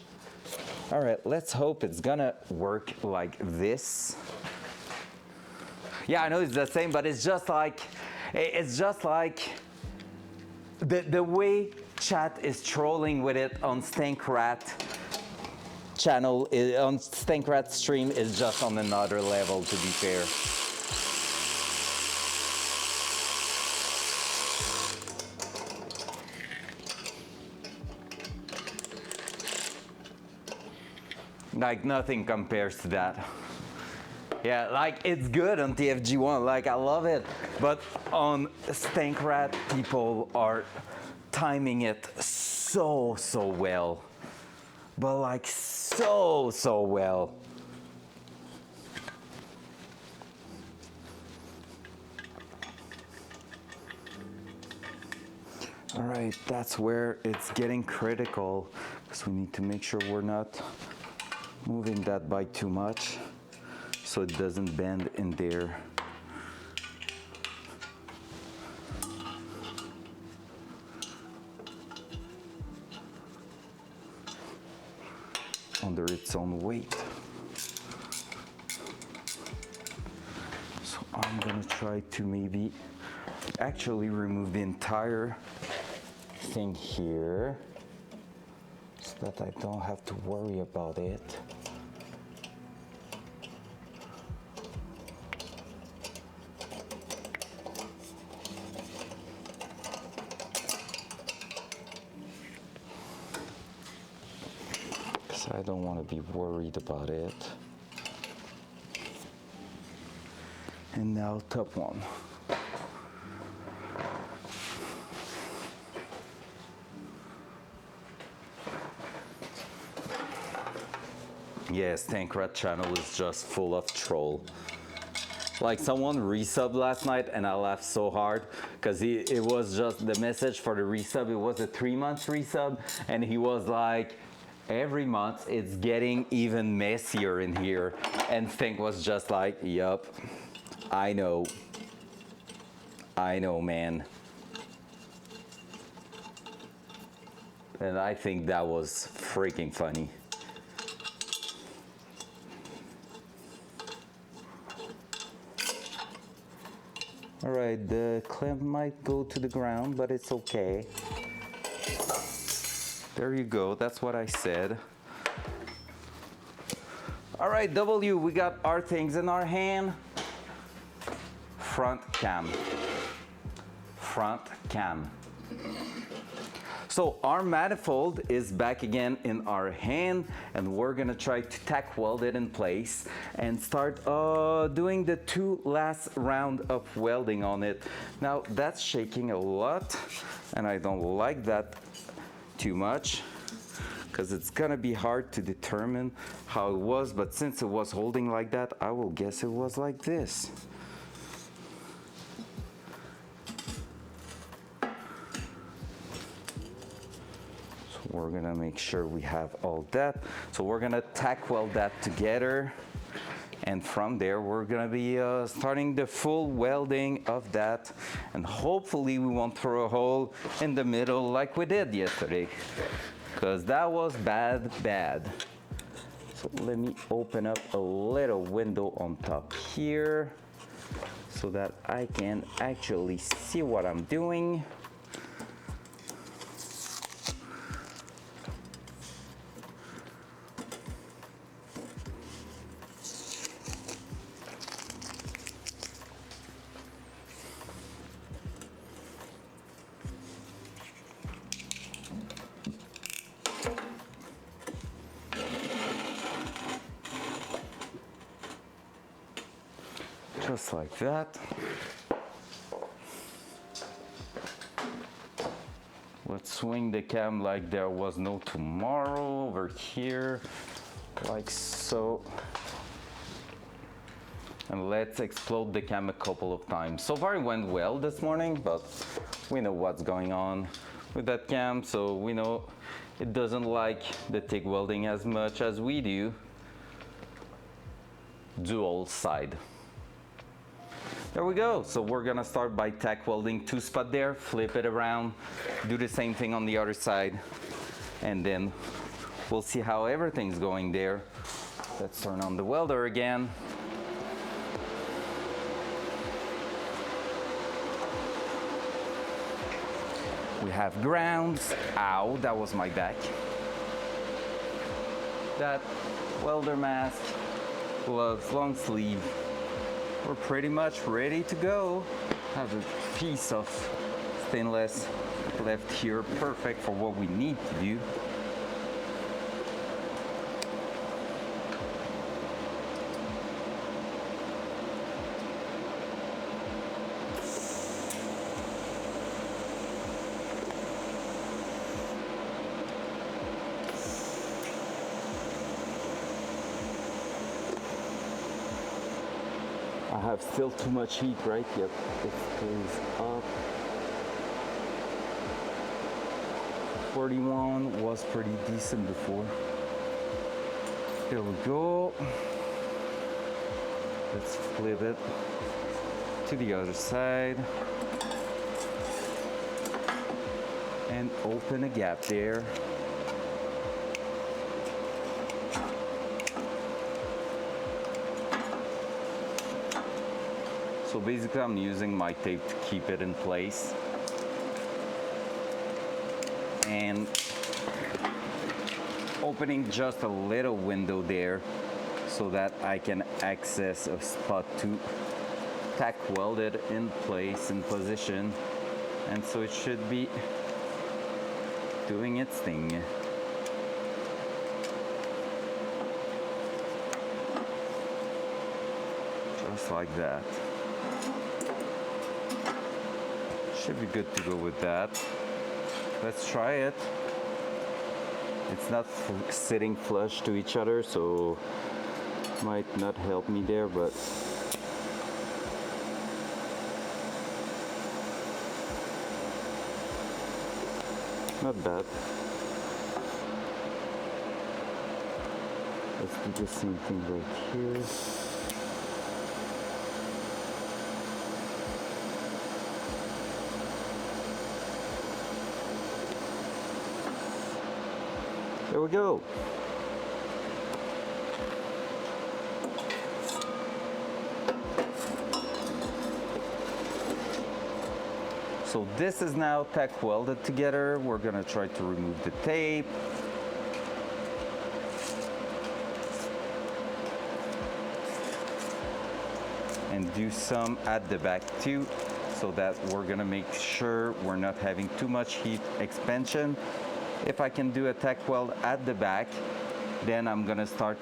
Speaker 1: All right, let's hope it's gonna work like this. Yeah, I know it's the same, but it's just like the way chat is trolling with it on Stankrat channel, on Stankrat stream is just on another level, to be fair. Like, nothing compares to that. Yeah, like, it's good on TFG1, like, I love it. But on Stankrat, people are timing it so well. But like, so well. All right, that's where it's getting critical, because we need to make sure we're not moving that by too much, so it doesn't bend in there. Under its own weight. So I'm gonna try to maybe actually remove the entire thing here, so that I don't have to worry about it. I don't want to be worried about it. And now top one. Yes, Tankrat channel is just full of troll. Like someone resubbed last night and I laughed so hard because it was just the message for the resub. It was a 3 month resub and he was like, every month it's getting even messier in here. And Think was just like, yup, I know, man. And I think that was freaking funny. All right, the clamp might go to the ground, but it's okay. There you go, that's what I said. All right, W, we got our things in our hand. Front cam. Front cam. So our manifold is back again in our hand and we're gonna try to tack weld it in place and start doing the 2 last round of welding on it. Now that's shaking a lot and I don't like that too much because it's gonna be hard to determine how it was, but since it was holding like that, I will guess it was like this. We're gonna make sure we have all that. So we're gonna tack weld that together. And from there, we're gonna be starting the full welding of that. And hopefully we won't throw a hole in the middle like we did yesterday. Because that was bad. So let me open up a little window on top here so that I can actually see what I'm doing. Just like that. Let's swing the cam like there was no tomorrow over here, like so. And let's explode the cam a couple of times. So far it went well this morning, but we know what's going on with that cam, so we know it doesn't like the TIG welding as much as we do. Dual side. There we go. So we're gonna start by tack welding 2 spots there, flip it around, do the same thing on the other side, and then we'll see how everything's going there. Let's turn on the welder again. We have grounds. Ow, that was my back. That welder mask, gloves, long sleeve. We're pretty much ready to go. Have a piece of stainless left here, perfect for what we need to do. I have still too much heat, right? Yep, it stays up. 41 was pretty decent before. There we go. Let's flip it to the other side. And open a gap there. So basically I'm using my tape to keep it in place. And opening just a little window there so that I can access a spot to tack weld it in place, in position. And so it should be doing its thing. Just like that. Should be good to go with that. Let's try it. It's not sitting flush to each other, so might not help me there, but not bad. Let's do the same thing right here. There we go. So this is now tack welded together. We're gonna try to remove the tape. And do some at the back too, so that we're gonna make sure we're not having too much heat expansion. If I can do a tack weld at the back, then I'm gonna start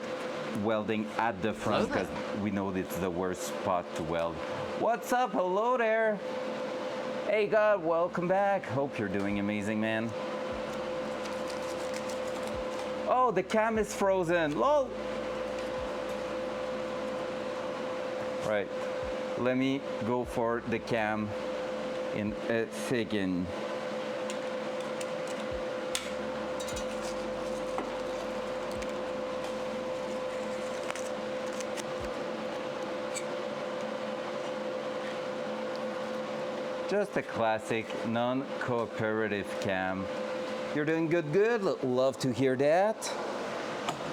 Speaker 1: welding at the front because we know it's the worst spot to weld. What's up? Hello there. Hey God, welcome back. Hope you're doing amazing, man. Oh, the cam is frozen. Lol. Right. Let me go for the cam in a second. Just a classic non-cooperative cam. You're doing good. Love to hear that.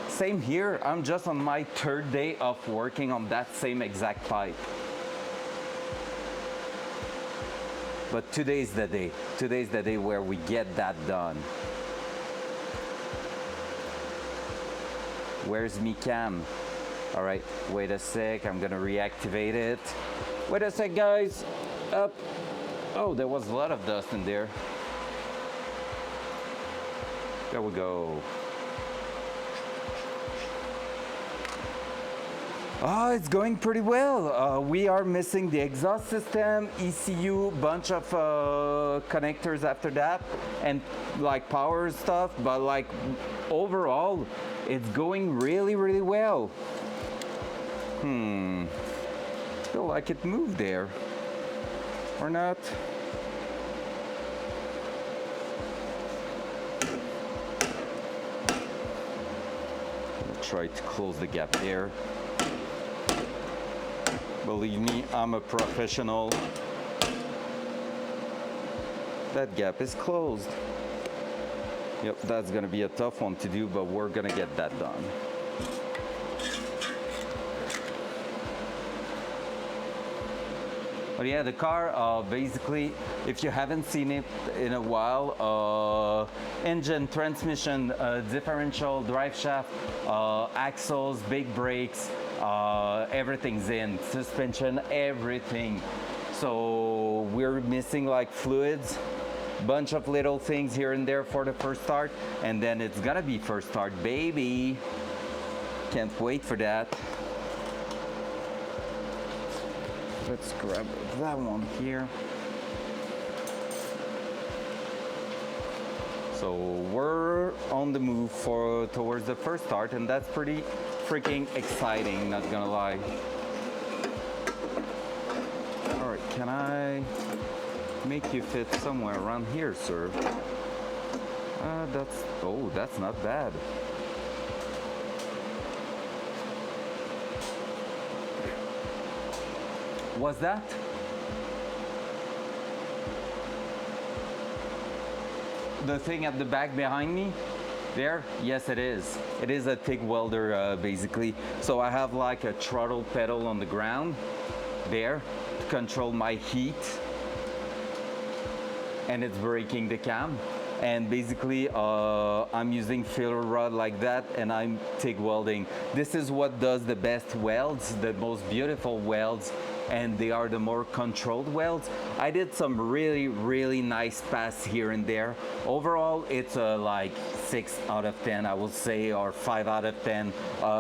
Speaker 1: Same here. I'm just on my third day of working on that same exact pipe. But today's the day. Today's the day where we get that done. Where's me cam? All right, wait a sec. I'm gonna reactivate it. Wait a sec, guys. Up. Oh, there was a lot of dust in there. There we go. Oh, it's going pretty well. We are missing the exhaust system, ECU, bunch of connectors after that, and like power stuff, but like overall, it's going really well. Feel like it moved there. Or not. I'll try to close the gap there. Believe me, I'm a professional. That gap is closed. Yep, that's gonna be a tough one to do, but we're gonna get that done. But yeah, the car, basically, if you haven't seen it in a while, engine, transmission, differential, drive shaft, axles, big brakes, everything's in, suspension, everything. So we're missing like fluids, bunch of little things here and there for the first start, and then it's gonna be first start, baby. Can't wait for that. Let's grab that one here. So we're on the move towards the first start, and that's pretty freaking exciting, not gonna lie. All right, can I make you fit somewhere around here, sir? That's not bad. Was that? The thing at the back behind me? There? Yes, it is. It is a TIG welder, basically. So I have like a throttle pedal on the ground there to control my heat. And it's braking the cam. And basically, I'm using filler rod like that, and I'm TIG welding. This is what does the best welds, the most beautiful welds, and they are the more controlled welds. I did some really nice pass here and there. Overall, it's like 6 out of 10, I will say, or 5 out of 10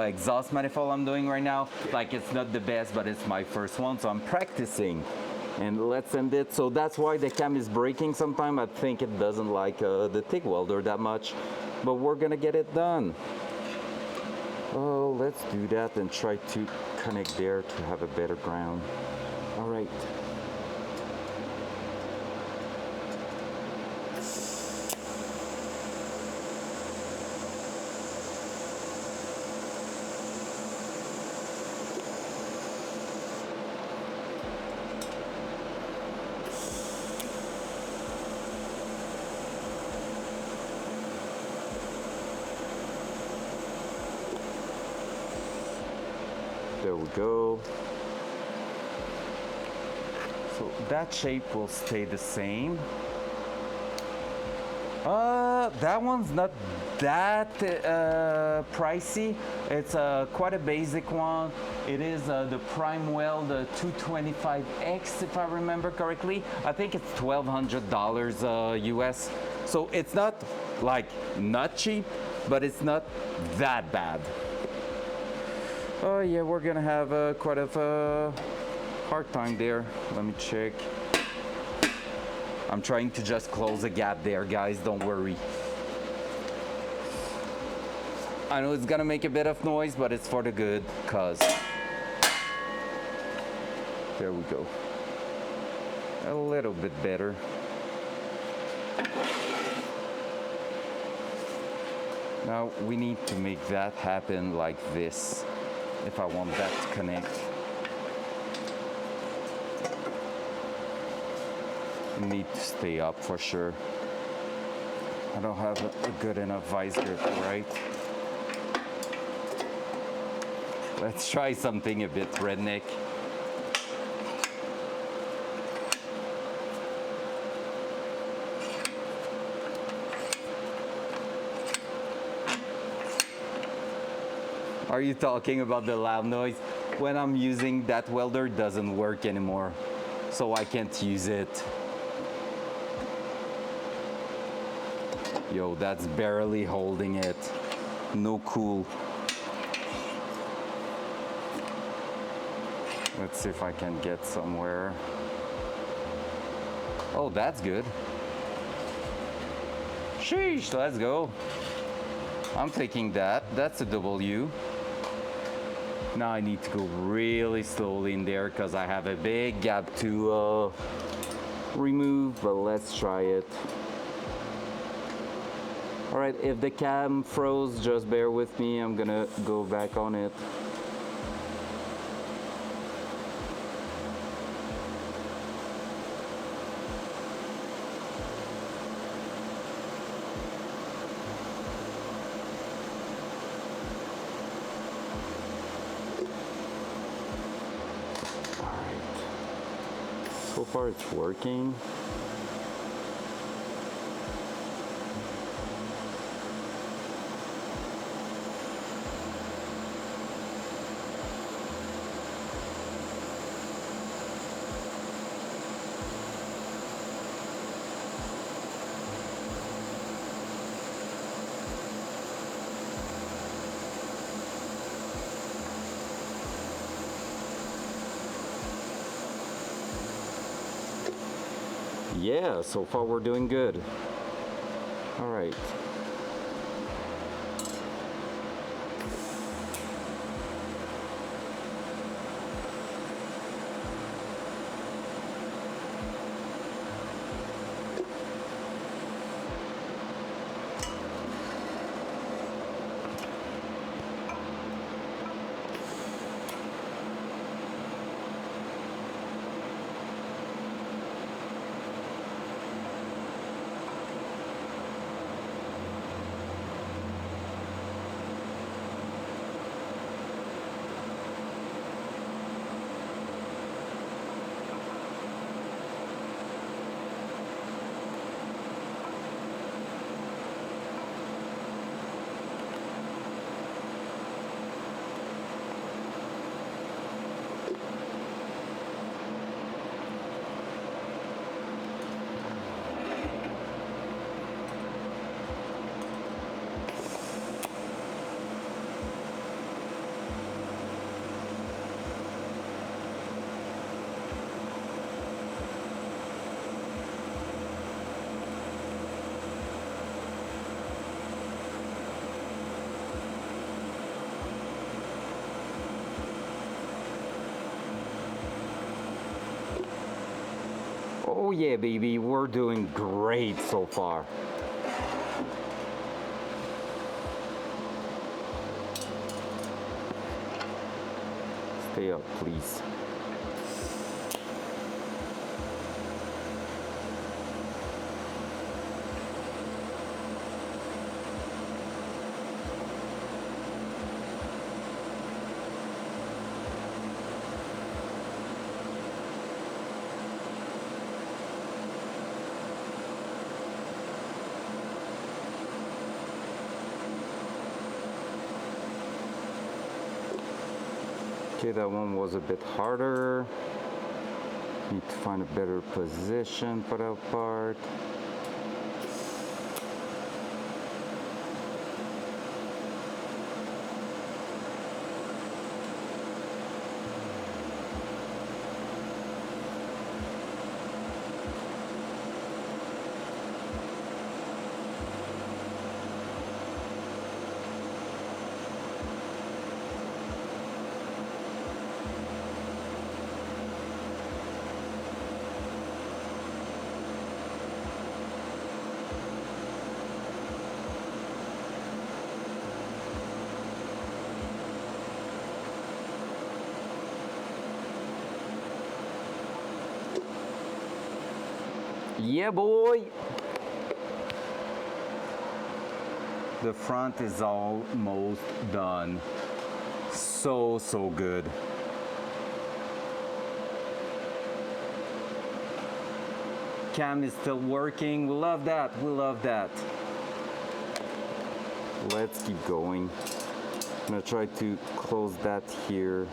Speaker 1: exhaust manifold I'm doing right now. Like, it's not the best, but it's my first one, so I'm practicing. And let's end it. So that's why the cam is braking sometimes. I think it doesn't like the TIG welder that much. but we're gonna get it done. Oh, let's do that and try to connect there to have a better ground. All right. There we go. So that shape will stay the same. That one's not that pricey. It's quite a basic one. It is the Prime Weld 225X, if I remember correctly. I think it's $1,200 US. So it's not like not cheap, but it's not that bad. Oh yeah, we're gonna have quite a hard time there. Let me check. I'm trying to just close a gap there, guys, don't worry. I know it's gonna make a bit of noise, but it's for the good cause. There we go. A little bit better. Now we need to make that happen like this if I want that to connect. Need to stay up for sure. I don't have a good enough vice grip, right? Let's try something a bit redneck. Are you talking about the loud noise? When I'm using that welder, it doesn't work anymore, so I can't use it. Yo, that's barely holding it. No cool. Let's see if I can get somewhere. Oh, that's good. Sheesh, let's go. I'm taking that. That's a W. Now I need to go really slowly in there because I have a big gap to remove, but let's try it. All right, if the cam froze, just bear with me. I'm gonna go back on it. All right. So far it's working. Yeah, so far we're doing good. All right. Oh yeah, baby, we're doing great so far. Stay up, please. Okay, that one was a bit harder. Need to find a better position for that part. Yeah, boy! The front is almost done. So good. Cam is still working. We love that. We love that. Let's keep going. I'm gonna try to close that here.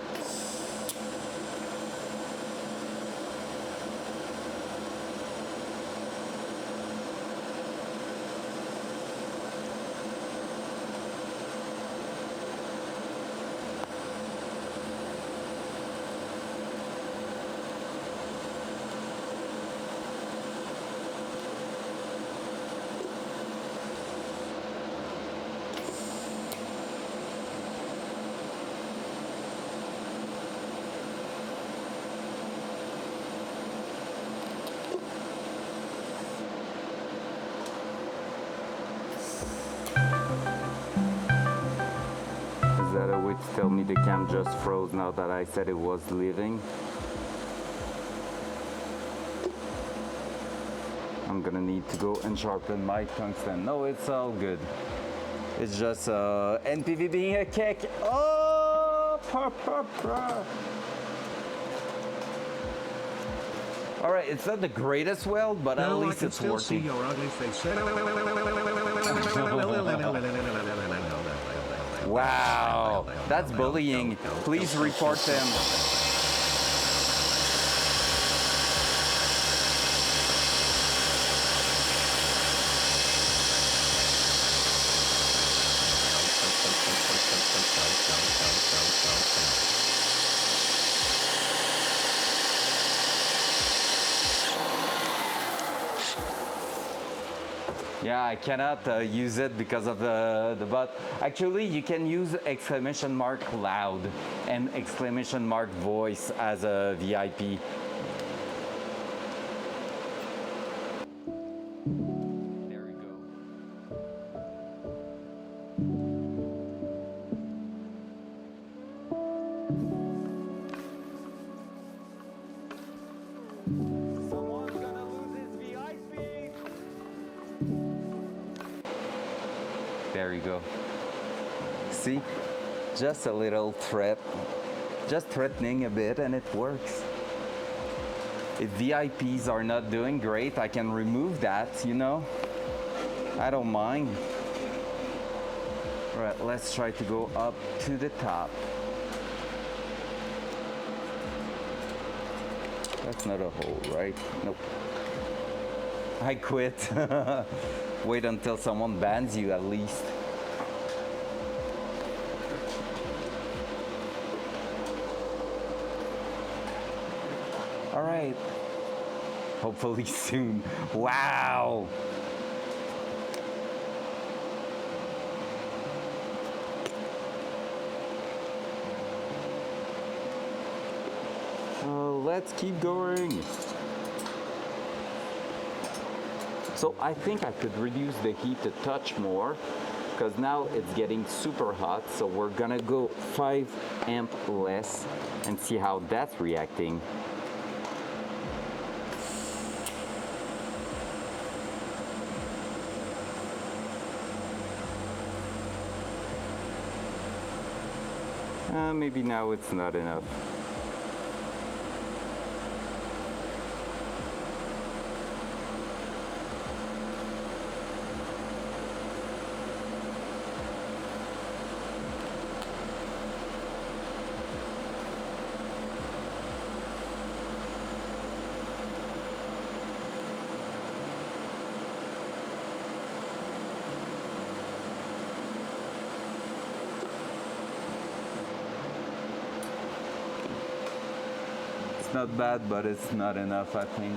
Speaker 1: Is that a way to tell me the cam just froze now that I said it was leaving? I'm gonna need to go and sharpen my tungsten. No, it's all good. It's just NPV being a kick. Oh, All right, it's not the greatest weld, but at least it's working.
Speaker 2: See your ugly face.
Speaker 1: Wow, that's bullying. Please report them. Yeah, I cannot use it because of the bot. Actually, you can use exclamation mark loud and exclamation mark voice as a VIP. There we go. Someone's gonna lose his VIP. There you go. See? Just a little threat. Just threatening a bit and it works. If VIPs are not doing great, I can remove that, you know? I don't mind. All right, let's try to go up to the top. That's not a hole, right? Nope. I quit. Wait until someone bans you at least. All right. Hopefully soon. Wow. Let's keep going. So I think I could reduce the heat a touch more because now it's getting super hot. So we're gonna go 5 amp less and see how that's reacting. Maybe now it's not enough. Not bad, but it's not enough, I think.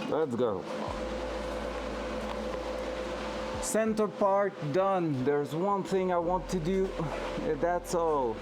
Speaker 1: Let's go. Center part done. There's one thing I want to do. That's all.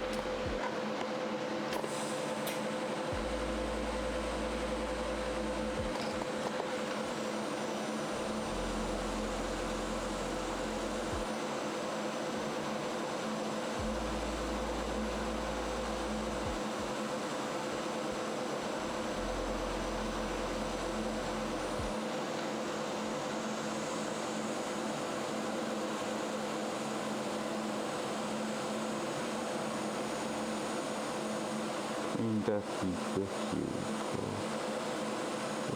Speaker 1: That we put here. So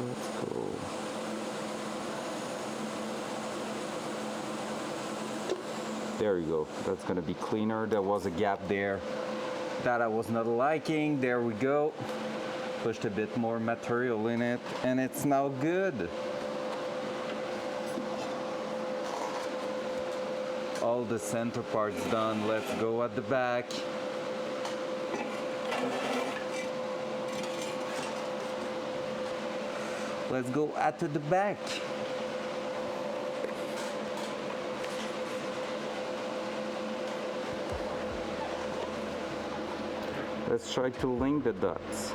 Speaker 1: let's go. There you go. That's gonna be cleaner. There was a gap there that I was not liking. There we go. Pushed a bit more material in it, and it's now good. All the center parts done. Let's go at the back. Let's go at the back. Let's try to link the dots.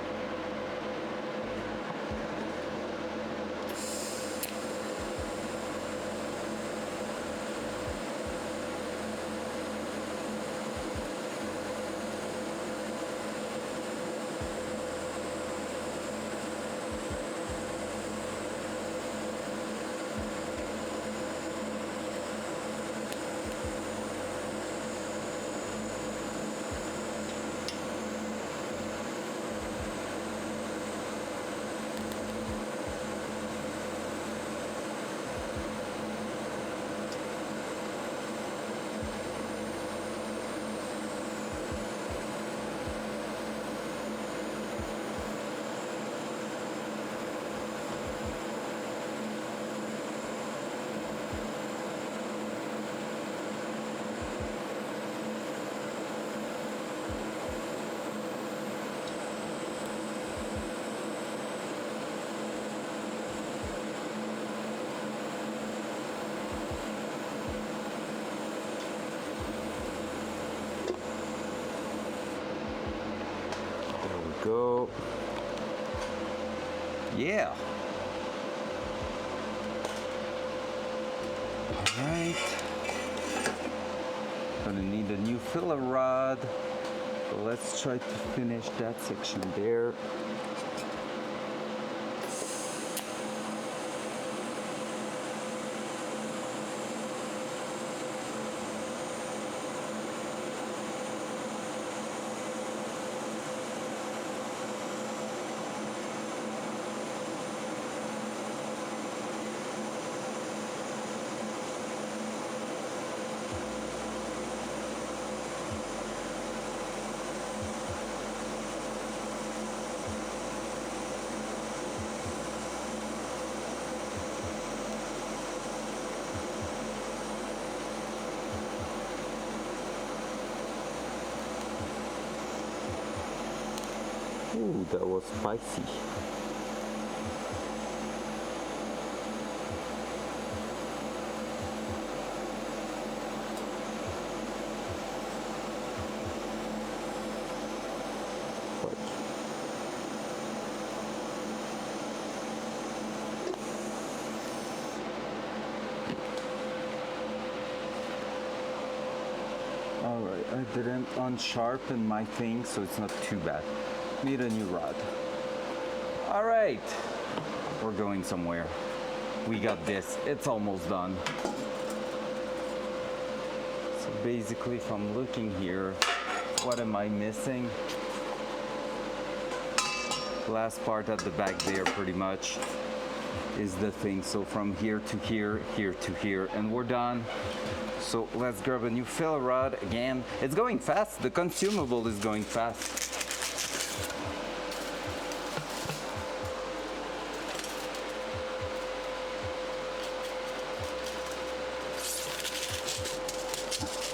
Speaker 1: go. Yeah. All right. Gonna need a new filler rod. So let's try to finish that section there. Ooh, that was spicy. Alright, I didn't unsharpen my thing, so it's not too bad. Need a new rod. Alright, we're going somewhere. We got this, it's almost done. So basically, if I'm looking here, what am I missing? Last part at the back there pretty much is the thing. So from here to here, here to here, and we're done. So let's grab a new filler rod again. It's going fast, the consumable is going fast.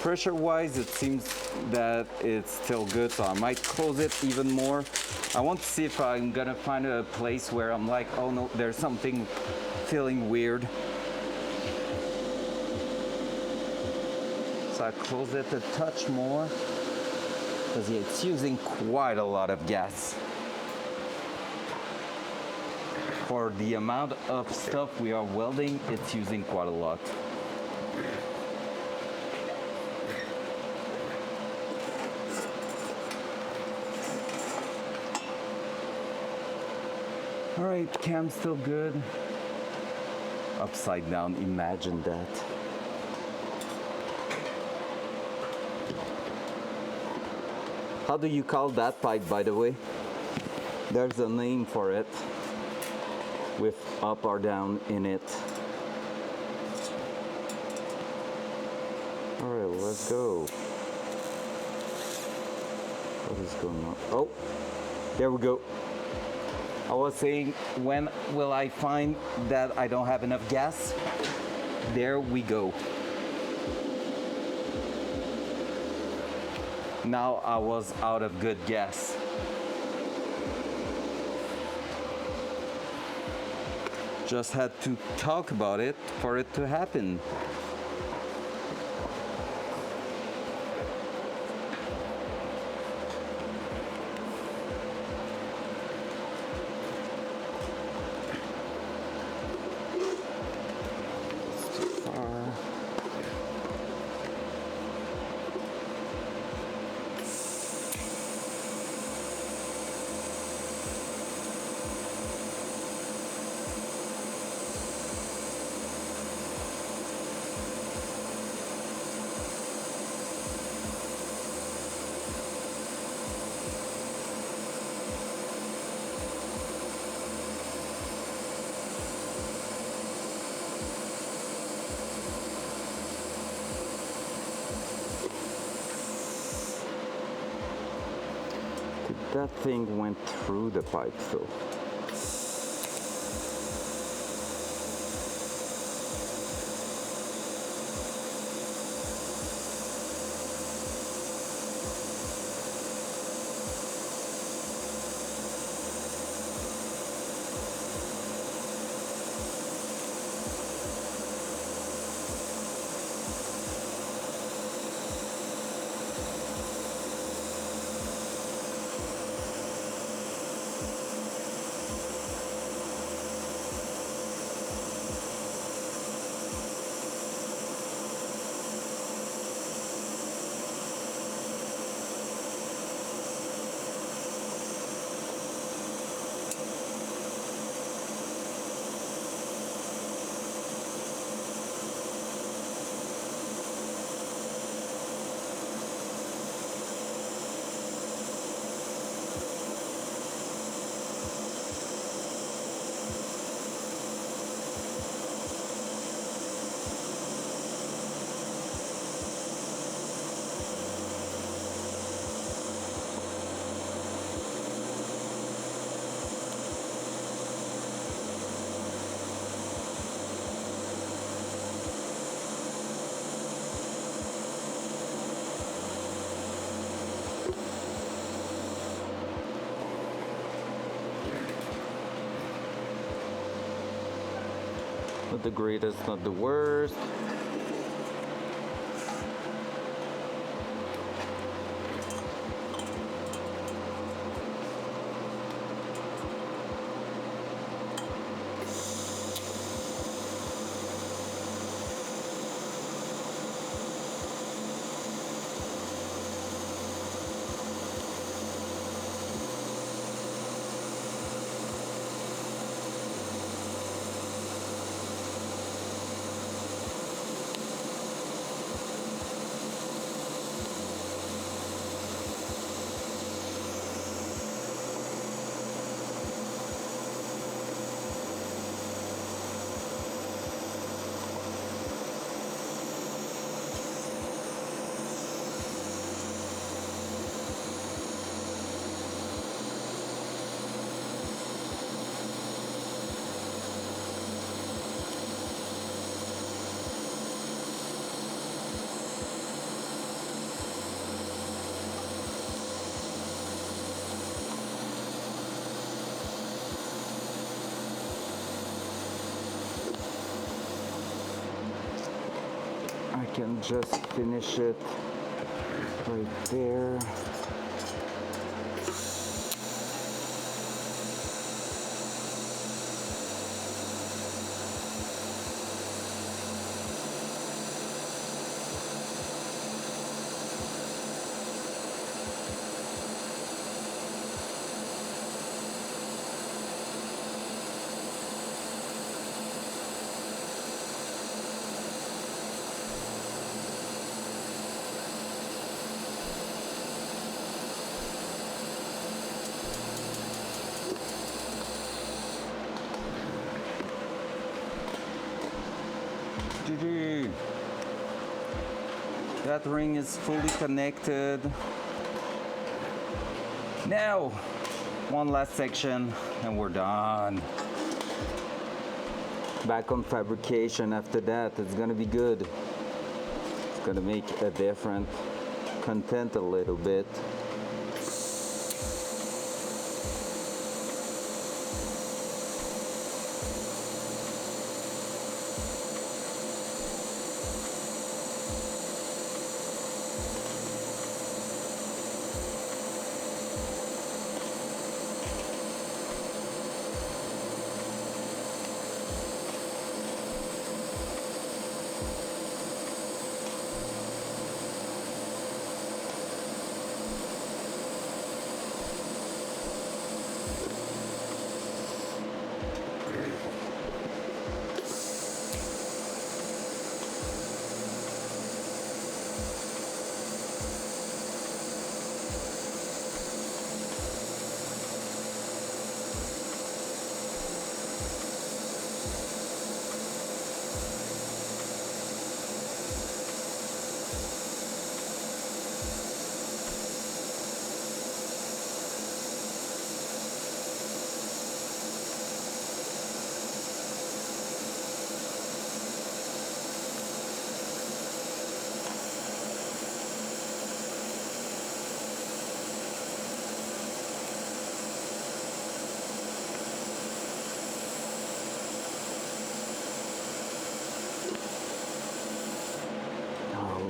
Speaker 1: Pressure wise, it seems that it's still good, so I might close it even more. I want to see if I'm gonna find a place where I'm like, oh no, there's something feeling weird. So I close it a touch more, because yeah, it's using quite a lot of gas. For the amount of stuff we are welding, it's using quite a lot. All right, cam's still good. Upside down, imagine that. How do you call that pipe, by the way? There's a name for it, with up or down in it. All right, let's go. What is going on? Oh, there we go. I was saying, when will I find that I don't have enough gas? There we go. Now I was out of good gas. Just had to talk about it for it to happen. That thing went through the pipe though. Not the greatest, not the worst. I can just finish it right there. That ring is fully connected. Now, one last section and we're done. Back on fabrication after that. It's gonna be good. It's gonna make a different content a little bit.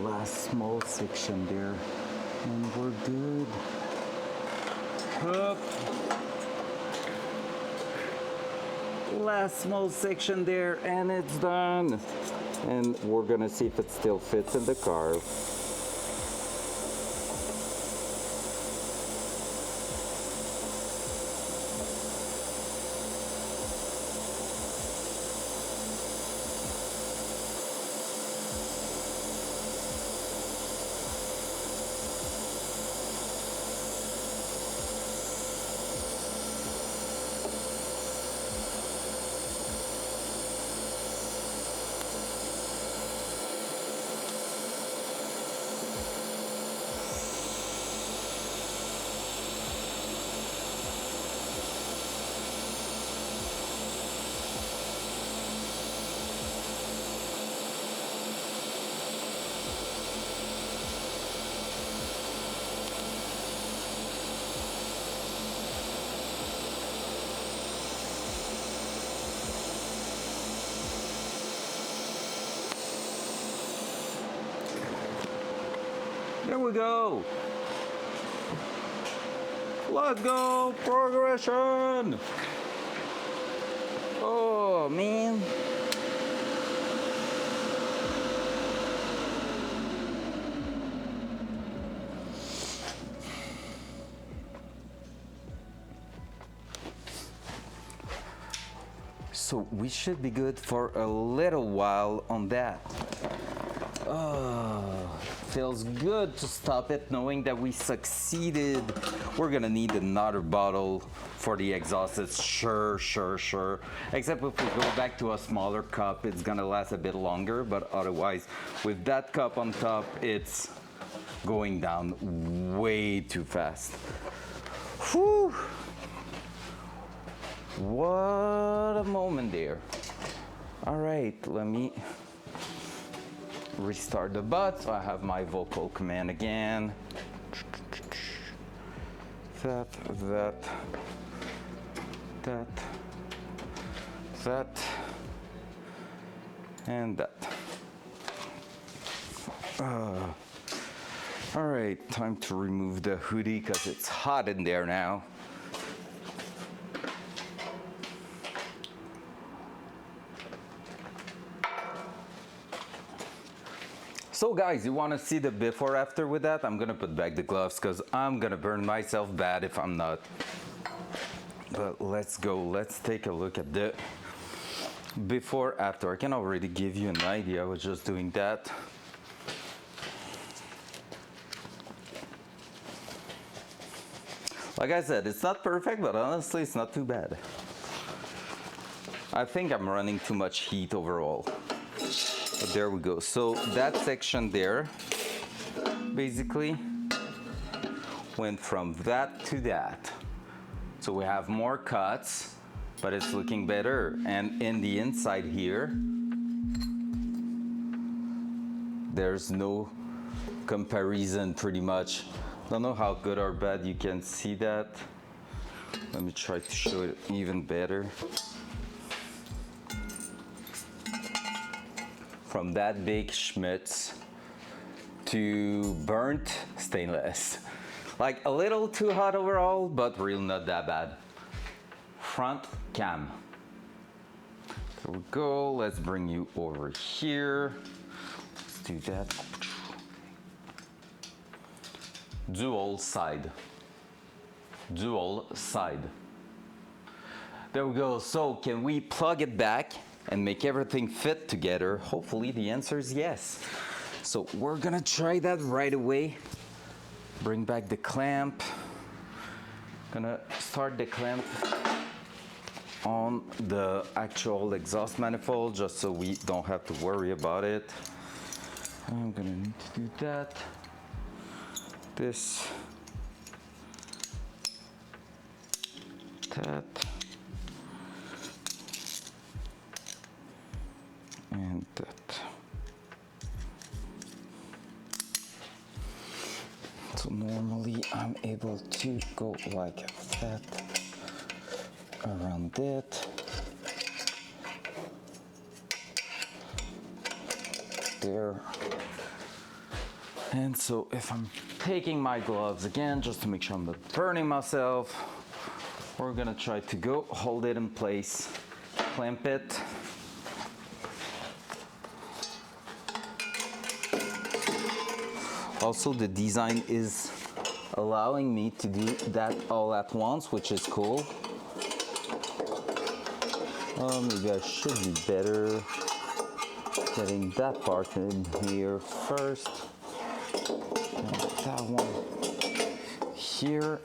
Speaker 1: Last small section there and we're good. Up. Last small section there and it's done. And we're gonna see if it still fits in the car. There we go. Let's go, progression. Oh, man. So we should be good for a little while on that. Oh, feels good to stop it knowing that we succeeded. We're gonna need another bottle for the exhaust. It's sure. Except if we go back to a smaller cup, it's gonna last a bit longer, but otherwise, with that cup on top, it's going down way too fast. Whew. What a moment there. All right, let me restart the bot so I have my vocal command again. That, and that. All right, time to remove the hoodie because it's hot in there now. So guys, you want to see the before after with that? I'm gonna put back the gloves because I'm gonna burn myself bad if I'm not. But let's go, let's take a look at the before after. I can already give you an idea. I was just doing that. Like I said, it's not perfect, but honestly, it's not too bad. I think I'm running too much heat overall. But there we go. So that section there basically went from that to that. So we have more cuts, but it's looking better. And in the inside here, there's no comparison pretty much. Don't know how good or bad you can see that. Let me try to show it even better. From that big schmutz to burnt stainless. Like a little too hot overall, but real not that bad. Front cam. There we go, let's bring you over here. Let's do that. Dual side. Dual side. There we go, so can we plug it back and make everything fit together? Hopefully the answer is yes. So we're gonna try that right away. Bring back the clamp. Gonna start the clamp on the actual exhaust manifold just so we don't have to worry about it. I'm gonna need to do that. This. That. And that. So normally I'm able to go like that around it. There. And so if I'm taking my gloves again, just to make sure I'm not burning myself, we're gonna try to go hold it in place, clamp it. Also, the design is allowing me to do that all at once, which is cool. Maybe I should be better getting that part in here first. And that one here.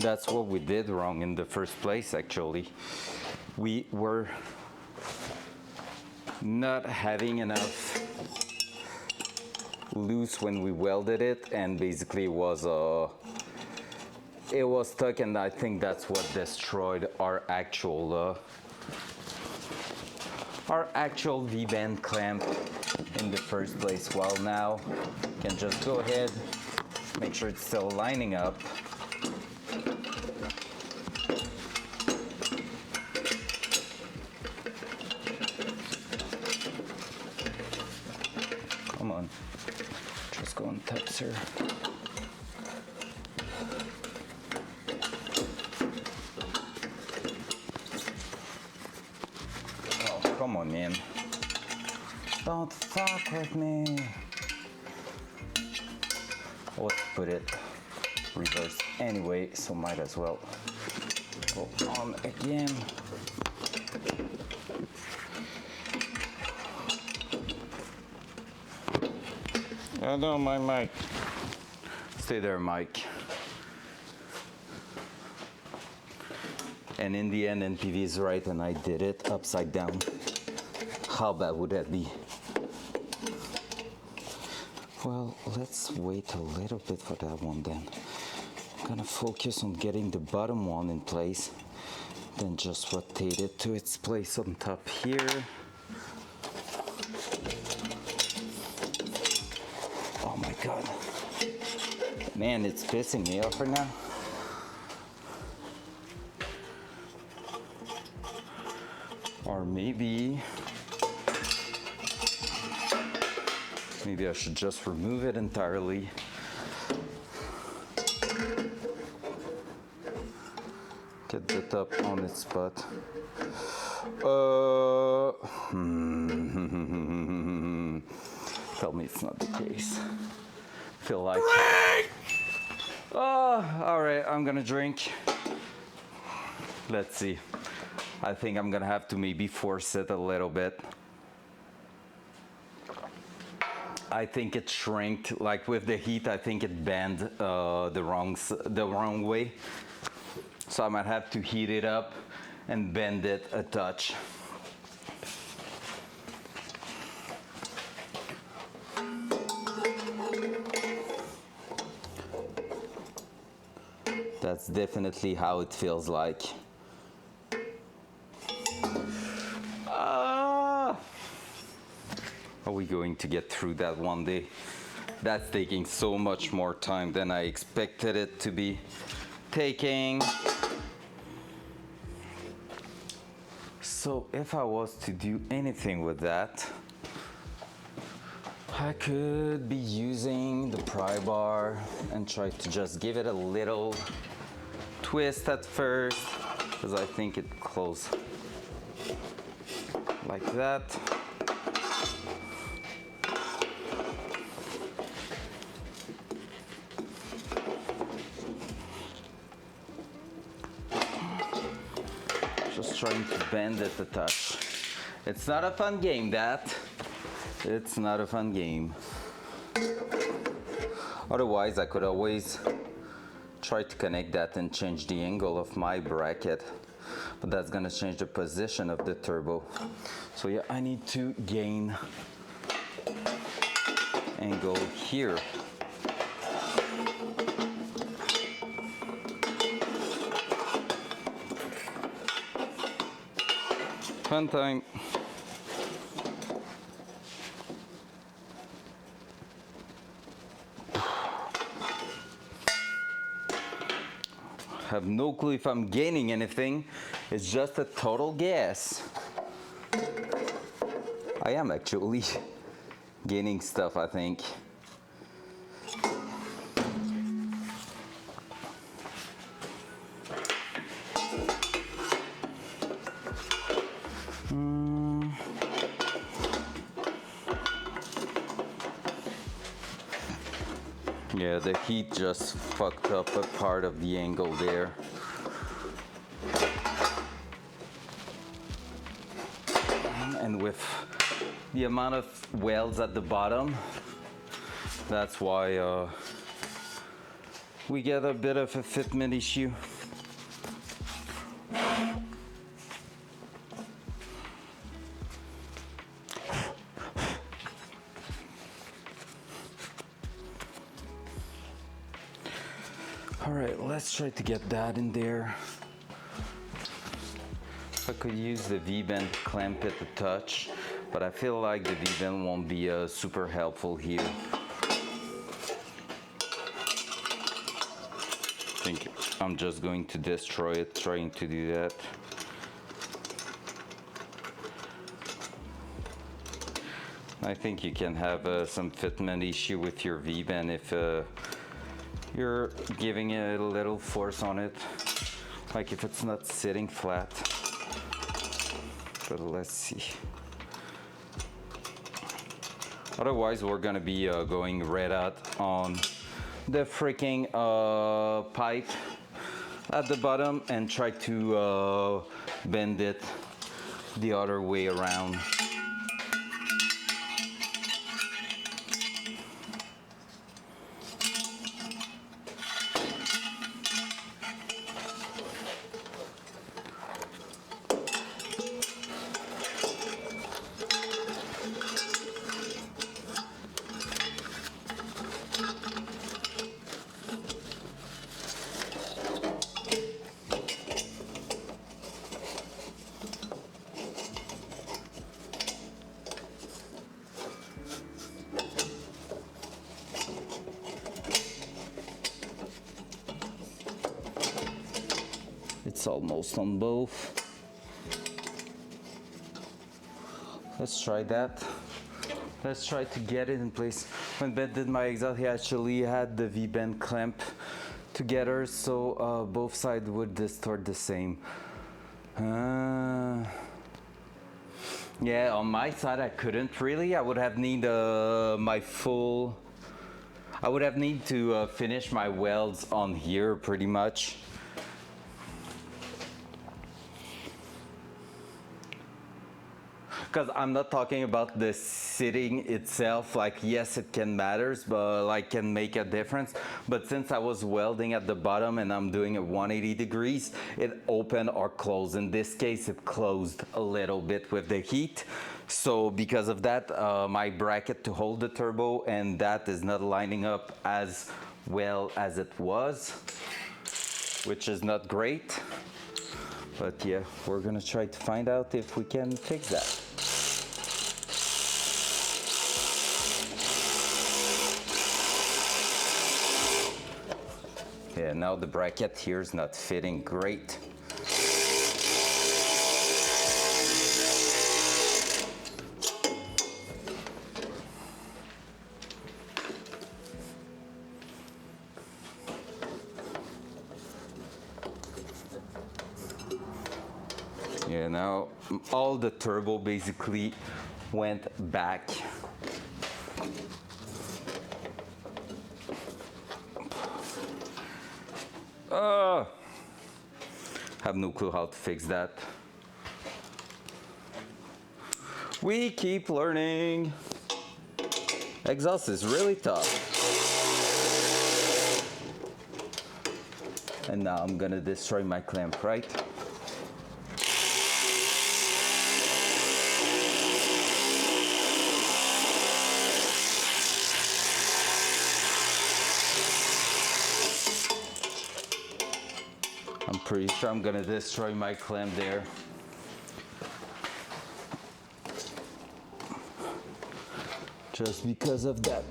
Speaker 1: That's what we did wrong in the first place, actually. We were not having enough loose when we welded it, and basically it was stuck, and I think that's what destroyed our actual V-band clamp in the first place. Well, now you can just go ahead, make sure it's still lining up. closer. Oh, come on, man. Don't fuck with me. Let's put it reverse anyway, so might as well go on again. Hello, my mic. Stay there, Mike. And in the end, NPV is right, and I did it upside down. How bad would that be? Well, let's wait a little bit for that one then. I'm gonna focus on getting the bottom one in place, then just rotate it to its place on top here. Oh my God. Man, it's pissing me off right now. Or maybe I should just remove it entirely. Get the top on its spot. Tell me it's not the case. Feel like. Oh, all right, I'm gonna drink. Let's see. I think I'm gonna have to maybe force it a little bit. I think it shrinked, like with the heat, I think it bent the wrong way. So I might have to heat it up and bend it a touch. That's definitely how it feels like. Are we going to get through that one day? That's taking so much more time than I expected it to be taking. So if I was to do anything with that, I could be using the pry bar and try to just give it a little twist at first, because I think it closes like that. Just trying to bend it a touch. It's not a fun game, that. It's not a fun game. Otherwise, I could always try to connect that and change the angle of my bracket, but that's gonna change the position of the turbo. So yeah, I need to gain angle here. Fun time. Have no clue if I'm gaining anything. It's just a total guess. I am actually gaining stuff, I think. Yeah, the heat just fucked up a part of the angle there. And with the amount of welds at the bottom, that's why we get a bit of a fitment issue. All right, let's try to get that in there. I could use the V-bend to clamp it a touch, but I feel like the V-bend won't be super helpful here. I think I'm just going to destroy it trying to do that. I think you can have some fitment issue with your V-bend if you're giving it a little force on it, like if it's not sitting flat. But let's see. Otherwise, we're gonna be going red out on the freaking pipe at the bottom and try to bend it the other way around. It's almost on both. Let's try that. Let's try to get it in place. When Ben did my exhaust, he actually had the V-bend clamp together, so both sides would distort the same. Yeah, on my side I couldn't really. I would have need my full. I would have need to finish my welds on here pretty much. Because I'm not talking about the sitting itself, like yes it can matters, but like can make a difference. But since I was welding at the bottom and I'm doing it 180 degrees, it opened or closed. In this case it closed a little bit with the heat. So because of that, my bracket to hold the turbo and that is not lining up as well as it was, which is not great. But yeah, we're gonna try to find out if we can fix that. Yeah, now the bracket here is not fitting great. Yeah, now all the turbo basically went back. Have no clue how to fix that. We keep learning. Exhaust is really tough. And now I'm gonna destroy my clamp, right? I'm pretty sure I'm gonna destroy my clamp there. Just because of that.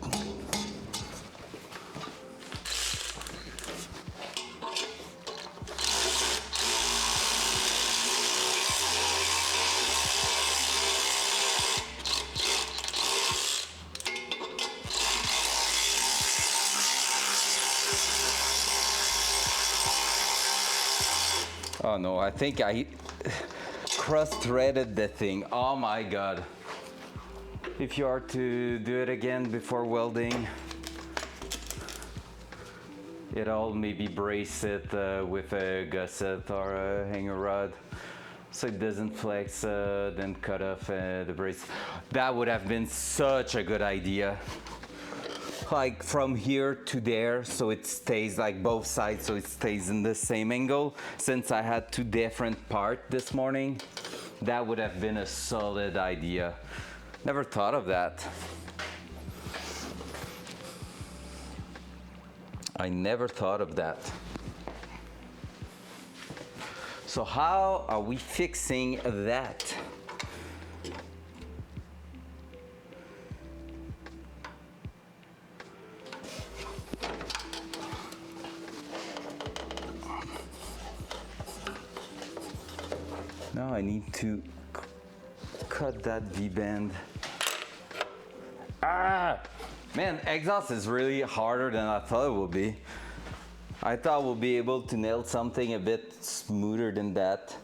Speaker 1: Oh no, I think I cross-threaded the thing. Oh my god. If you are to do it again before welding, it'll maybe brace it with a gusset or a hanger rod so it doesn't flex, then cut off the brace. That would have been such a good idea. Like from here to there, so it stays like both sides, so it stays in the same angle. Since I had two different parts this morning, that would have been a solid idea. Never thought of that. I never thought of that. So how are we fixing that? Now I need to cut that V-bend Ah! Man, exhaust is really harder than I thought it would be. I thought we'll be able to nail something a bit smoother than that.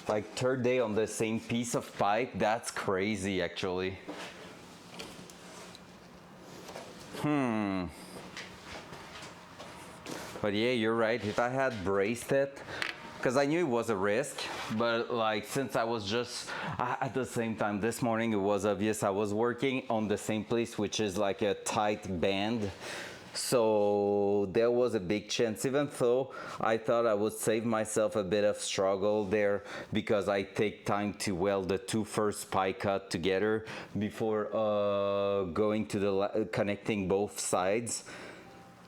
Speaker 1: Like third day on the same piece of pipe, that's crazy actually. But yeah, you're right. If I had braced it, because I knew it was a risk, but like since I was just at the same time this morning, it was obvious I was working on the same place, which is like a tight band. So there was a big chance, even though I thought I would save myself a bit of struggle there because I take time to weld the two first pie cut together before going to the connecting both sides.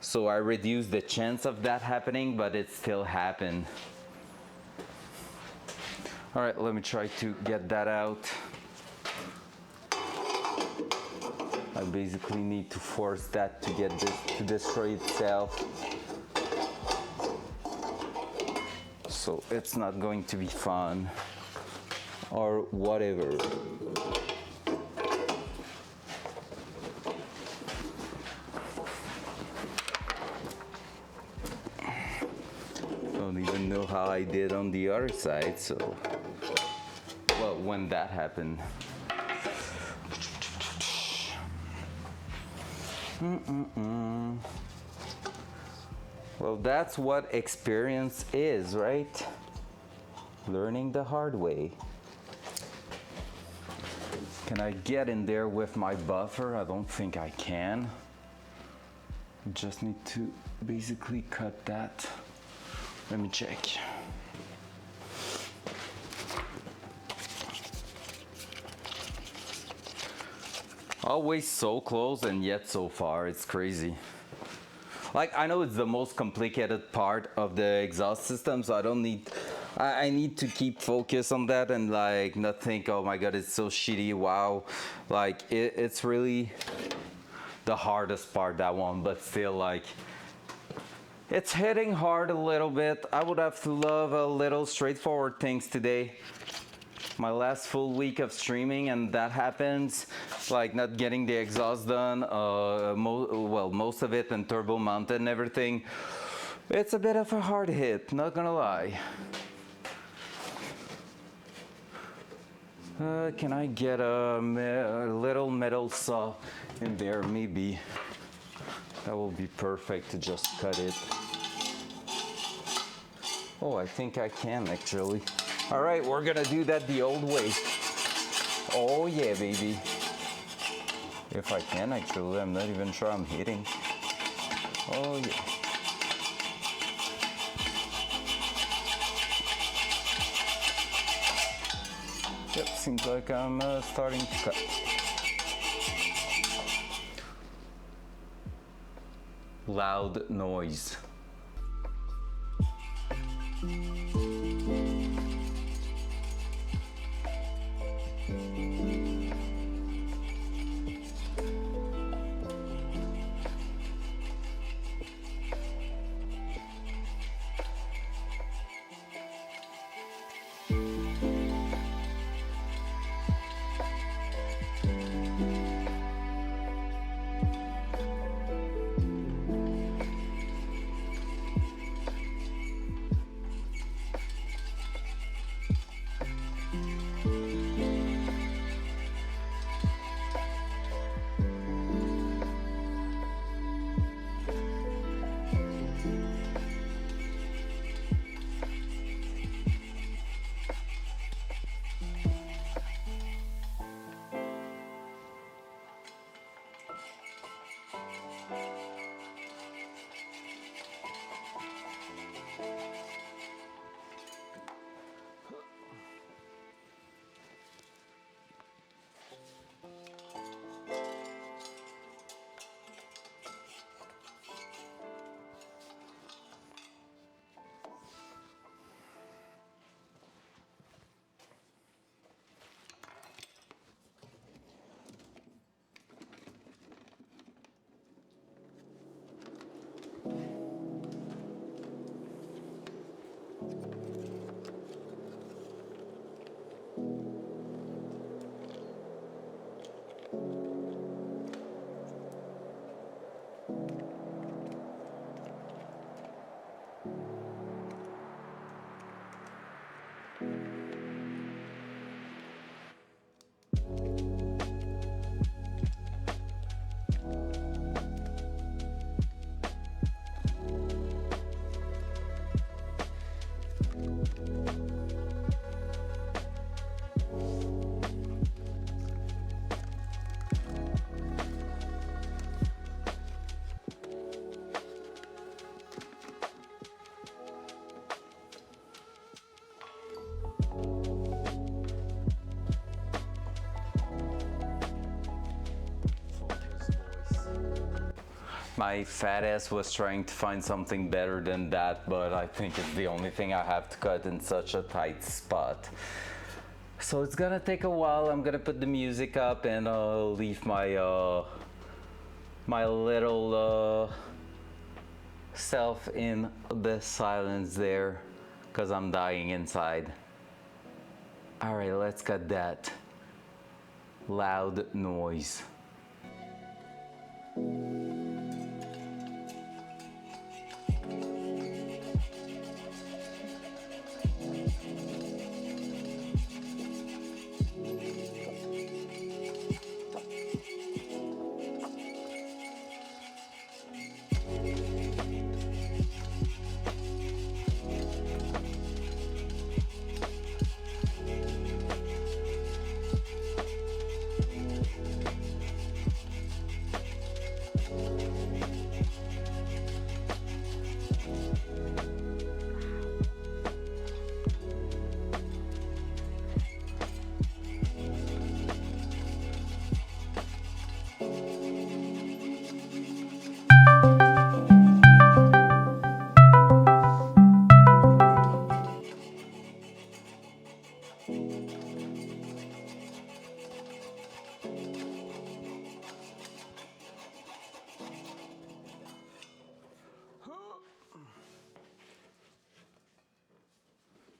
Speaker 1: So I reduced the chance of that happening, but it still happened. All right, let me try to get that out. I basically need to force that to get this to destroy itself. So it's not going to be fun or whatever. Don't even know how I did on the other side, so well, when that happened. Well, that's what experience is, right? Learning the hard way. Can I get in there with my buffer? I don't think I can. Just need to basically cut that. Let me check. Always so close and yet so far. It's crazy. Like, I know it's the most complicated part of the exhaust system, so I need to keep focus on that and like not think, oh my god, it's so shitty, wow. Like it's really the hardest part, that one, but still, like, it's hitting hard a little bit. I would have loved a little straightforward things today. My last full week of streaming, and that happens, like not getting the exhaust done, most of it, and turbo mounted and everything. It's a bit of a hard hit, not gonna lie. Can I get a little metal saw in there? Maybe that will be perfect to just cut it. Oh, I think I can actually. All right, we're gonna do that the old way. Oh yeah, baby. If I can actually, I'm not even sure I'm hitting. Oh yeah. Yep, seems like I'm starting to cut. Loud noise. My fat ass was trying to find something better than that, but I think it's the only thing I have to cut in such a tight spot. So it's gonna take a while. I'm gonna put the music up and leave my little self in the silence there, cause I'm dying inside. All right, let's cut that loud noise.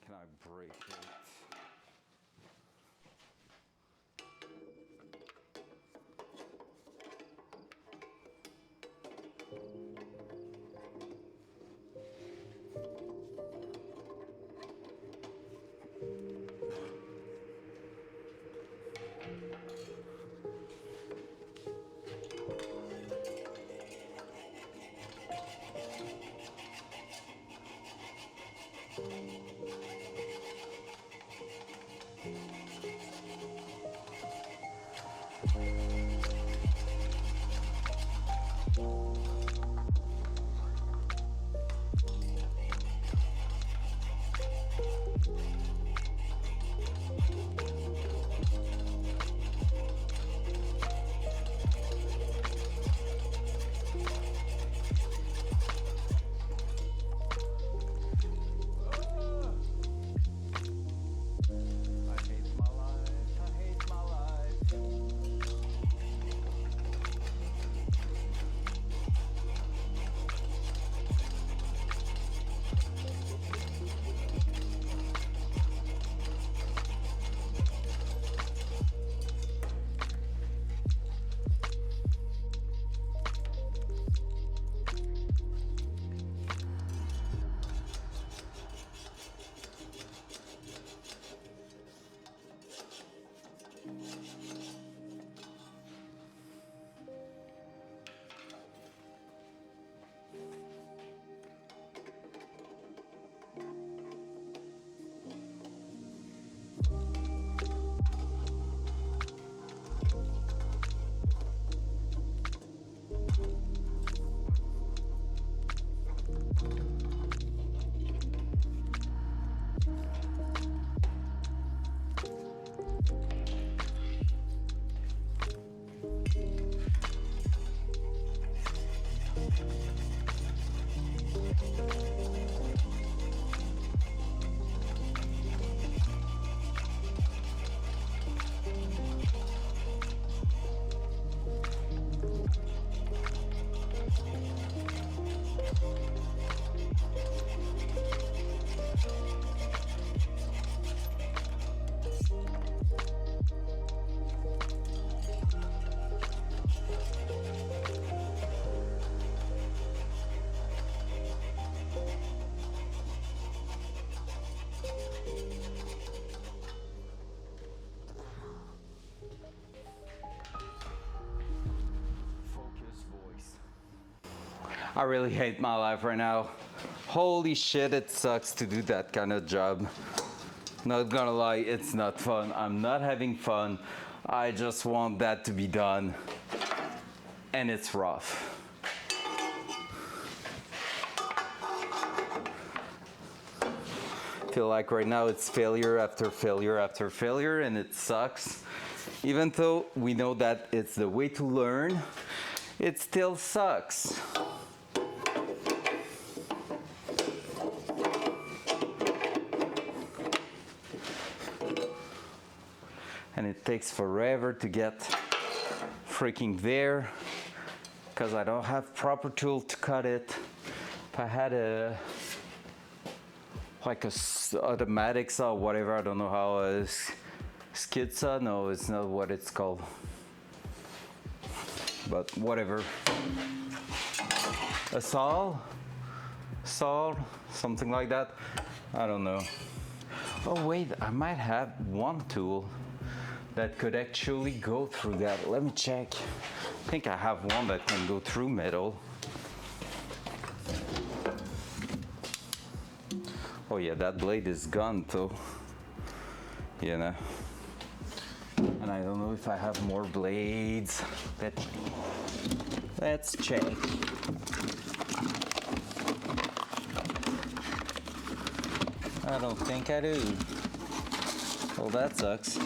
Speaker 1: Can I break it? I really hate my life right now. Holy shit, it sucks to do that kind of job. Not gonna lie, it's not fun. I'm not having fun. I just want that to be done. And it's rough. Feel like right now it's failure after failure after failure, and it sucks. Even though we know that it's the way to learn, it still sucks. And it takes forever to get freaking there because I don't have proper tool to cut it. If I had a automatic saw, whatever, I don't know how a skid saw, no, it's not what it's called, but whatever, a saw, something like that, I don't know. Oh wait, I might have one tool that could actually go through that. Let me check. I think I have one that can go through metal. Oh yeah, that blade is gone though. You know. And I don't know if I have more blades. Let's check. I don't think I do. Well, that sucks.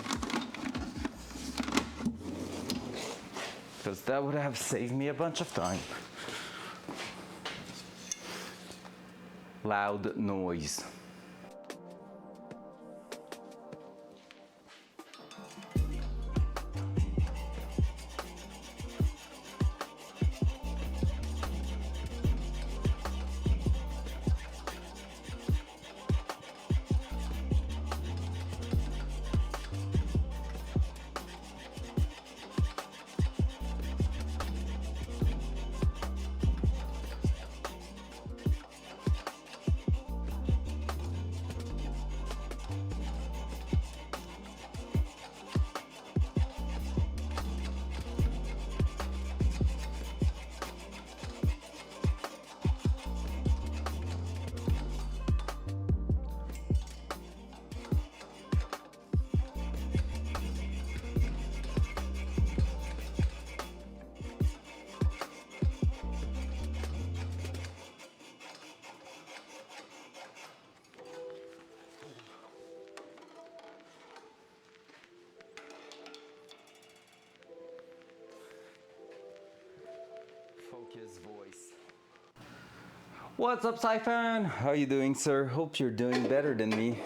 Speaker 1: Because that would have saved me a bunch of time. Loud noise. Focus voice. What's up, Siphon? How you doing, sir? Hope you're doing better than me.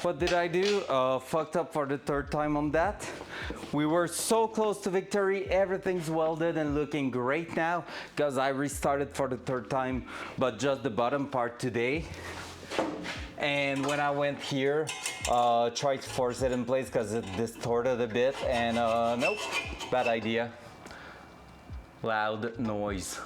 Speaker 1: What did I do? Fucked up for the third time on that. We were so close to victory. Everything's welded and looking great now because I restarted for the third time, but just the bottom part today. And when I went here, tried to force it in place because it distorted a bit, and nope, bad idea. Loud noise.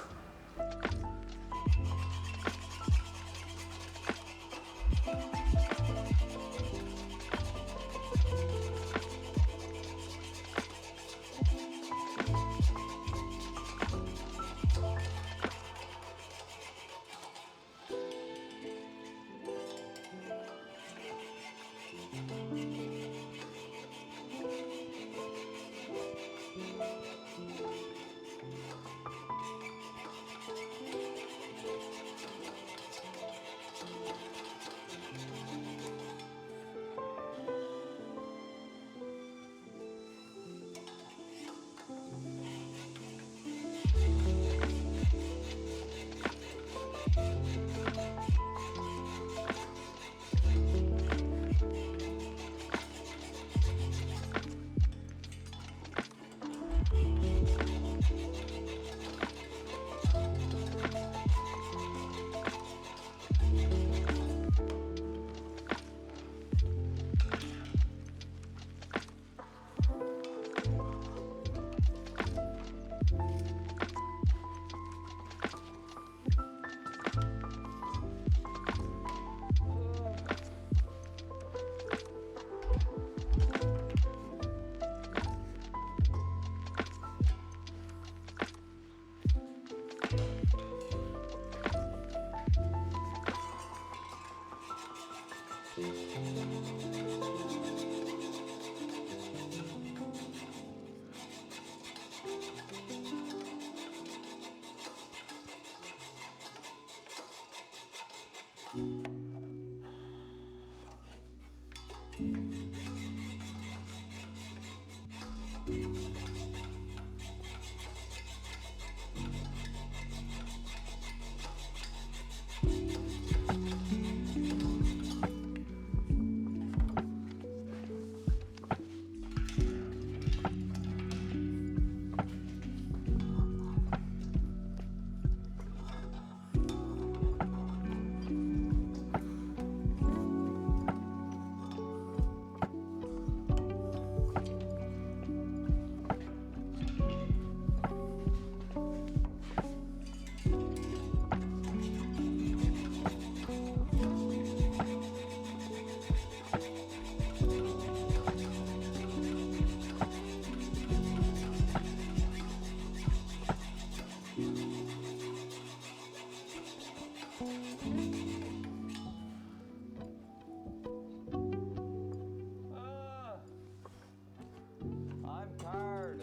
Speaker 1: I'm tired.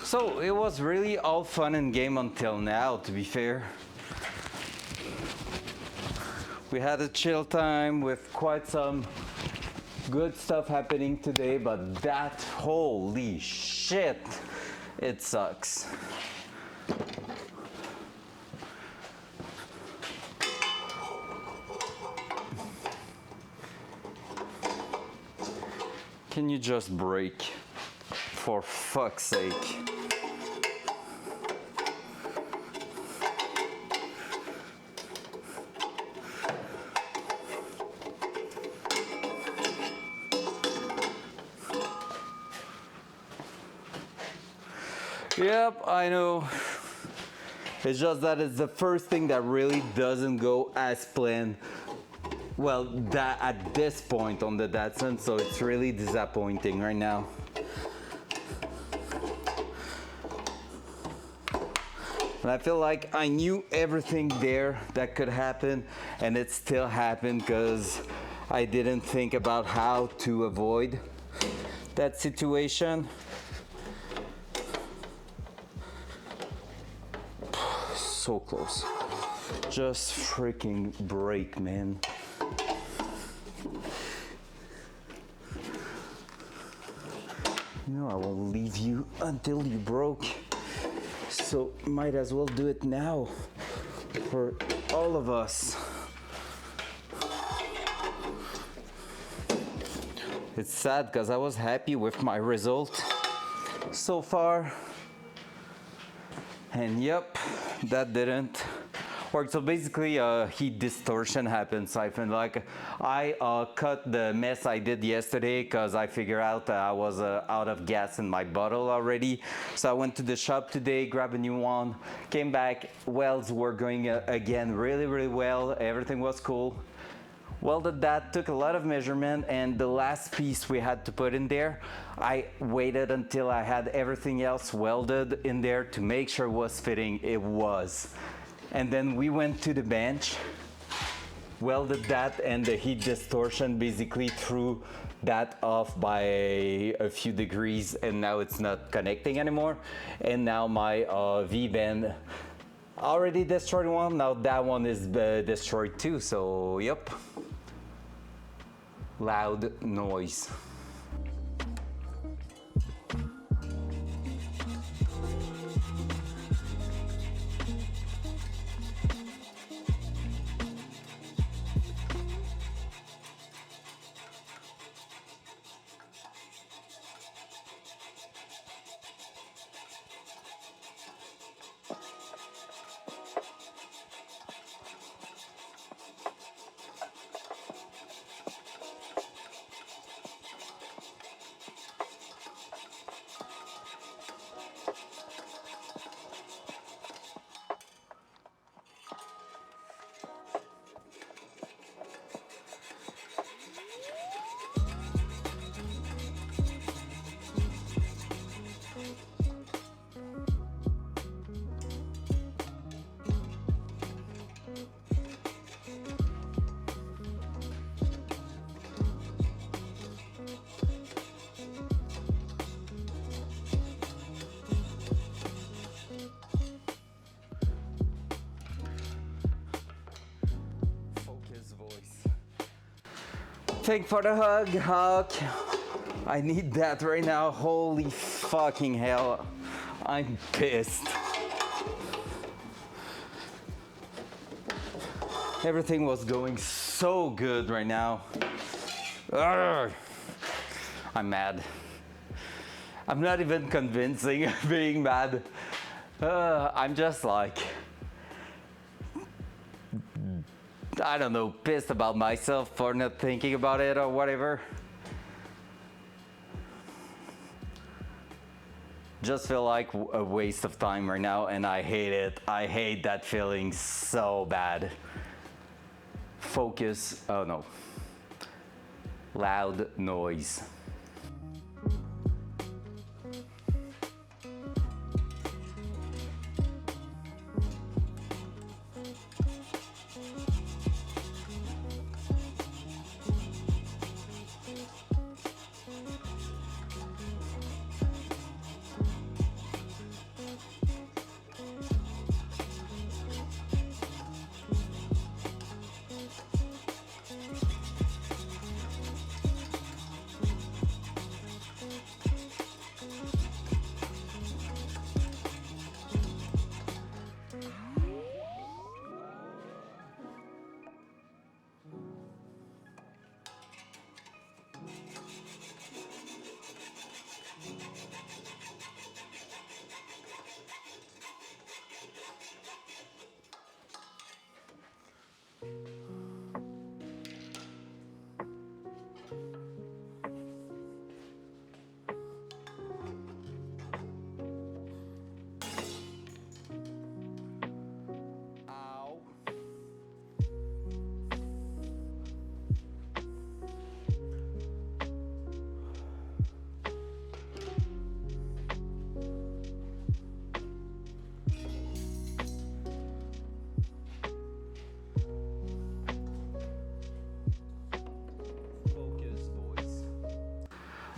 Speaker 1: So it was really all fun and game until now, to be fair. We had a chill time with quite some good stuff happening today, but that, holy shit, it sucks. Can you just break? For fuck's sake. Yep, I know. It's just that it's the first thing that really doesn't go as planned. Well, that at this point on the Datsun, so it's really disappointing right now. And I feel like I knew everything there that could happen, and it still happened because I didn't think about how to avoid that situation. So close. Just freaking break, man. You know I won't leave you until you broke. So might as well do it now for all of us. It's sad because I was happy with my result so far. And yep, that didn't work. So basically heat distortion happens. I cut the mess I did yesterday because I figured out I was out of gas in my bottle already. So I went to the shop today, grabbed a new one, came back, welds were going again really well, everything was cool. Welded that, took a lot of measurement, and the last piece we had to put in there, I waited until I had everything else welded in there to make sure it was fitting. It was. And then we went to the bench, welded that, and the heat distortion basically threw that off by a few degrees, and now it's not connecting anymore. And now my V-bend already destroyed one, now that one is destroyed too, so yep. Loud noise. Thanks for the hug, Hawk. I need that right now. Holy fucking hell. I'm pissed. Everything was going so good right now. Urgh. I'm mad. I'm not even convincing being mad. I'm just like, I don't know, pissed about myself for not thinking about it or whatever. Just feel like a waste of time right now, and I hate it. I hate that feeling so bad. Focus, oh no. Loud noise.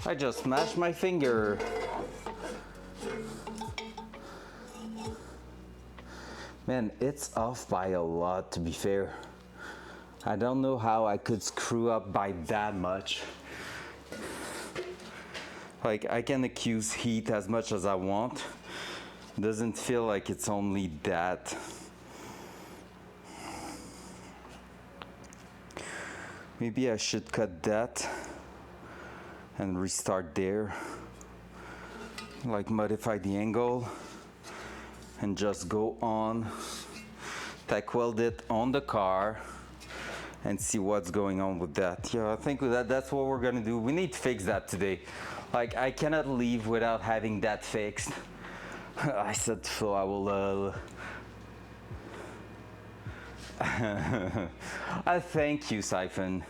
Speaker 1: I just smashed my finger. Man, it's off by a lot, to be fair. I don't know how I could screw up by that much. Like, I can accuse heat as much as I want. Doesn't feel like it's only that. Maybe I should cut that and restart there, like modify the angle and just go on, tack weld it on the car and see what's going on with that. Yeah, I think that's what we're gonna do. We need to fix that today. Like, I cannot leave without having that fixed. I said, so I will I thank you, Siphon.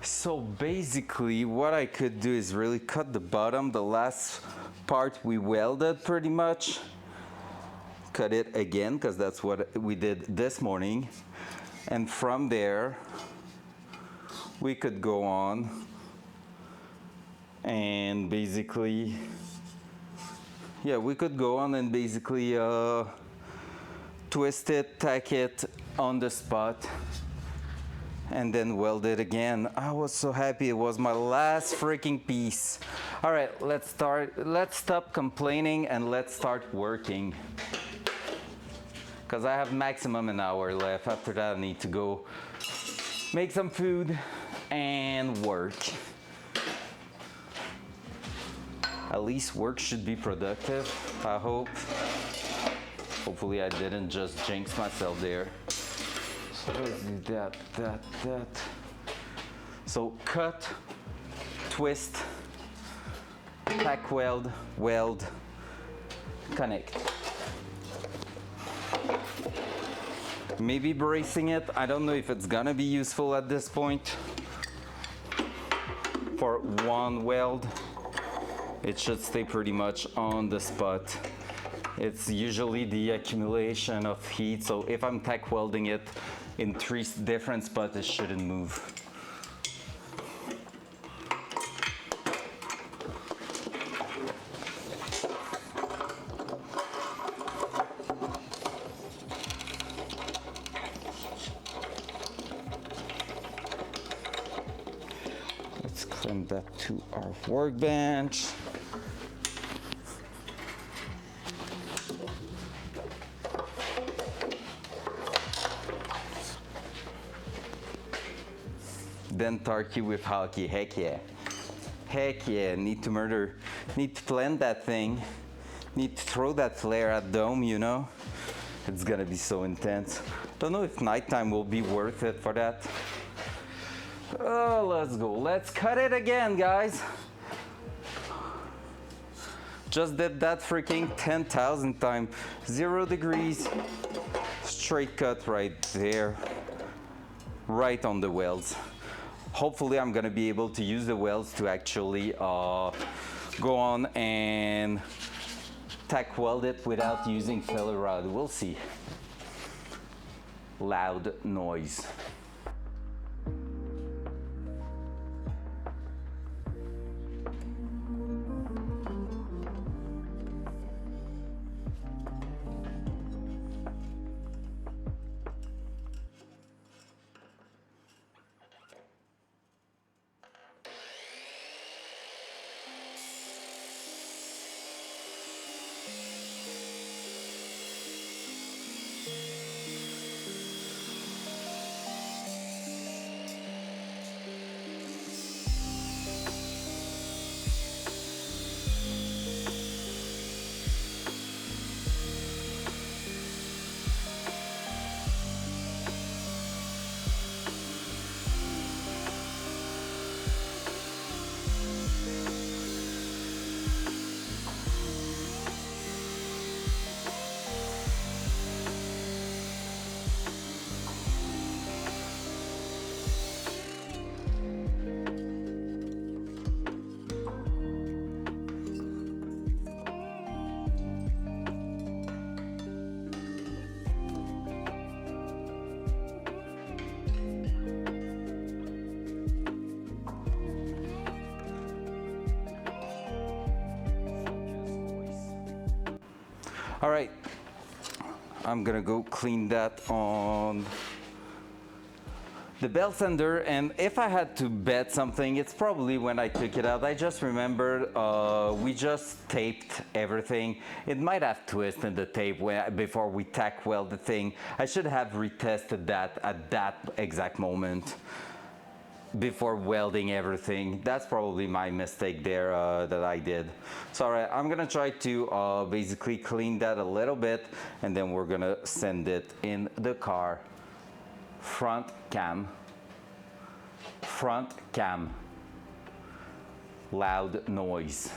Speaker 1: So basically what I could do is really cut the bottom, the last part we welded pretty much. Cut it again, because that's what we did this morning. And from there, we could go on and basically, yeah, we could go on and basically twist it, tack it on the spot, and then weld it again. I was so happy. It was my last freaking piece. All right, let's start. Let's stop complaining and let's start working. Because I have maximum an hour left. After that, I need to go make some food and work. At least work should be productive, I hope. Hopefully I didn't just jinx myself there. So let's do that. So cut, twist, tack weld, weld, connect. Maybe bracing it. I don't know if it's gonna be useful at this point. For one weld, it should stay pretty much on the spot. It's usually the accumulation of heat, so if I'm tack welding it in 3 different spots, it shouldn't move. let's clamp that to our workbench. Then turkey with hockey, heck yeah. Heck yeah, need to murder, need to plant that thing. Need to throw that flare at dome, you know? It's gonna be so intense. Don't know if nighttime will be worth it for that. Oh, let's go. Let's cut it again, guys. Just did that freaking 10,000 times. 0 degrees. Straight cut right there. Right on the welds. Hopefully I'm gonna be able to use the welds to actually go on and tack weld it without using filler rod. We'll see. Loud noise. All right, I'm gonna go clean that on the belt sander, and if I had to bet something, it's probably when I took it out. I just remembered we just taped everything. It might have twisted the tape before we tack weld the thing. I should have retested that at that exact moment before welding everything. That's probably my mistake there that I did. So all right, I'm gonna try to basically clean that a little bit, and then we're gonna send it in the car. Front cam, loud noise.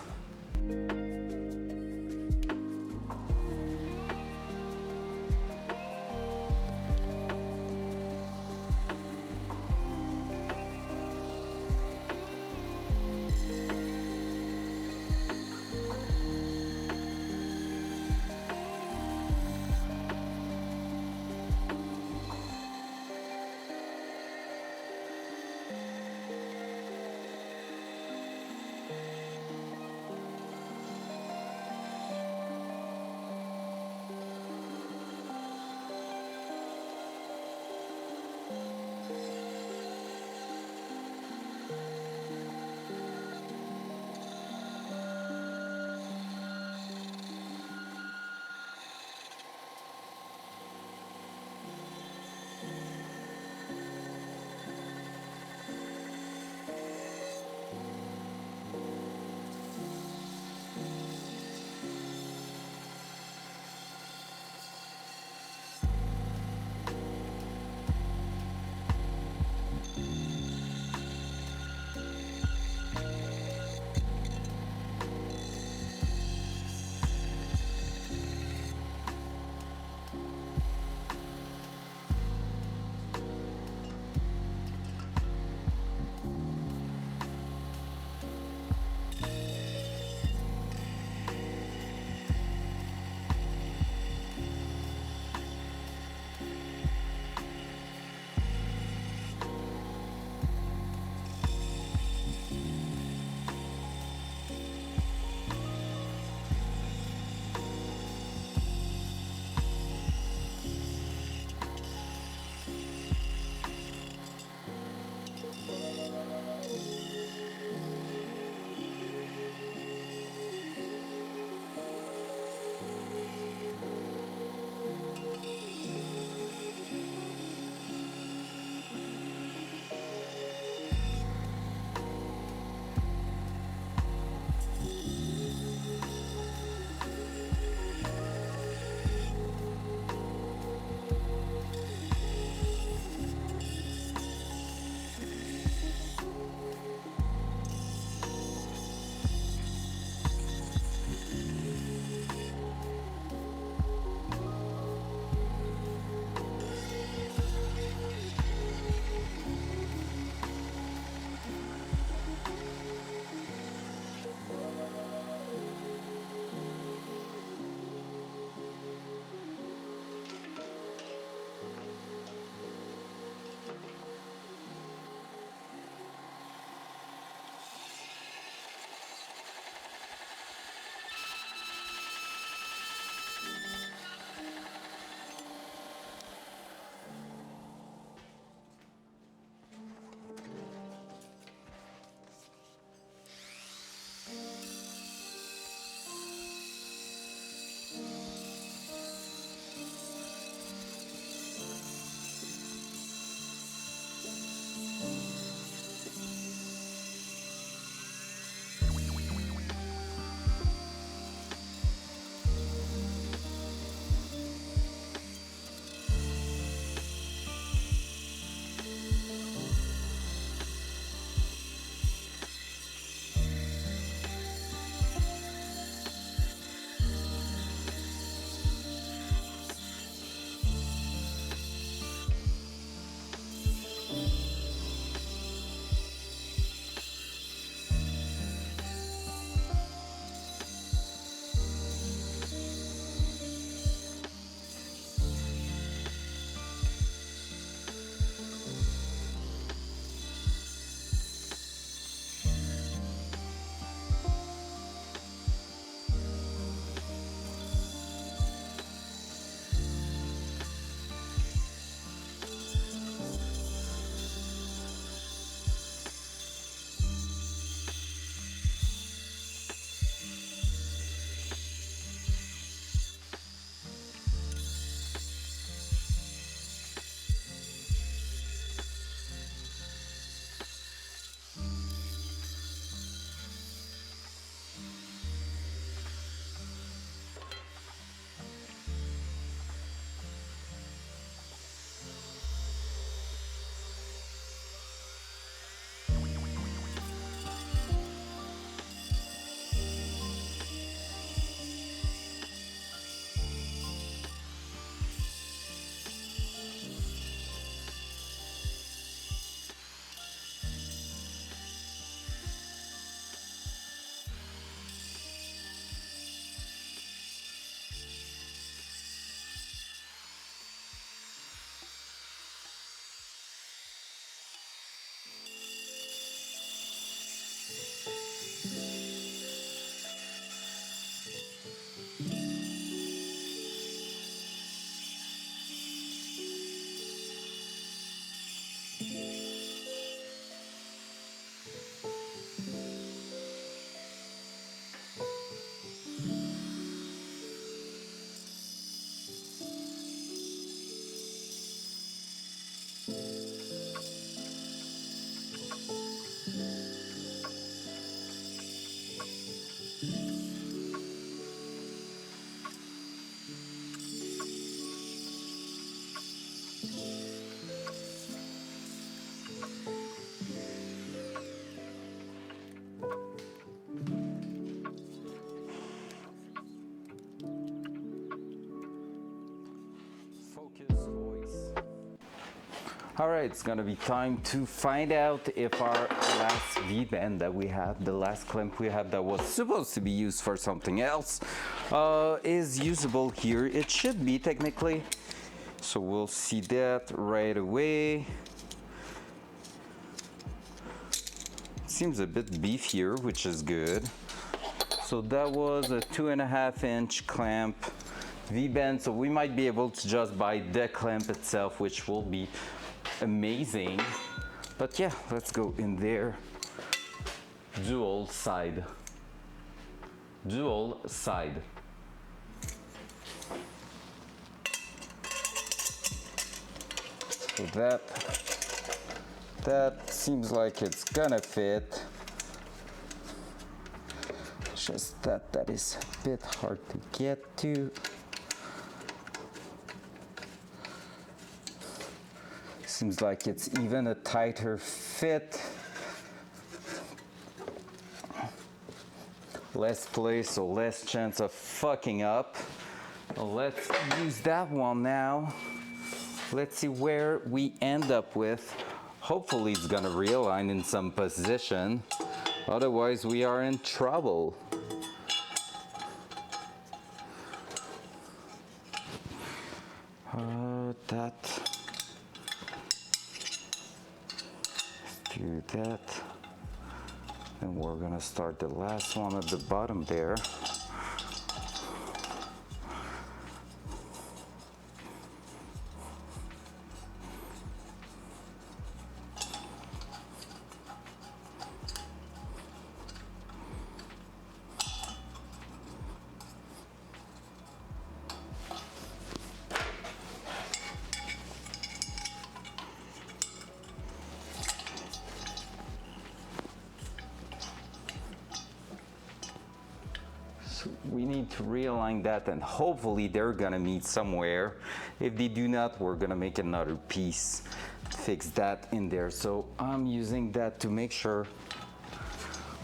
Speaker 1: All right, it's gonna be time to find out if our last V-band that we have, the last clamp we have that was supposed to be used for something else, is usable here. It should be technically. So we'll see that right away. Seems a bit beefier, which is good. So that was a 2.5-inch clamp V-band. So we might be able to just buy the clamp itself, which will be amazing. But yeah, let's go in there. Dual side. Dual side. So that seems like it's gonna fit. Just that is a bit hard to get to. Seems like it's even a tighter fit. Less place, so less chance of fucking up. Well, let's use that one now. Let's see where we end up with. Hopefully it's gonna realign in some position. Otherwise we are in trouble. Let's do that. And we're gonna start the last one at the bottom there. We need to realign that, and hopefully they're gonna meet somewhere. If they do not, we're gonna make another piece, fix that in there. So I'm using that to make sure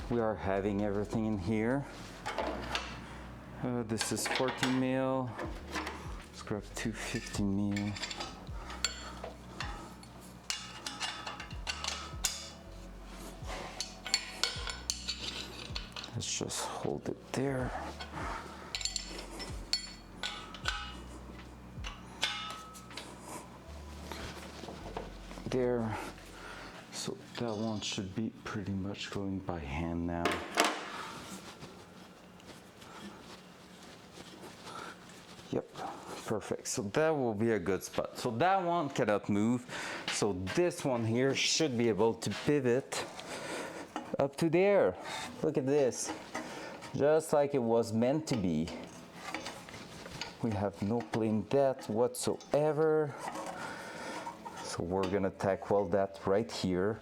Speaker 1: we are having everything in here. This is 14 mil. Let's grab 250 mil. Let's just hold it there. There. So that one should be pretty much going by hand now. Yep, perfect. So that will be a good spot. So that one cannot move. So this one here should be able to pivot up to there. Look at this. Just like it was meant to be. We have no plain depth whatsoever. So we're gonna tackle that right here,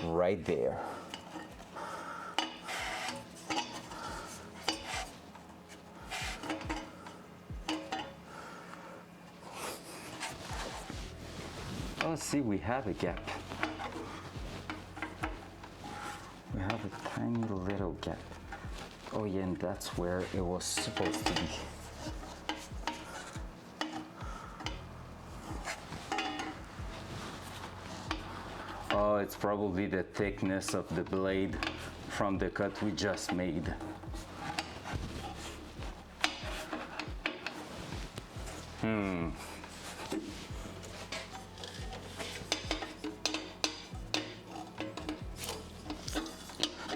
Speaker 1: right there. Oh, see, we have a gap. We have a tiny little gap. Oh yeah, and that's where it was supposed to be. Oh, it's probably the thickness of the blade from the cut we just made.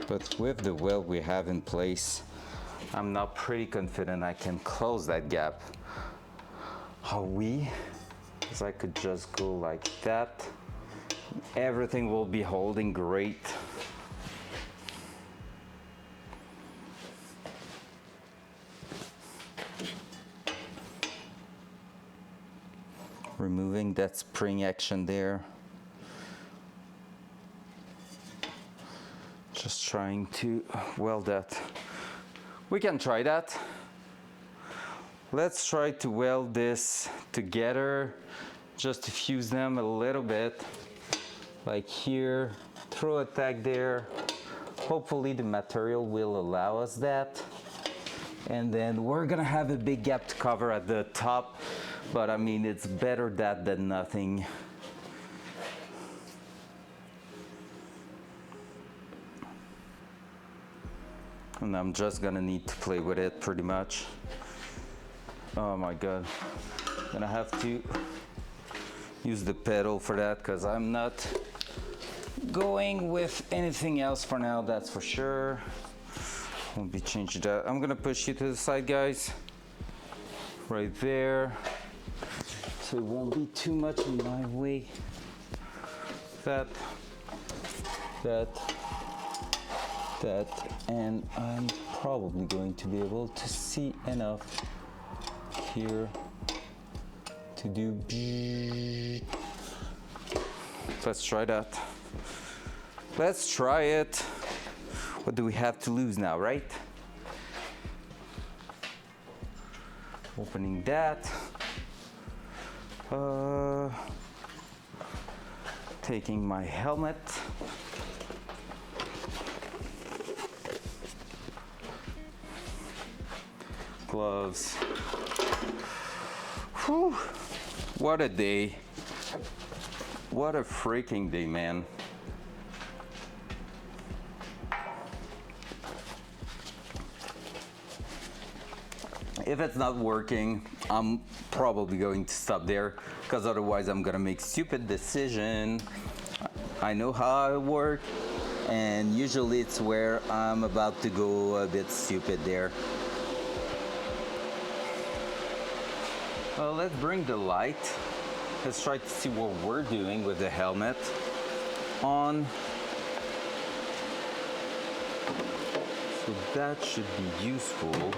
Speaker 1: But with the weld we have in place, I'm now pretty confident I can close that gap. How we? Because I could just go like that. Everything will be holding great. Removing that spring action there. Just trying to weld that. We can try that. Let's try to weld this together, just to fuse them a little bit. Like here, throw a tag there. Hopefully the material will allow us that. And then we're gonna have a big gap to cover at the top, but I mean, it's better that than nothing. And I'm just gonna need to play with it pretty much. Oh my god. Gonna have to use the pedal for that because I'm not going with anything else for now, that's for sure. Won't be changing that. I'm gonna push you to the side, guys. Right there. So it won't be too much in my way. That, and I'm probably going to be able to see enough here to do. Let's try that. Let's try it. What do we have to lose now, right? Opening that. Taking my helmet. Gloves. Whew. What a day. What a freaking day, man. If it's not working, I'm probably going to stop there because otherwise I'm gonna make stupid decision. I know how I work, and usually it's where I'm about to go a bit stupid there. Well, let's bring the light. Let's try to see what we're doing with the helmet on. So that should be useful.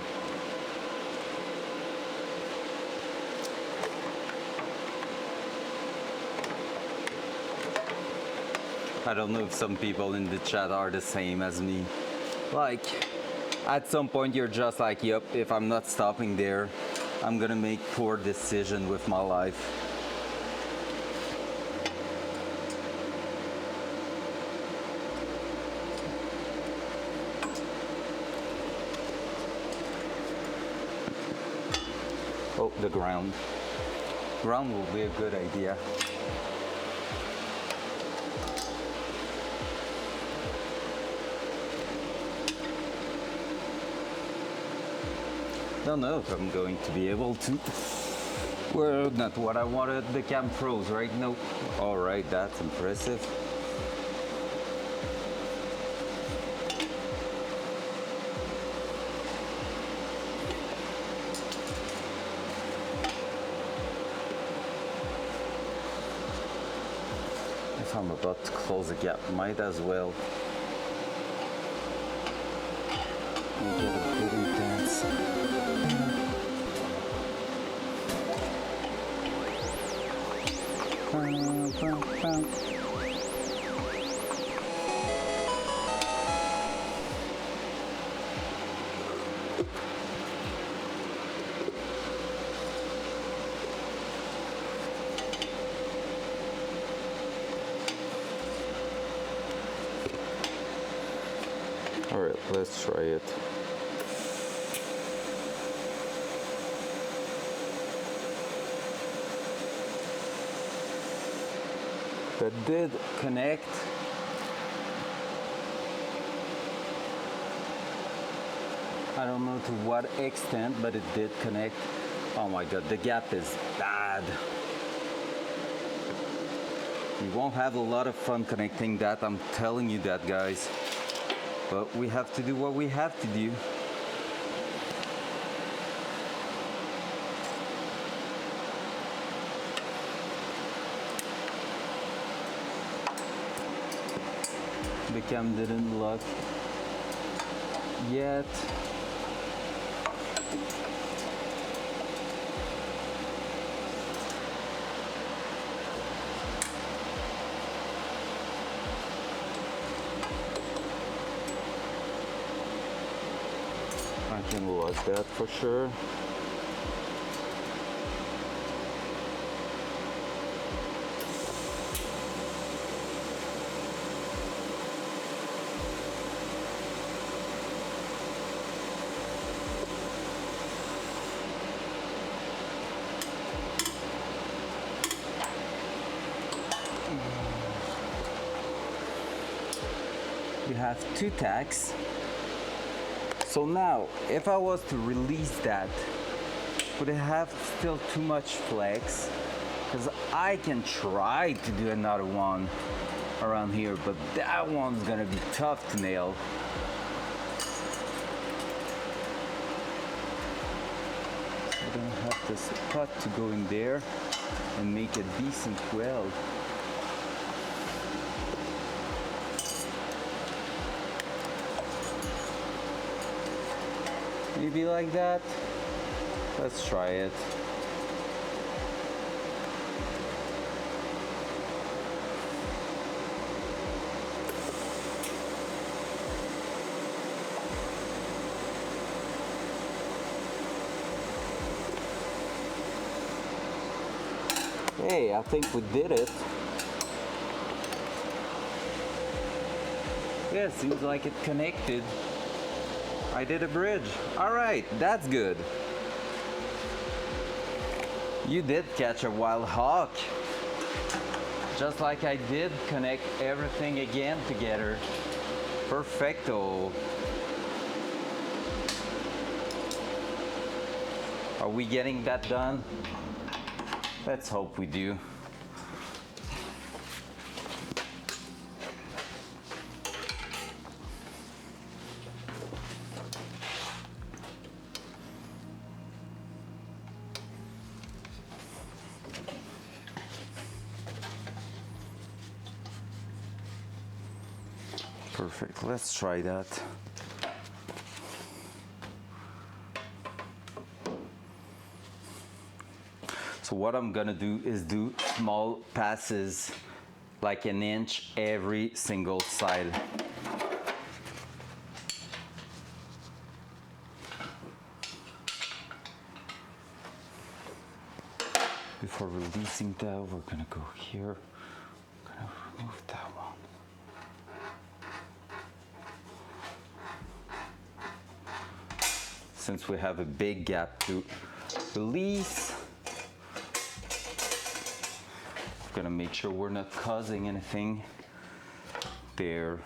Speaker 1: I don't know if some people in the chat are the same as me. Like, at some point you're just like, yep, if I'm not stopping there, I'm gonna make poor decision with my life. Oh, the ground. Ground will be a good idea. Don't know if I'm going to be able to. Well, not what I wanted. The cam froze, right? Nope. All right, that's impressive. If I'm about to close the gap, might as well make it a bit intense. All right, let's try it. That did connect. I don't know to what extent, but it did connect. Oh my god, the gap is bad. You won't have a lot of fun connecting that, I'm telling you that, guys. But we have to do what we have to do. The cam didn't lock yet. I can lock that for sure. You have two tacks. So now, if I was to release that, would it have still too much flex? Because I can try to do another one around here, but that one's gonna be tough to nail. So I'm gonna have this spot to go in there and make a decent weld. Maybe like that. Let's try it. Hey, I think we did it. Yeah, seems like it connected. I did a bridge. All right, that's good. You did catch a wild hawk. Just like I did connect everything again together. Perfecto. Are we getting that done? Let's hope we do. Perfect, let's try that. So what I'm gonna do is do small passes, like an inch every single side. Before releasing that, we're gonna go here. I'm gonna remove that one. Since we have a big gap to release, we're gonna make sure we're not causing anything there.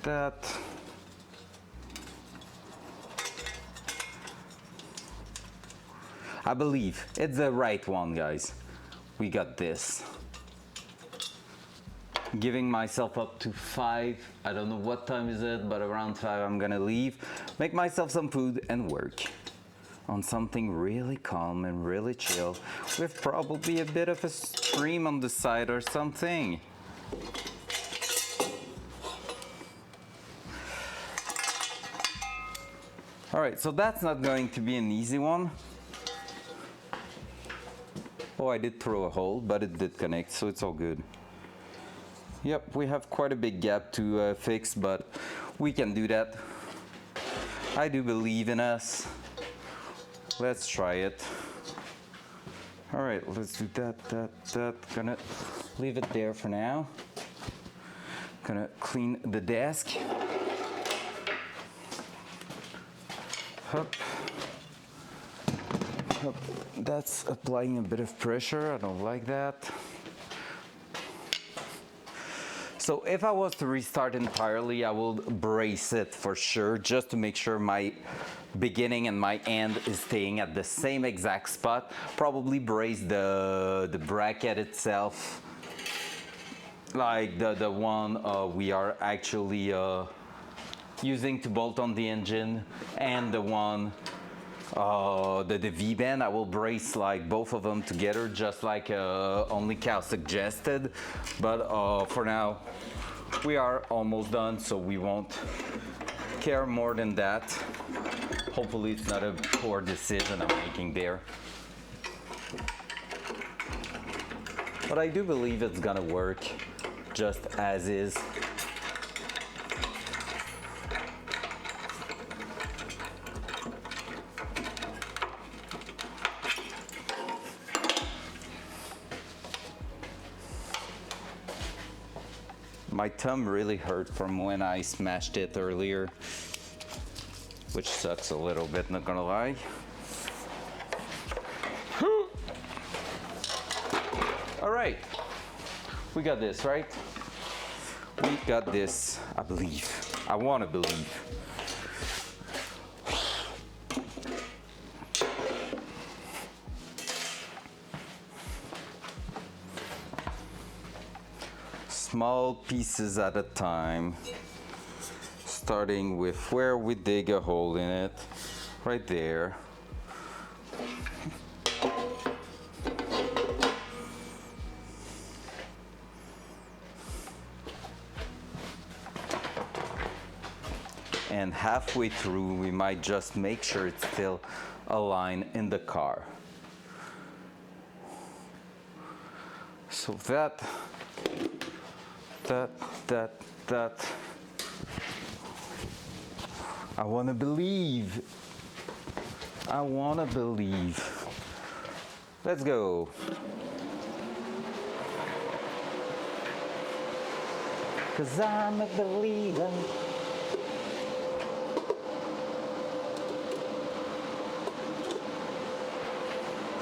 Speaker 1: That. I believe it's the right one, guys. We got this. Giving myself up to 5. I don't know what time is it, but around 5 I'm gonna leave, make myself some food and work on something really calm and really chill with probably a bit of a stream on the side or something. All right, so that's not going to be an easy one. Oh, I did throw a hole, but it did connect, so it's all good. Yep, we have quite a big gap to fix, but we can do that. I do believe in us. Let's try it. All right, let's do that. Gonna leave it there for now. Gonna clean the desk. Hup. Hup. That's applying a bit of pressure. I don't like that. So if I was to restart entirely, I will brace it for sure, just to make sure my beginning and my end is staying at the same exact spot. Probably brace the bracket itself, like the one we are actually using to bolt on the engine, and the one the V-band. I will brace like both of them together, just like Only Cow suggested. But for now, we are almost done, so we won't care more than that. Hopefully it's not a poor decision I'm making there. But I do believe it's gonna work just as is. My thumb really hurt from when I smashed it earlier. which sucks a little bit, not gonna lie. All right, we got this, right? We got this, I believe. I wanna believe. Small pieces at a time, starting with where we dig a hole in it, right there. And halfway through, we might just make sure it's still aligned in the car. So that. I wanna believe. I wanna believe. Let's go. Cause I'm a believer.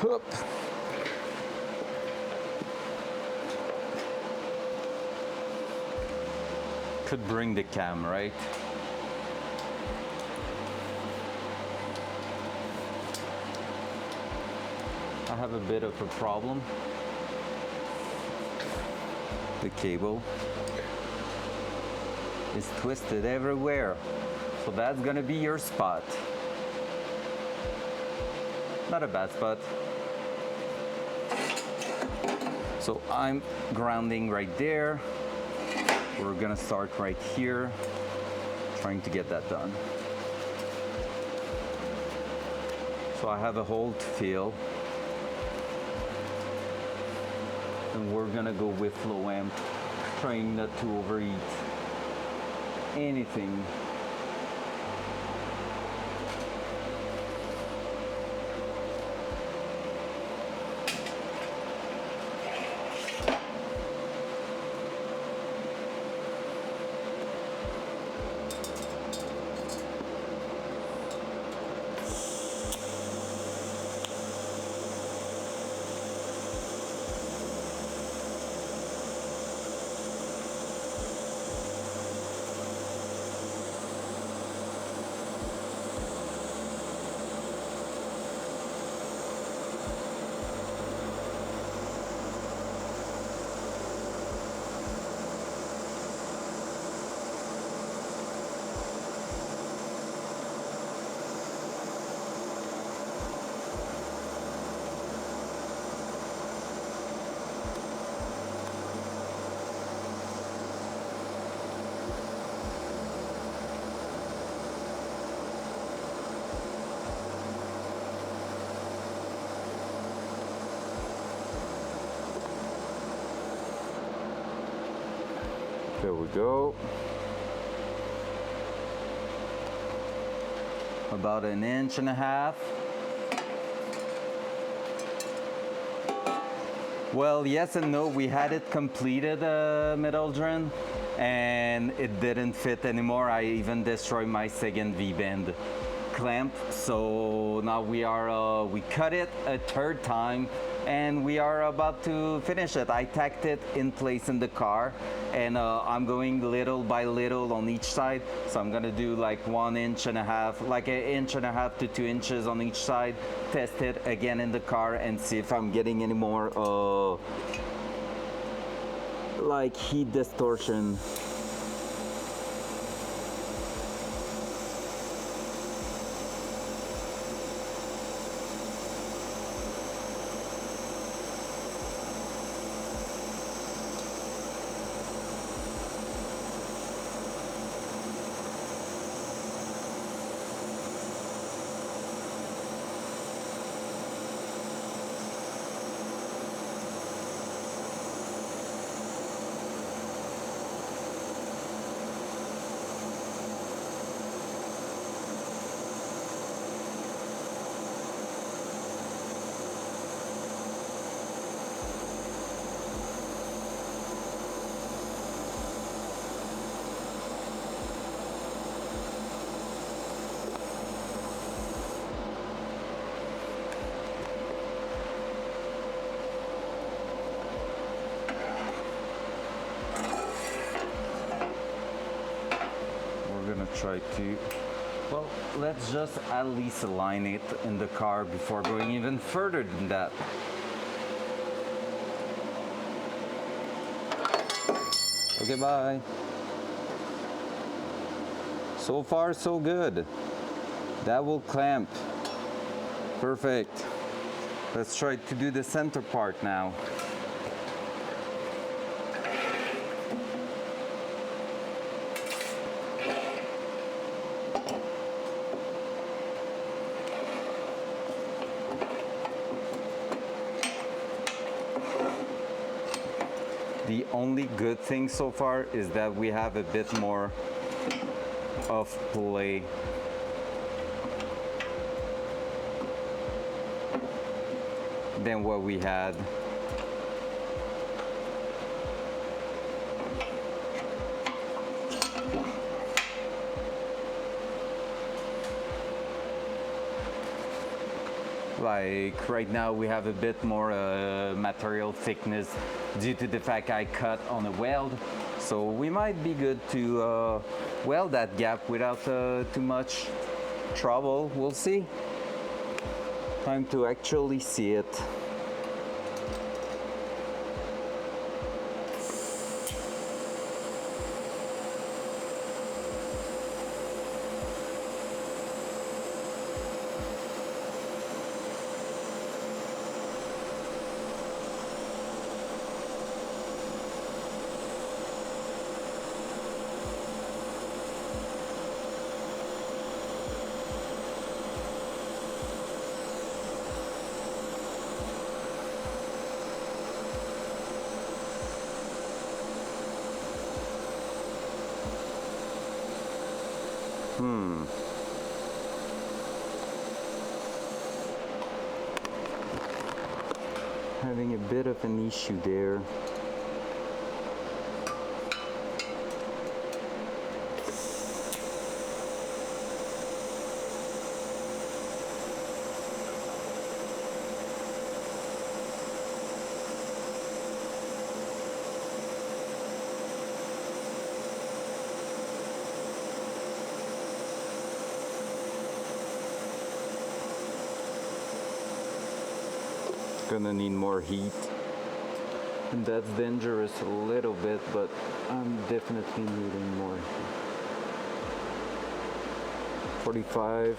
Speaker 1: Hup. Could bring the cam, right? I have a bit of a problem. The cable is twisted everywhere. So that's gonna be your spot. Not a bad spot. So I'm grounding right there. We're gonna start right here, trying to get that done. So I have a hole to fill. And we're gonna go with low amp, trying not to overheat anything. There we go. About 1.5 inches. Well, yes and no. We had it completed, Metalgen, and it didn't fit anymore. I even destroyed my second V-bend clamp. So now we cut it a third time, and we are about to finish it. I tacked it in place in the car, and I'm going little by little on each side. So I'm gonna do like 1.5 inches, like 1.5 to 2 inches on each side, test it again in the car and see if I'm getting any more like heat distortion. gonna try to, well, let's just at least align it in the car before going even further than that. Okay, bye. So far, so good. That will clamp. Perfect. Let's try to do the center part now. The only good thing so far is that we have a bit more of play. Than what we had. Like right now we have a bit more material thickness due to the fact I cut on a weld, so we might be good to weld that gap without too much trouble. We'll see. Time to actually see it. Having a bit of an issue there. Gonna need more heat, and that's dangerous a little bit, but I'm definitely needing more heat. 45.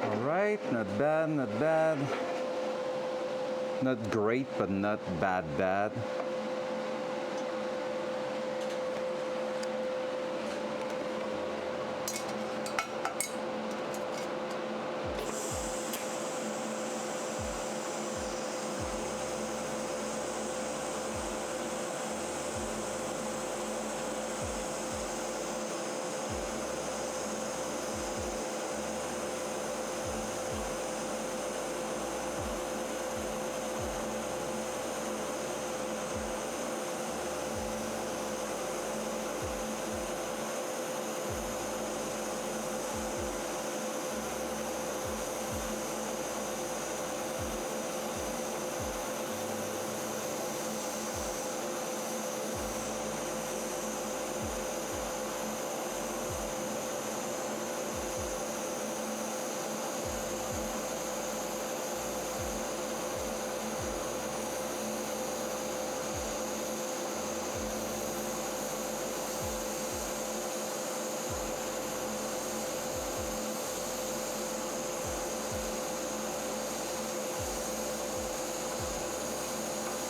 Speaker 1: Alright, not bad, not bad. Not great, but not bad.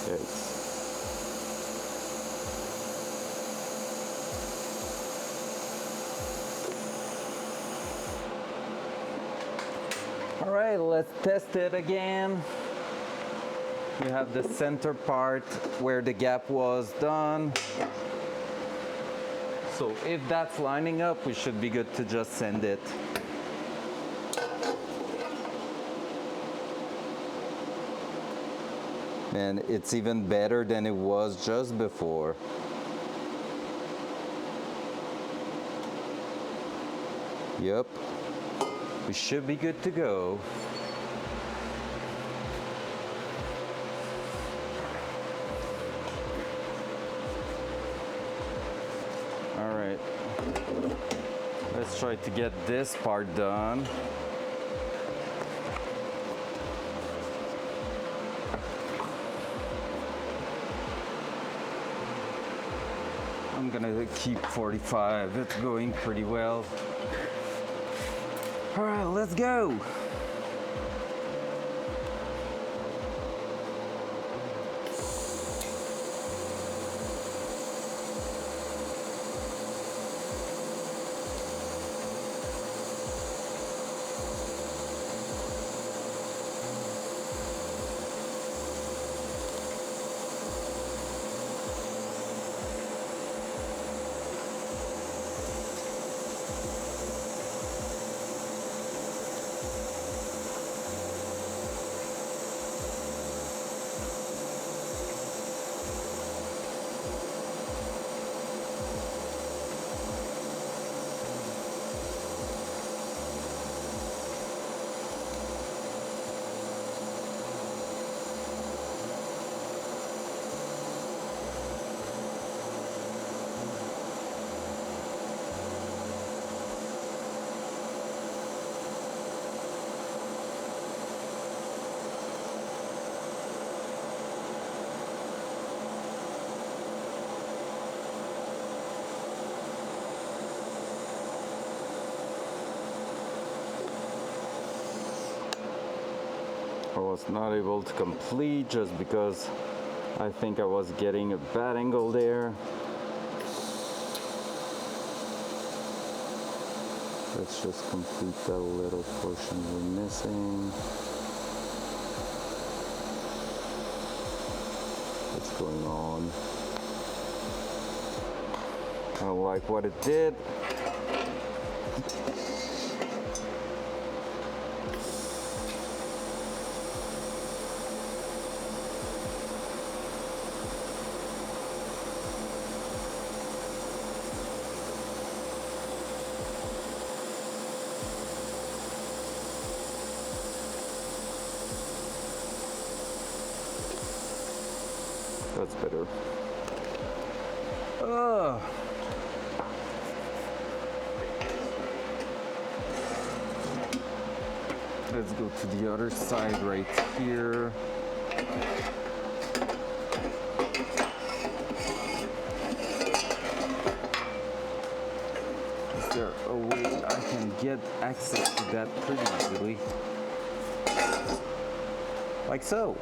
Speaker 1: Yikes. All right, let's test it again. We have the center part where the gap was done. So if that's lining up, we should be good to just send it. And it's even better than it was just before. Yep, we should be good to go. All right, let's try to get this part done. I'm gonna keep 45, it's going pretty well. All right, let's go. I was not able to complete just because I think I was getting a bad angle there. Let's just complete that little portion we're missing. What's going on? I don't like what it did. That's better. Let's go to the other side right here. Is there a way I can get access to that pretty easily? Like so.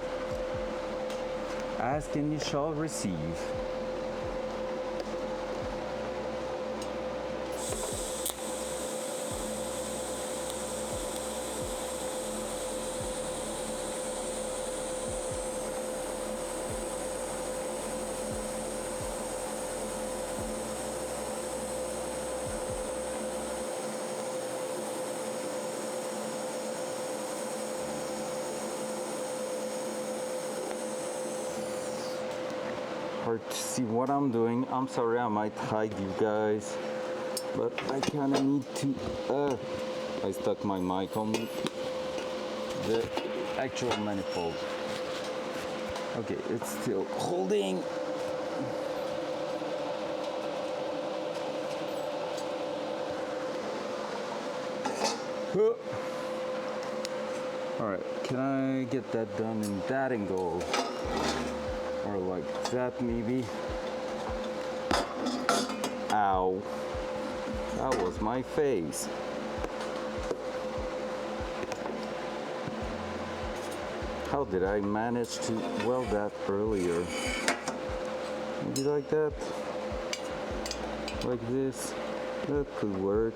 Speaker 1: Ask and you shall receive. Hard to see what I'm doing. I'm sorry, I might hide you guys, but I kind of need to. I stuck my mic on the actual manifold. Okay, it's still holding. All right, can I get that done in that angle? Or like that maybe. Ow. That was my face. How did I manage to weld that earlier? Maybe like that? Like this? That could work.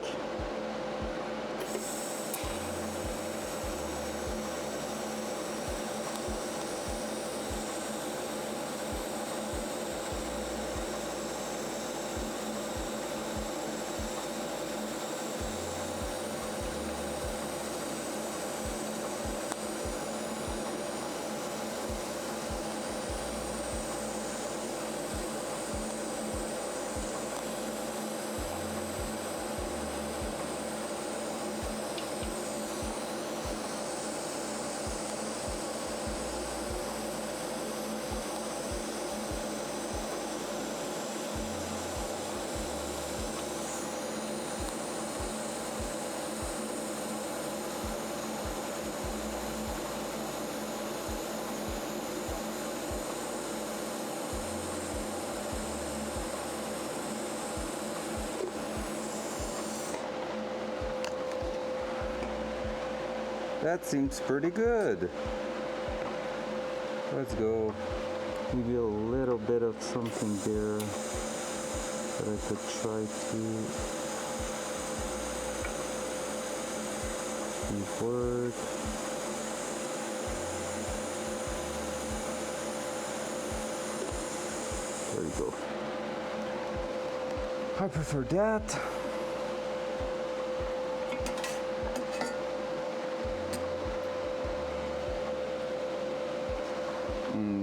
Speaker 1: That seems pretty good. Let's go. Maybe a little bit of something there that I could try to work. There you go. I prefer that.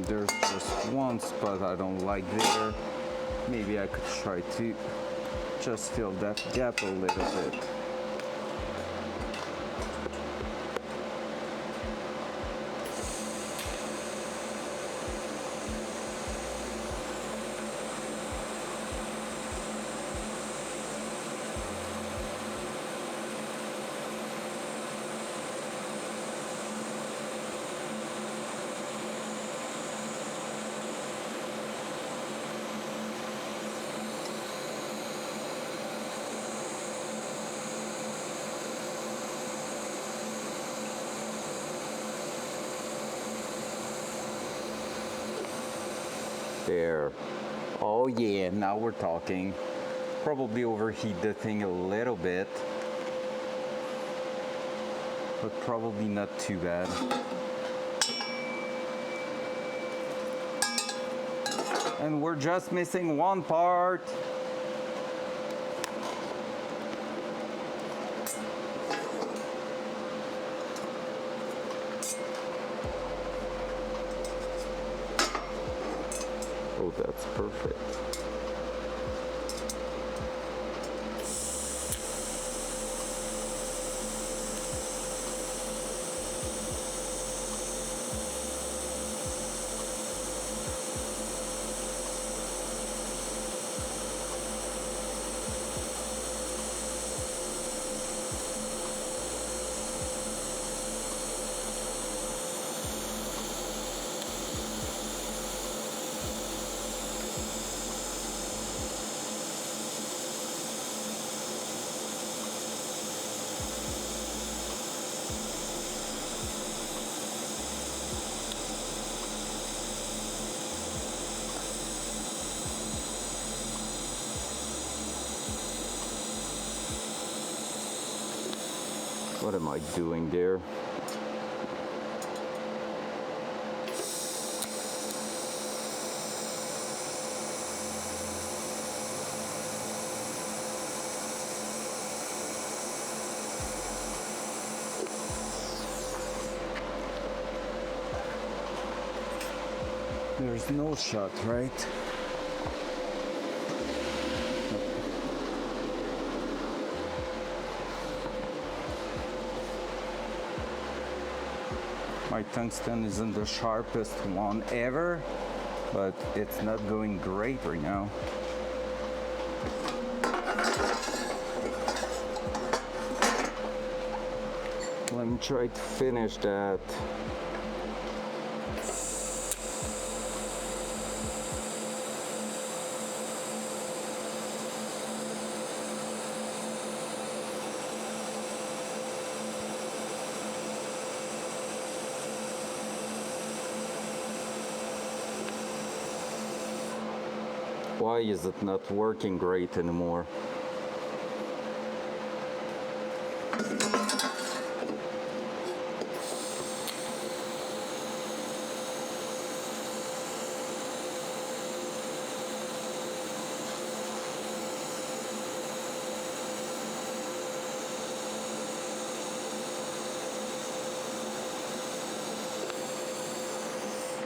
Speaker 1: There's just one spot I don't like there. Maybe I could try to just fill that gap a little bit. There. Oh yeah, now we're talking. Probably overheat the thing a little bit, but probably not too bad. And we're just missing one part. Oh, that's perfect. What am I doing there? There's no shot, right? My tungsten isn't the sharpest one ever, but it's not going great right now. Let me try to finish that. Why is it not working great anymore?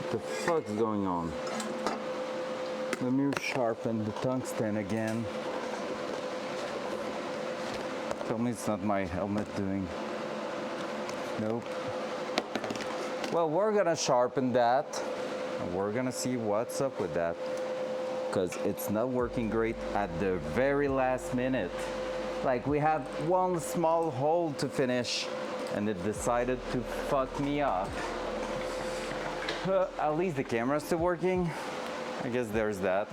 Speaker 1: What the fuck's going on? Let me sharpen the tungsten again. Tell me it's not my helmet doing. Nope. Well, we're gonna sharpen that and we're gonna see what's up with that, because it's not working great at the very last minute. Like, we have one small hole to finish and it decided to fuck me up. At least the camera's still working. I guess there's that.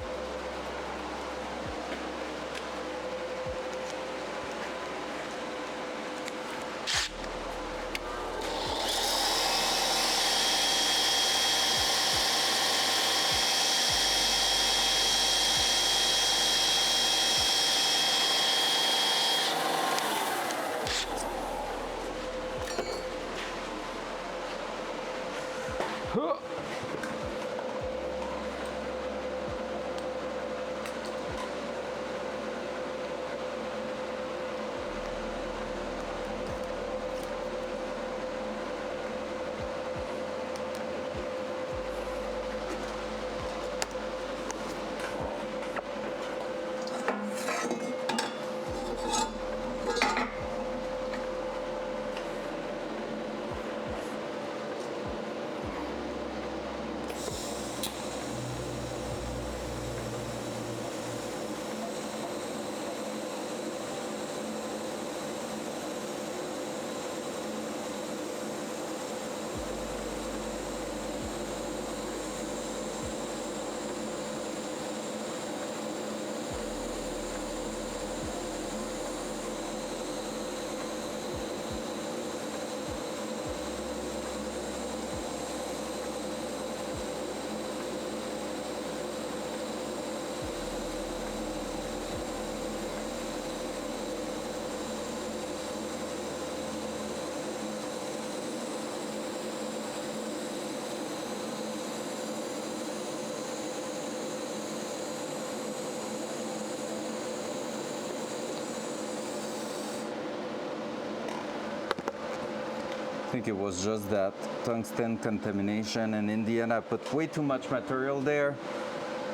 Speaker 1: I think it was just that tungsten contamination, and in the end I put way too much material there,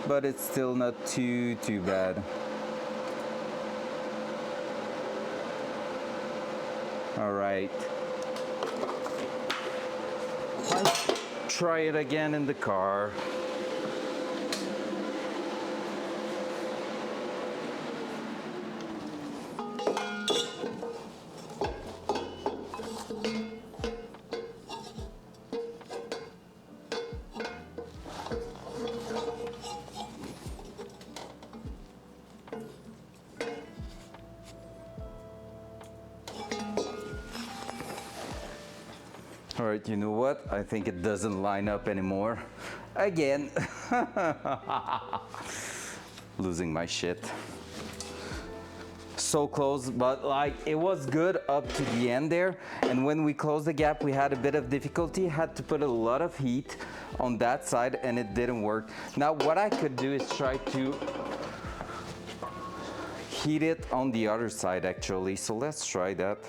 Speaker 1: but it's still not too bad. All right, let's try it again in the car. All right, you know what? I think it doesn't line up anymore. Again. Losing my shit. So close, but like it was good up to the end there. And when we closed the gap, we had a bit of difficulty. Had to put a lot of heat on that side and it didn't work. Now what I could do is try to heat it on the other side actually. So let's try that.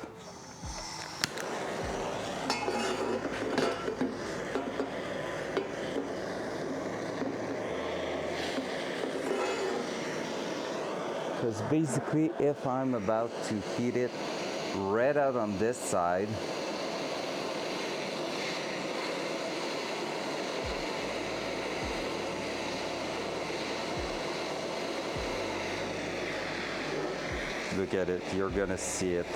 Speaker 1: Because basically if I'm about to heat it right out on this side, look at it, you're gonna see it.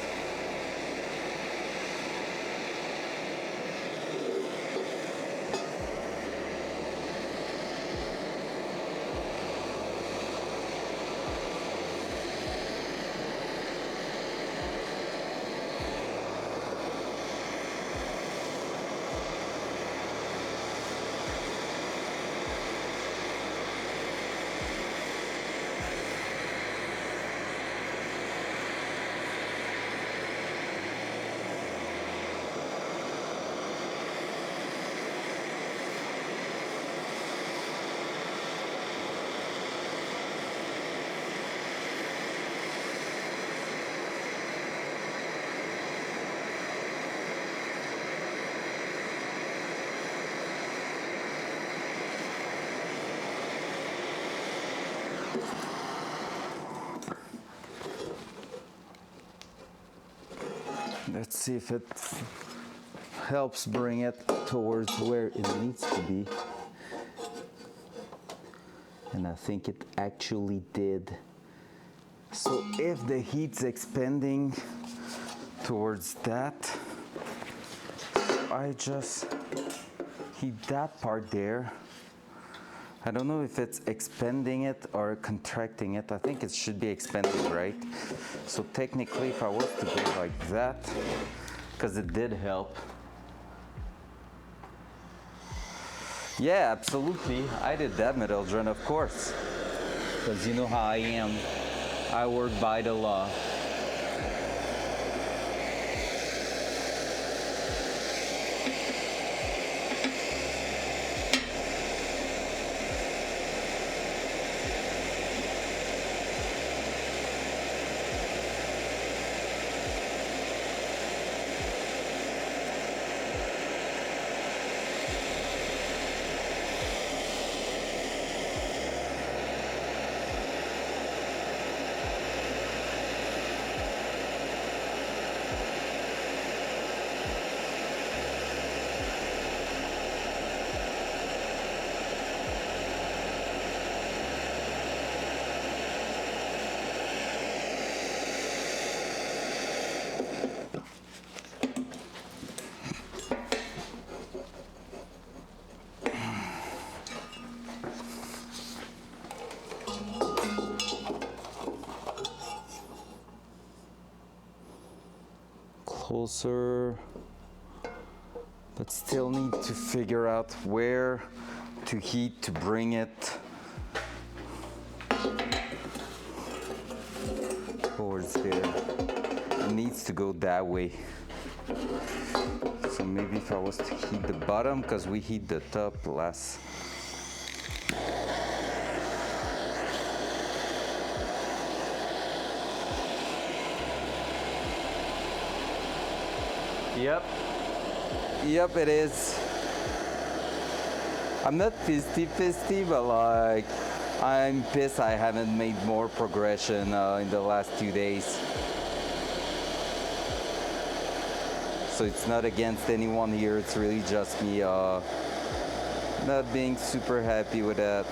Speaker 1: Let's see if it helps bring it towards where it needs to be. And I think it actually did. So if the heat's expanding towards that, I just heat that part there. I don't know if it's expanding it or contracting it. I think it should be expanding, right? So technically, if I was to go like that, because it did help. Yeah, absolutely. I did that, metal drone, of course. Because you know how I am. I work by the law. Closer, but still need to figure out where to heat to bring it towards there. It needs to go that way. So maybe if I was to heat the bottom, because we heat the top less. Yep, it is. I'm not pissy, but like, I'm pissed I haven't made more progression in the last 2 days. So it's not against anyone here, it's really just me not being super happy with that.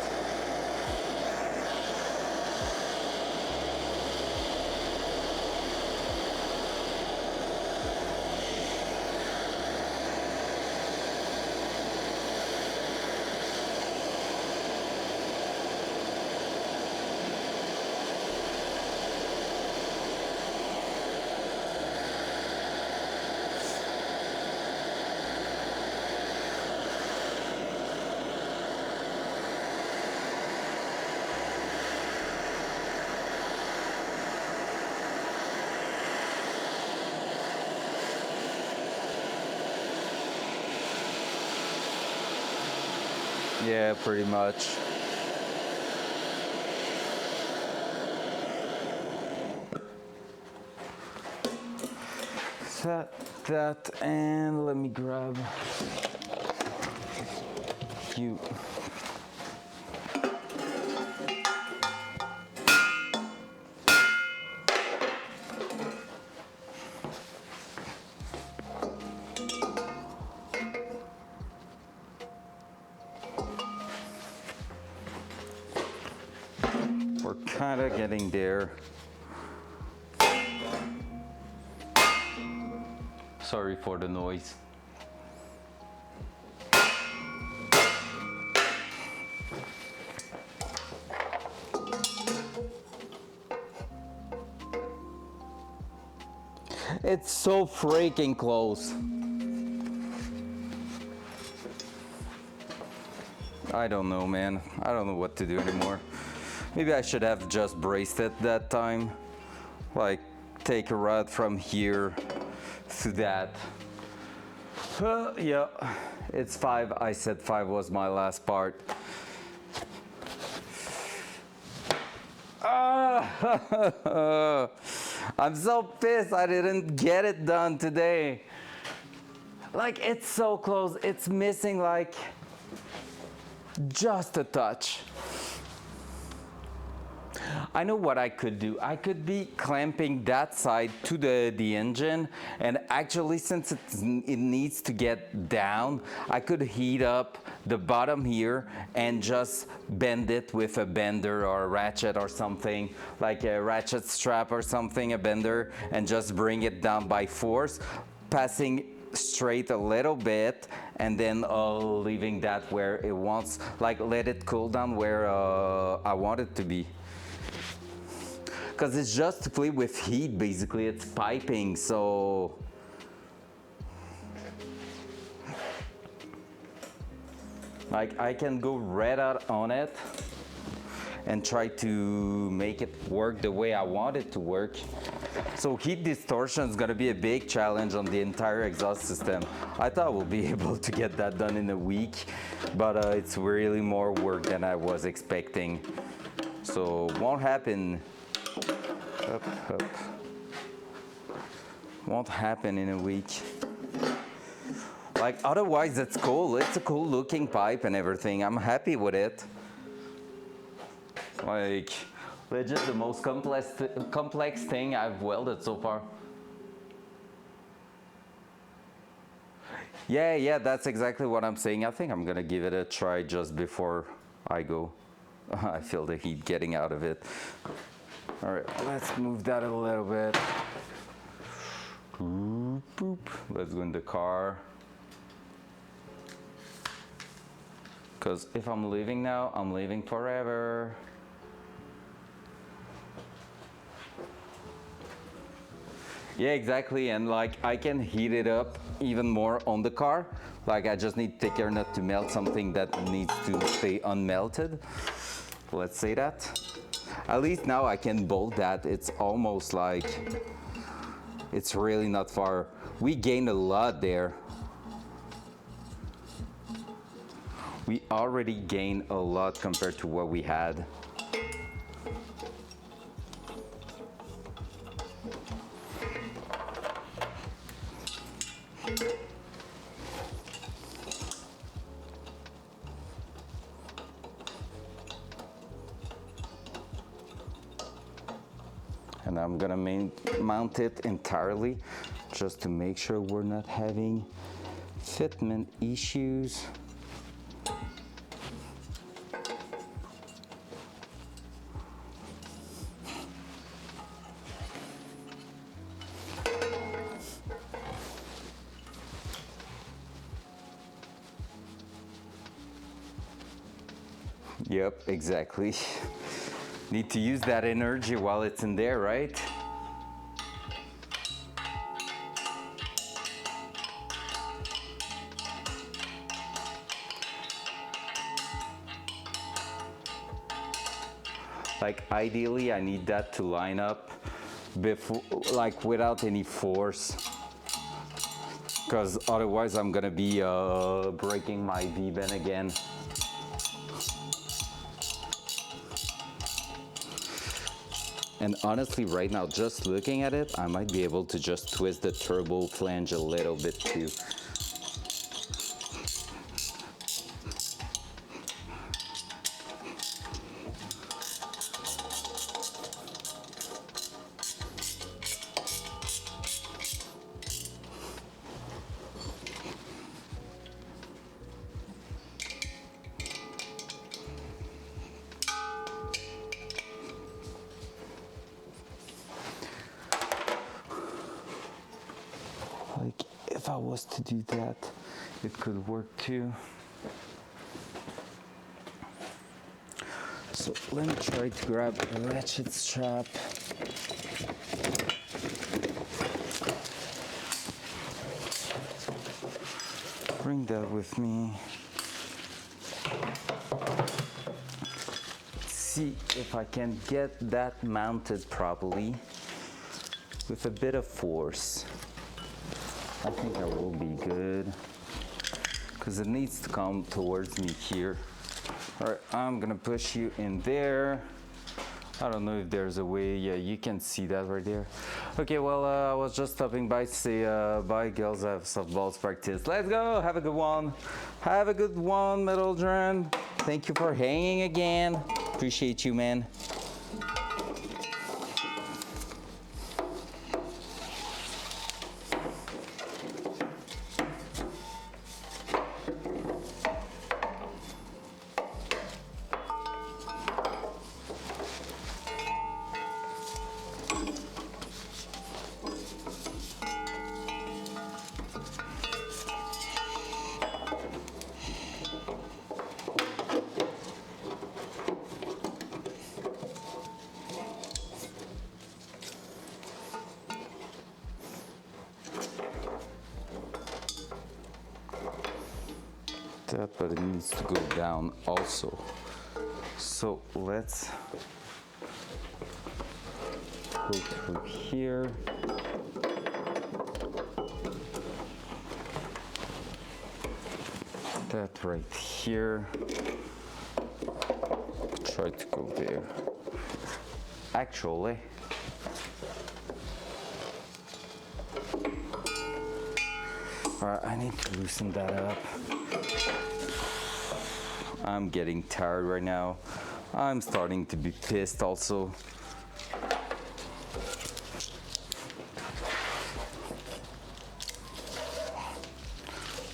Speaker 1: Yeah, pretty much. That, and let me grab you. We're kind of getting there. Sorry for the noise. It's so freaking close. I don't know, man. I don't know what to do anymore. Maybe I should have just braced it that time. Like, take a rod from here to that. Yeah, it's 5. I said 5 was my last part. I'm so pissed I didn't get it done today. Like, it's so close. It's missing like just a touch. I know what I could do. I could be clamping that side to the engine, and actually since it needs to get down, I could heat up the bottom here and just bend it with a bender or a ratchet or something, like a ratchet strap or something, a bender, and just bring it down by force, passing straight a little bit, and then leaving that where it wants, like let it cool down where I want it to be. Because it's just to play with heat, basically. It's piping, so like I can go right out on it and try to make it work the way I want it to work. So heat distortion is gonna be a big challenge on the entire exhaust system. I thought we'll be able to get that done in a week, but it's really more work than I was expecting. So won't happen. Up, up. Won't happen in a week. Like otherwise it's cool. It's a cool looking pipe and everything. I'm happy with it. Like legit the most complex thing I've welded so far. Yeah, that's exactly what I'm saying. I think I'm gonna give it a try just before I go. I feel the heat getting out of it. All right, let's move that a little bit. Boop, boop. Let's go in the car. Because if I'm leaving now, I'm leaving forever. Yeah, exactly, and like I can heat it up even more on the car. Like I just need to take care not to melt something that needs to stay unmelted. Let's say that. At least now I can bolt that. It's almost like, it's really not far. We gained a lot there. We already gained a lot compared to what we had. And I'm gonna mount it entirely just to make sure we're not having fitment issues. Yep, exactly. Need to use that energy while it's in there, right? Like ideally I need that to line up before, like without any force, because otherwise I'm gonna be breaking my V-bend again. And honestly, right now, just looking at it, I might be able to just twist the turbo flange a little bit too. Like if I was to do that, it could work too. So let me try to grab a ratchet strap. Bring that with me. See if I can get that mounted properly with a bit of force. I think I will be good because it needs to come towards me here. All right, I'm gonna push you in there. I don't know if there's a way. Yeah, you can see that right there. Okay, well, I was just stopping by to say bye, girls. I have softballs practice. Let's go. Have a good one. Have a good one, Metal Drum. Thank you for hanging again. Appreciate you, man. that, but it needs to go down also. So let's go through here. That right here. Try to go there. Actually, alright, I need to loosen that up. I'm getting tired right now. I'm starting to be pissed also.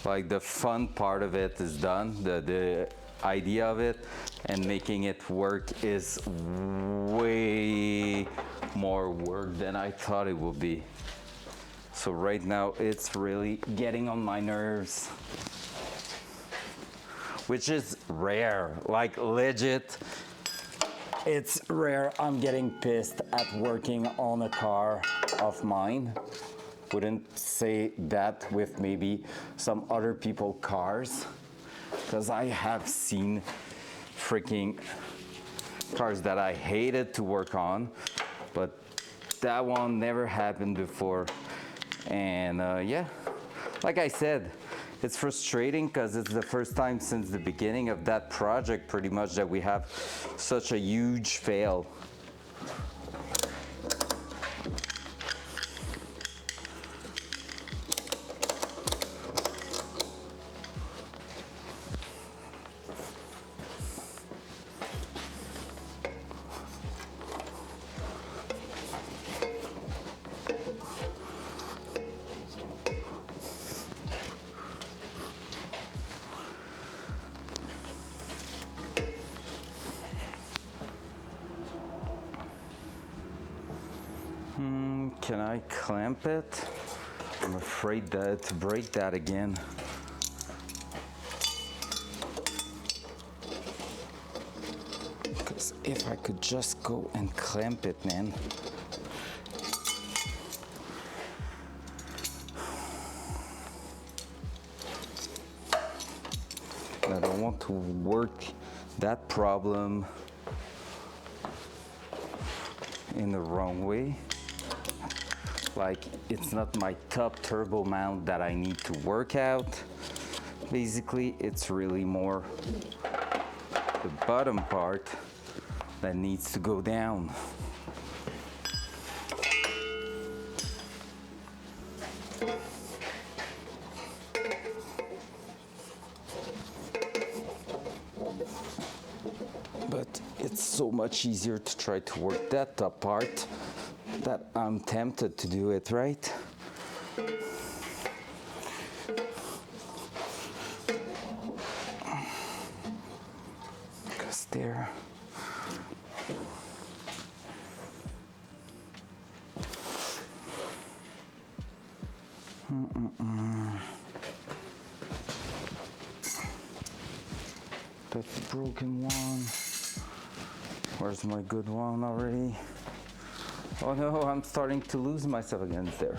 Speaker 1: Like the fun part of it is done, the idea of it, and making it work is way more work than I thought it would be. So right now it's really getting on my nerves, which is rare, like legit. It's rare I'm getting pissed at working on a car of mine. Wouldn't say that with maybe some other people cars, because I have seen freaking cars that I hated to work on, but that one never happened before. And yeah, like I said, it's frustrating because it's the first time since the beginning of that project pretty much that we have such a huge fail. Can I clamp it? I'm afraid that to break that again. Because if I could just go and clamp it, man. I don't want to work that problem in the wrong way. Like, it's not my top turbo mount that I need to work out. Basically, it's really more the bottom part that needs to go down. But it's so much easier to try to work that top part that I'm tempted to do it, right? Because there. That's the broken one. Where's my good one already? Oh no, I'm starting to lose myself again there.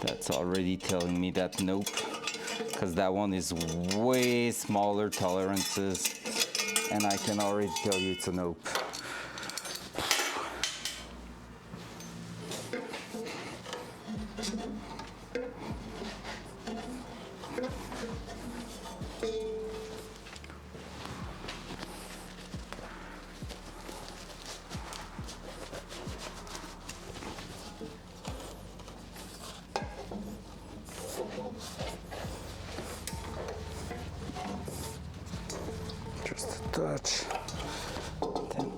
Speaker 1: That's already telling me that nope. Because that one is way smaller tolerances, and I can already tell you it's a nope. Just a touch. Then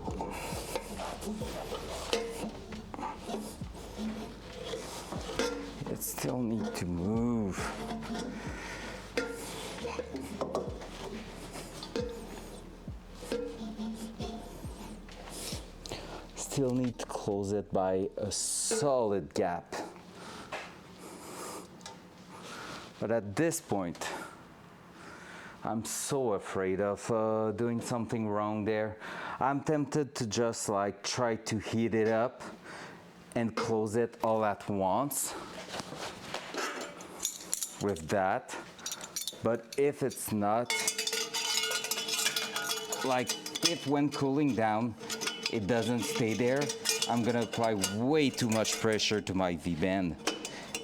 Speaker 1: it still needs to move. Still need to close it by a solid gap. But at this point, I'm so afraid of doing something wrong there. I'm tempted to just like try to heat it up and close it all at once with that. But if it's not, like if when cooling down, it doesn't stay there, I'm gonna apply way too much pressure to my V-bend.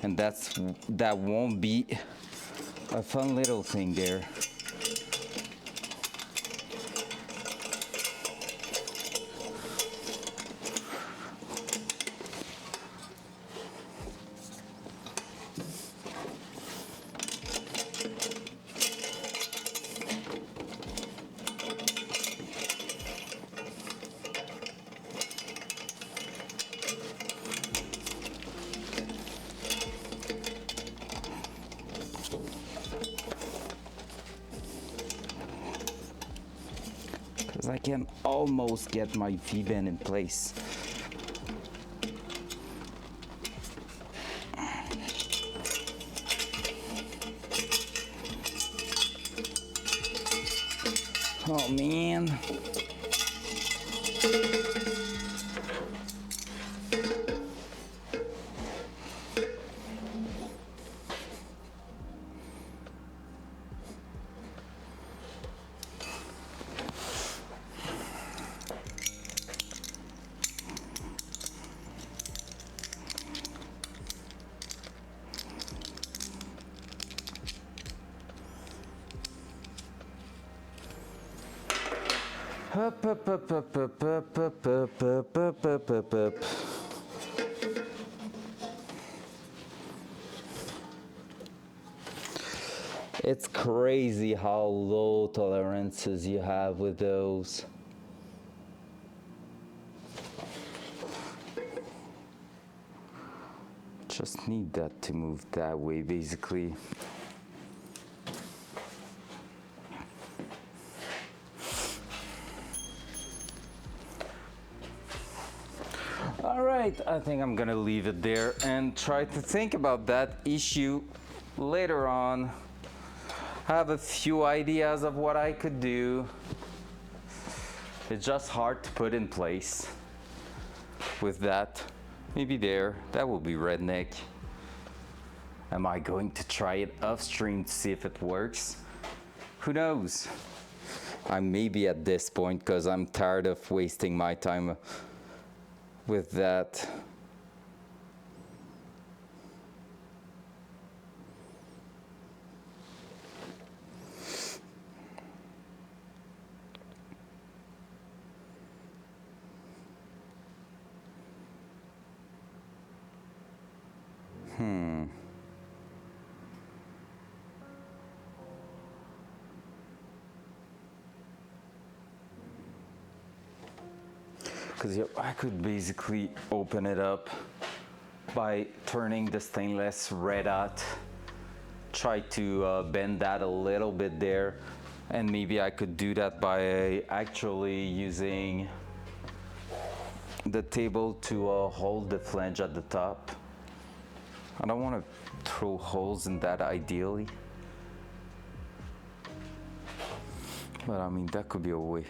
Speaker 1: And that won't be a fun little thing there. Because I can almost get my V-bend in place. Oh man. Up, up, up, up, up, up, up, up, up, up, up, up, up. It's crazy how low tolerances you have with those. Just need that to move that way, basically. All right, I think I'm gonna leave it there and try to think about that issue later on. I have a few ideas of what I could do. It's just hard to put in place with that. Maybe there, that will be redneck. Am I going to try it off stream to see if it works? Who knows? I may be at this point because I'm tired of wasting my time with that. Because I could basically open it up by turning the stainless red hot, try to bend that a little bit there, and maybe I could do that by actually using the table to hold the flange at the top. I don't want to throw holes in that ideally, but I mean that could be a way.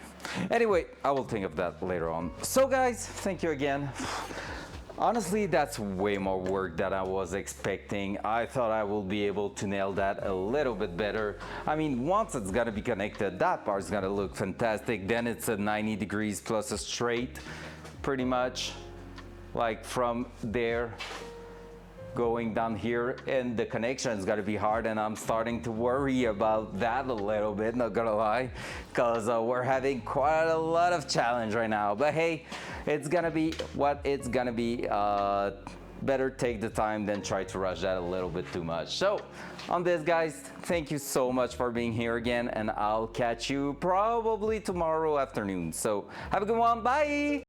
Speaker 1: Anyway, I will think of that later on. So guys, thank you again. Honestly, that's way more work than I was expecting. I thought I will be able to nail that a little bit better. I mean, once it's gonna be connected, that part's gonna look fantastic. Then it's a 90 degrees plus a straight, pretty much, like from there going down here, and the connection is gonna be hard, and I'm starting to worry about that a little bit, not gonna lie, because we're having quite a lot of challenge right now. But hey, it's gonna be what it's gonna be. Better take the time than try to rush that a little bit too much. So on this, guys, thank you so much for being here again, and I'll catch you probably tomorrow afternoon. So have a good one. Bye.